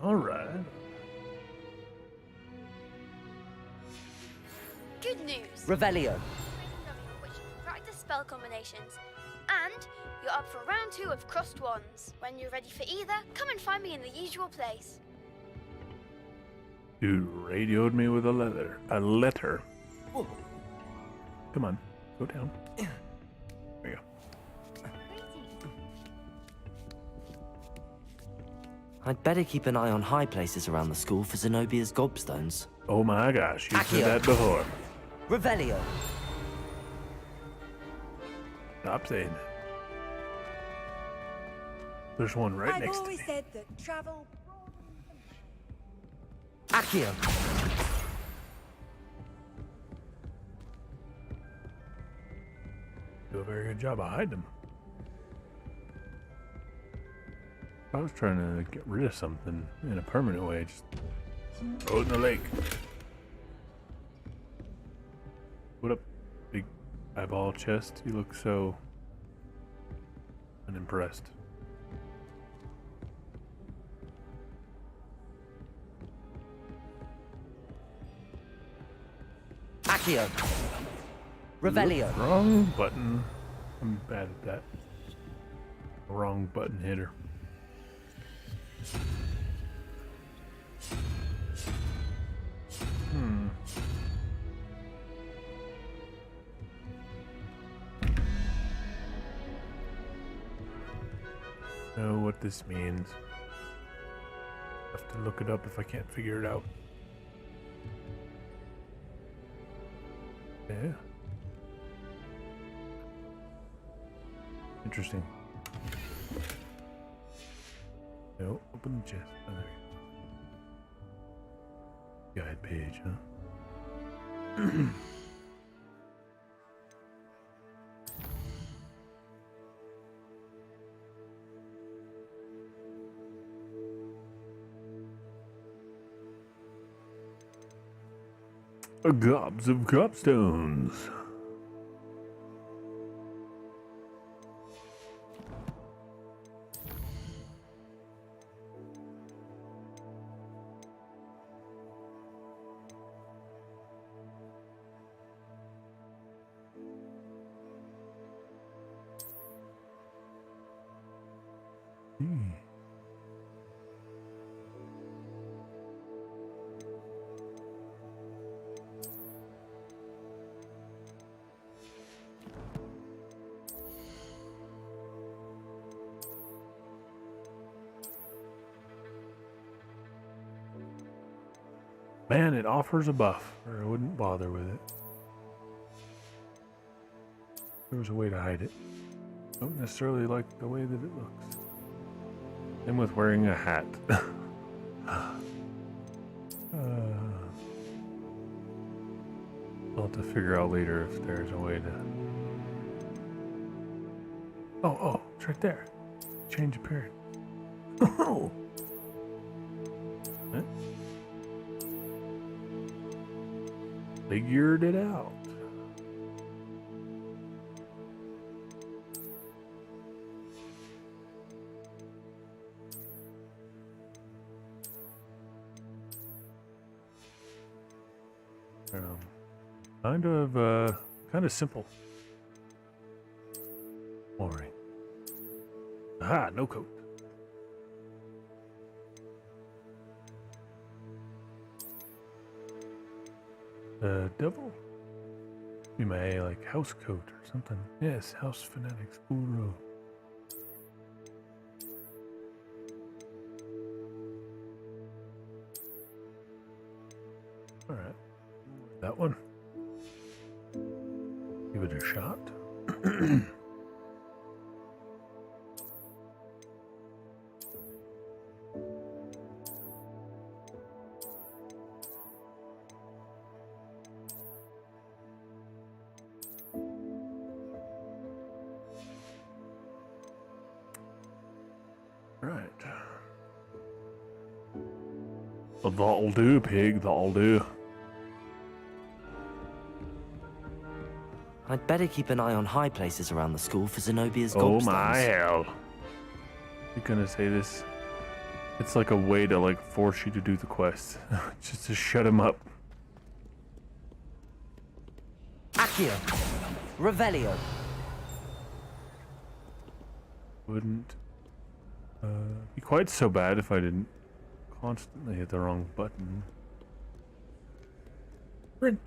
All right. Good news. Revelio. Which practice spell combinations. And you're up for round 2 of Crossed Wands. When you're ready for either, come and find me in the usual place. Dude radioed me with a letter. Come on, go down. There you go. I'd better keep an eye on high places around the school for Zenobia's gobstones. Oh my gosh, you Accio. said that before. Revelio. Stop saying that. There's one right I've next to always me. said that travel. Accio. Do a very good job of hiding them. I was trying to get rid of something in a permanent way, just throw it in the lake. What up, big eyeball chest? You look so unimpressed. Accio. Revelio. Wrong button. I'm bad at that. Wrong button hitter. Know what this means. Have to look it up if I can't figure it out. Yeah. Interesting. No, open the chest. Oh, there you Guide page, huh? Gobs of copstones. Man, it offers a buff, or I wouldn't bother with it. There was a way to hide it. Don't necessarily like the way that it looks. Same with wearing a hat. I'll have to figure out later if there's a way to... Oh, it's right there. Change appearance. Oh! Huh? Figured it out. Kind of simple. Boring. Aha, no coat. Devil? You may like house coat or something. Yes, house fanatics. Uru. Alright. That one. Give it a shot. Right. Well, that'll do, pig. That'll do. I'd better keep an eye on high places around the school for Zenobia's gobstones. Oh my hell. You're gonna say this? It's like a way to like force you to do the quest. Just to shut him up. Accio. Revelio. Wouldn't be quite so bad if I didn't constantly hit the wrong button. Sprint.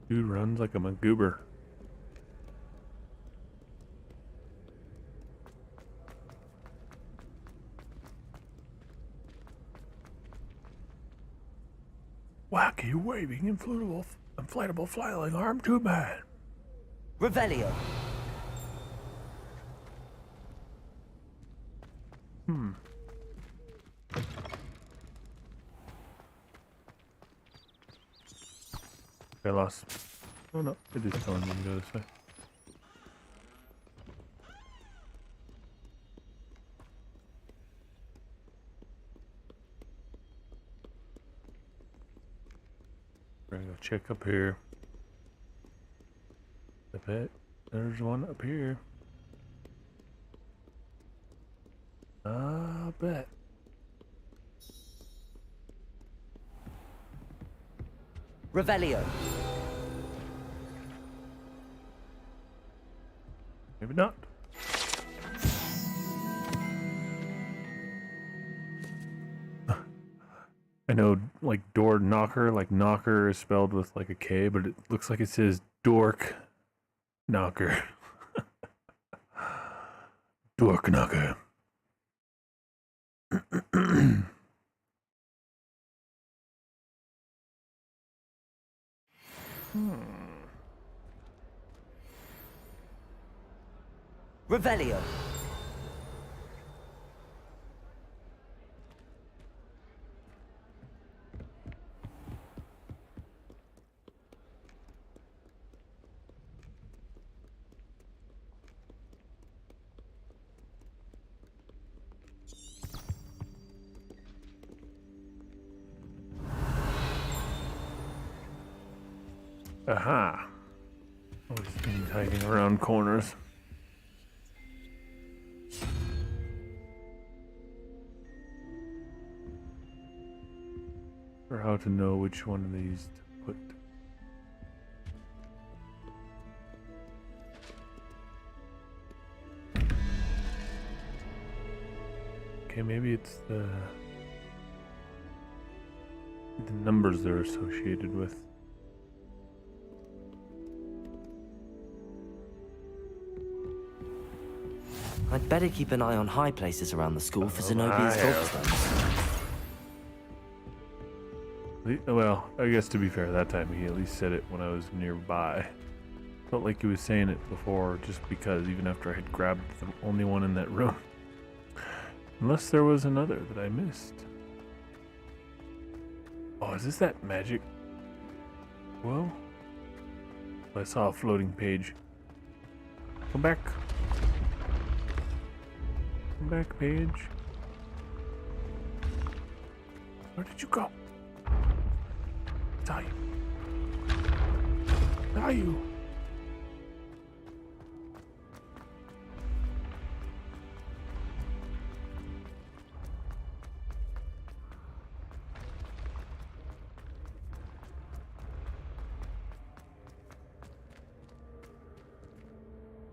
Dude runs like a MacGoober. Wacky, waving, inflatable flailing arm tube man. Revelio. I lost. Oh no, it is telling me to go this way. We're gonna go check up here. I bet there's one up here. I bet. Revelio. Maybe not. I know, like, door knocker, like knocker is spelled with like a K, but it looks like it says dork knocker. Dork knocker. Revelio. Aha! Always things hiding around corners. Or how to know which one of these to put. Okay, maybe it's the numbers they're associated with. I'd better keep an eye on high places around the school for Zenobia's gobstones. Well, I guess to be fair, that time he at least said it when I was nearby. Felt like he was saying it before just because, even after I had grabbed the only one in that room. Unless there was another that I missed. Oh, is this that magic? Well, I saw a floating page. Come back. Come back, page. Where did you go? Saw you. Saw you.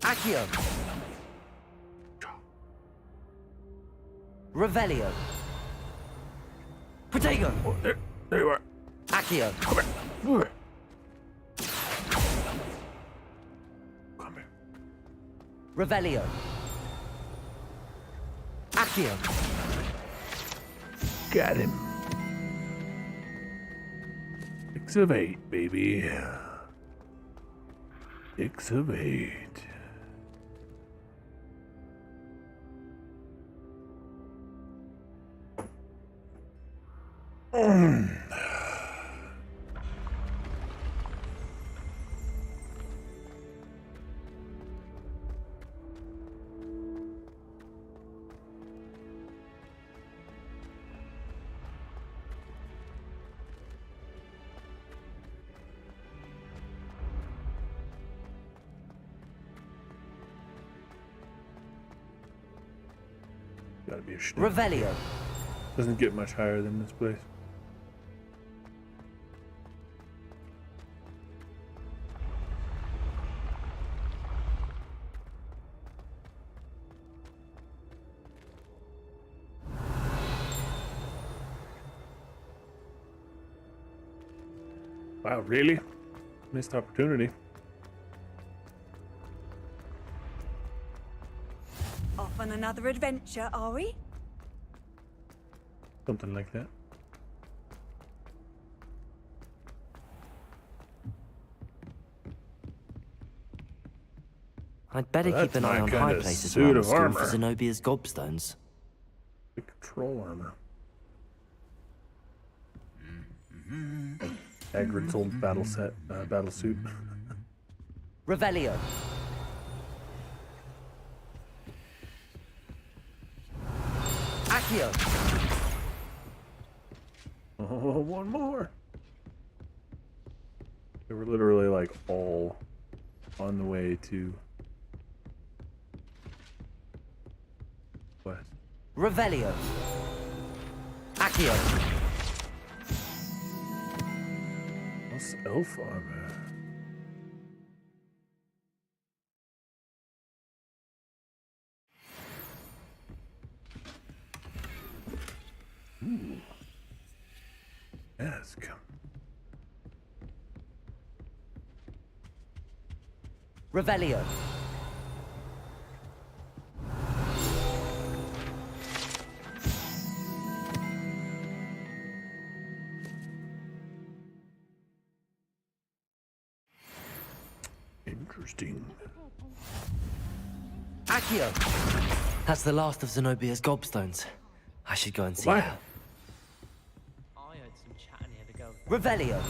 Accio. Revelio. Protego. Oh, there you are. Accio. Come here. Come here. Revelio. Accio. Got him. 6 of 8, baby. 6 of 8. Gotta be a shit. Revelio. Doesn't get much higher than this place. Wow, really? Missed opportunity. Off on another adventure, are we? Something like that. I'd better Well, keep an that's eye my on kinda high places suit around the of school armor. for Zenobia's gobstones. The control armor. Hagrid's old battle suit. Revelio. Accio. Oh, one more. They were literally like all on the way to west. Revelio. Accio. What's elf armor? Ooh. Ask. Revelio. Interesting. Accio. That's the last of Zenobia's gobstones. I should go and see What? her. I heard some chat near the girls. Revelio.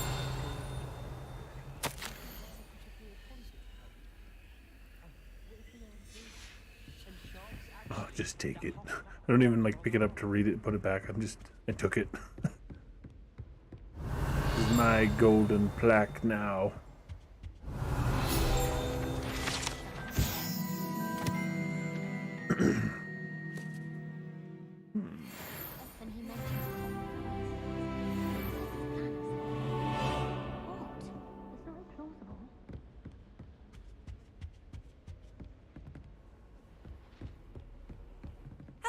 Oh, just take it. I don't even like pick it up to read it and put it back. I took it. This is my golden plaque now. How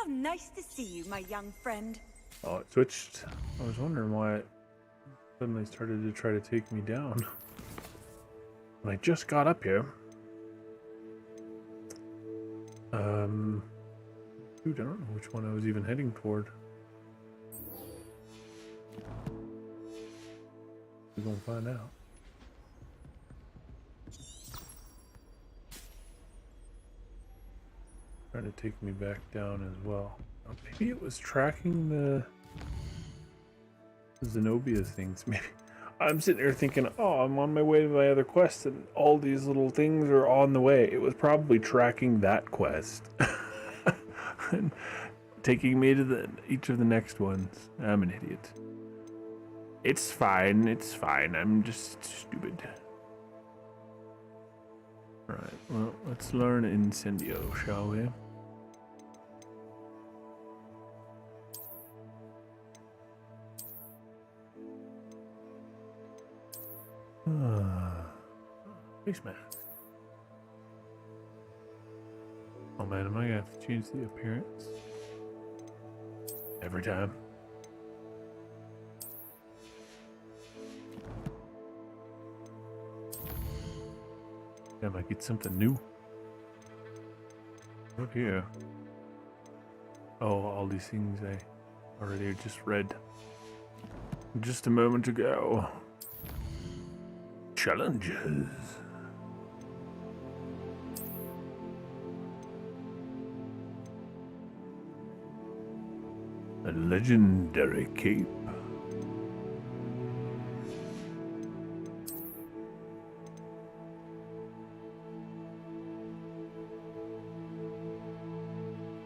nice to see you, my young friend. Oh, it switched. I was wondering why it suddenly started to try to take me down. When I just got up here. Dude, I don't know which one I was even heading toward. We're gonna find out. Trying to take me back down as well. Oh, maybe it was tracking the Zenobia things. Maybe I'm sitting there thinking, oh, I'm on my way to my other quest, and all these little things are on the way. It was probably tracking that quest and taking me to each of the next ones. I'm an idiot. It's fine. It's fine. I'm just stupid. Alright, well, let's learn Incendio, shall we? Face mask. Oh man, am I gonna have to change the appearance? Every time. I might get something new. What here? Oh, all these things I already just read just a moment ago. Challenges. A legendary cape.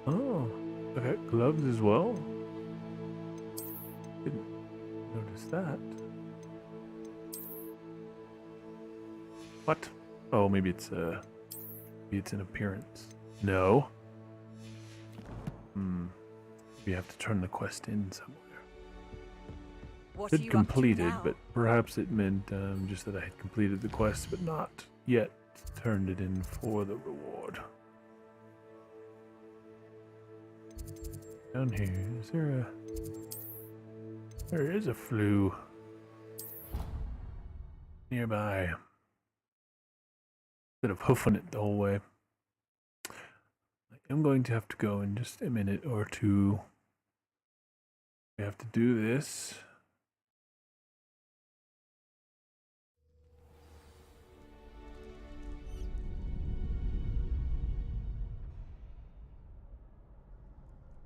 Oh, okay, gloves as well. Didn't notice that. What? Oh, maybe it's an appearance. No. You have to turn the quest in somewhere. What Said completed, but perhaps it meant just that I had completed the quest, but not yet turned it in for the reward. Down here, is there a... There is a flue nearby. Instead of hoofing it the whole way. I'm going to have to go in just a minute or two. We have to do this.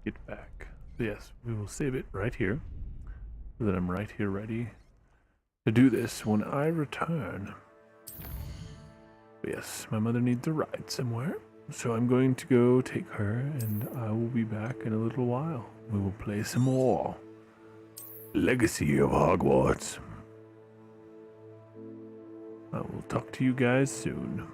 Get back. So yes, we will save it right here. So that I'm right here ready to do this when I return. But yes, my mother needs a ride somewhere. So I'm going to go take her, and I will be back in a little while. We will play some more Legacy of Hogwarts. I will talk to you guys soon.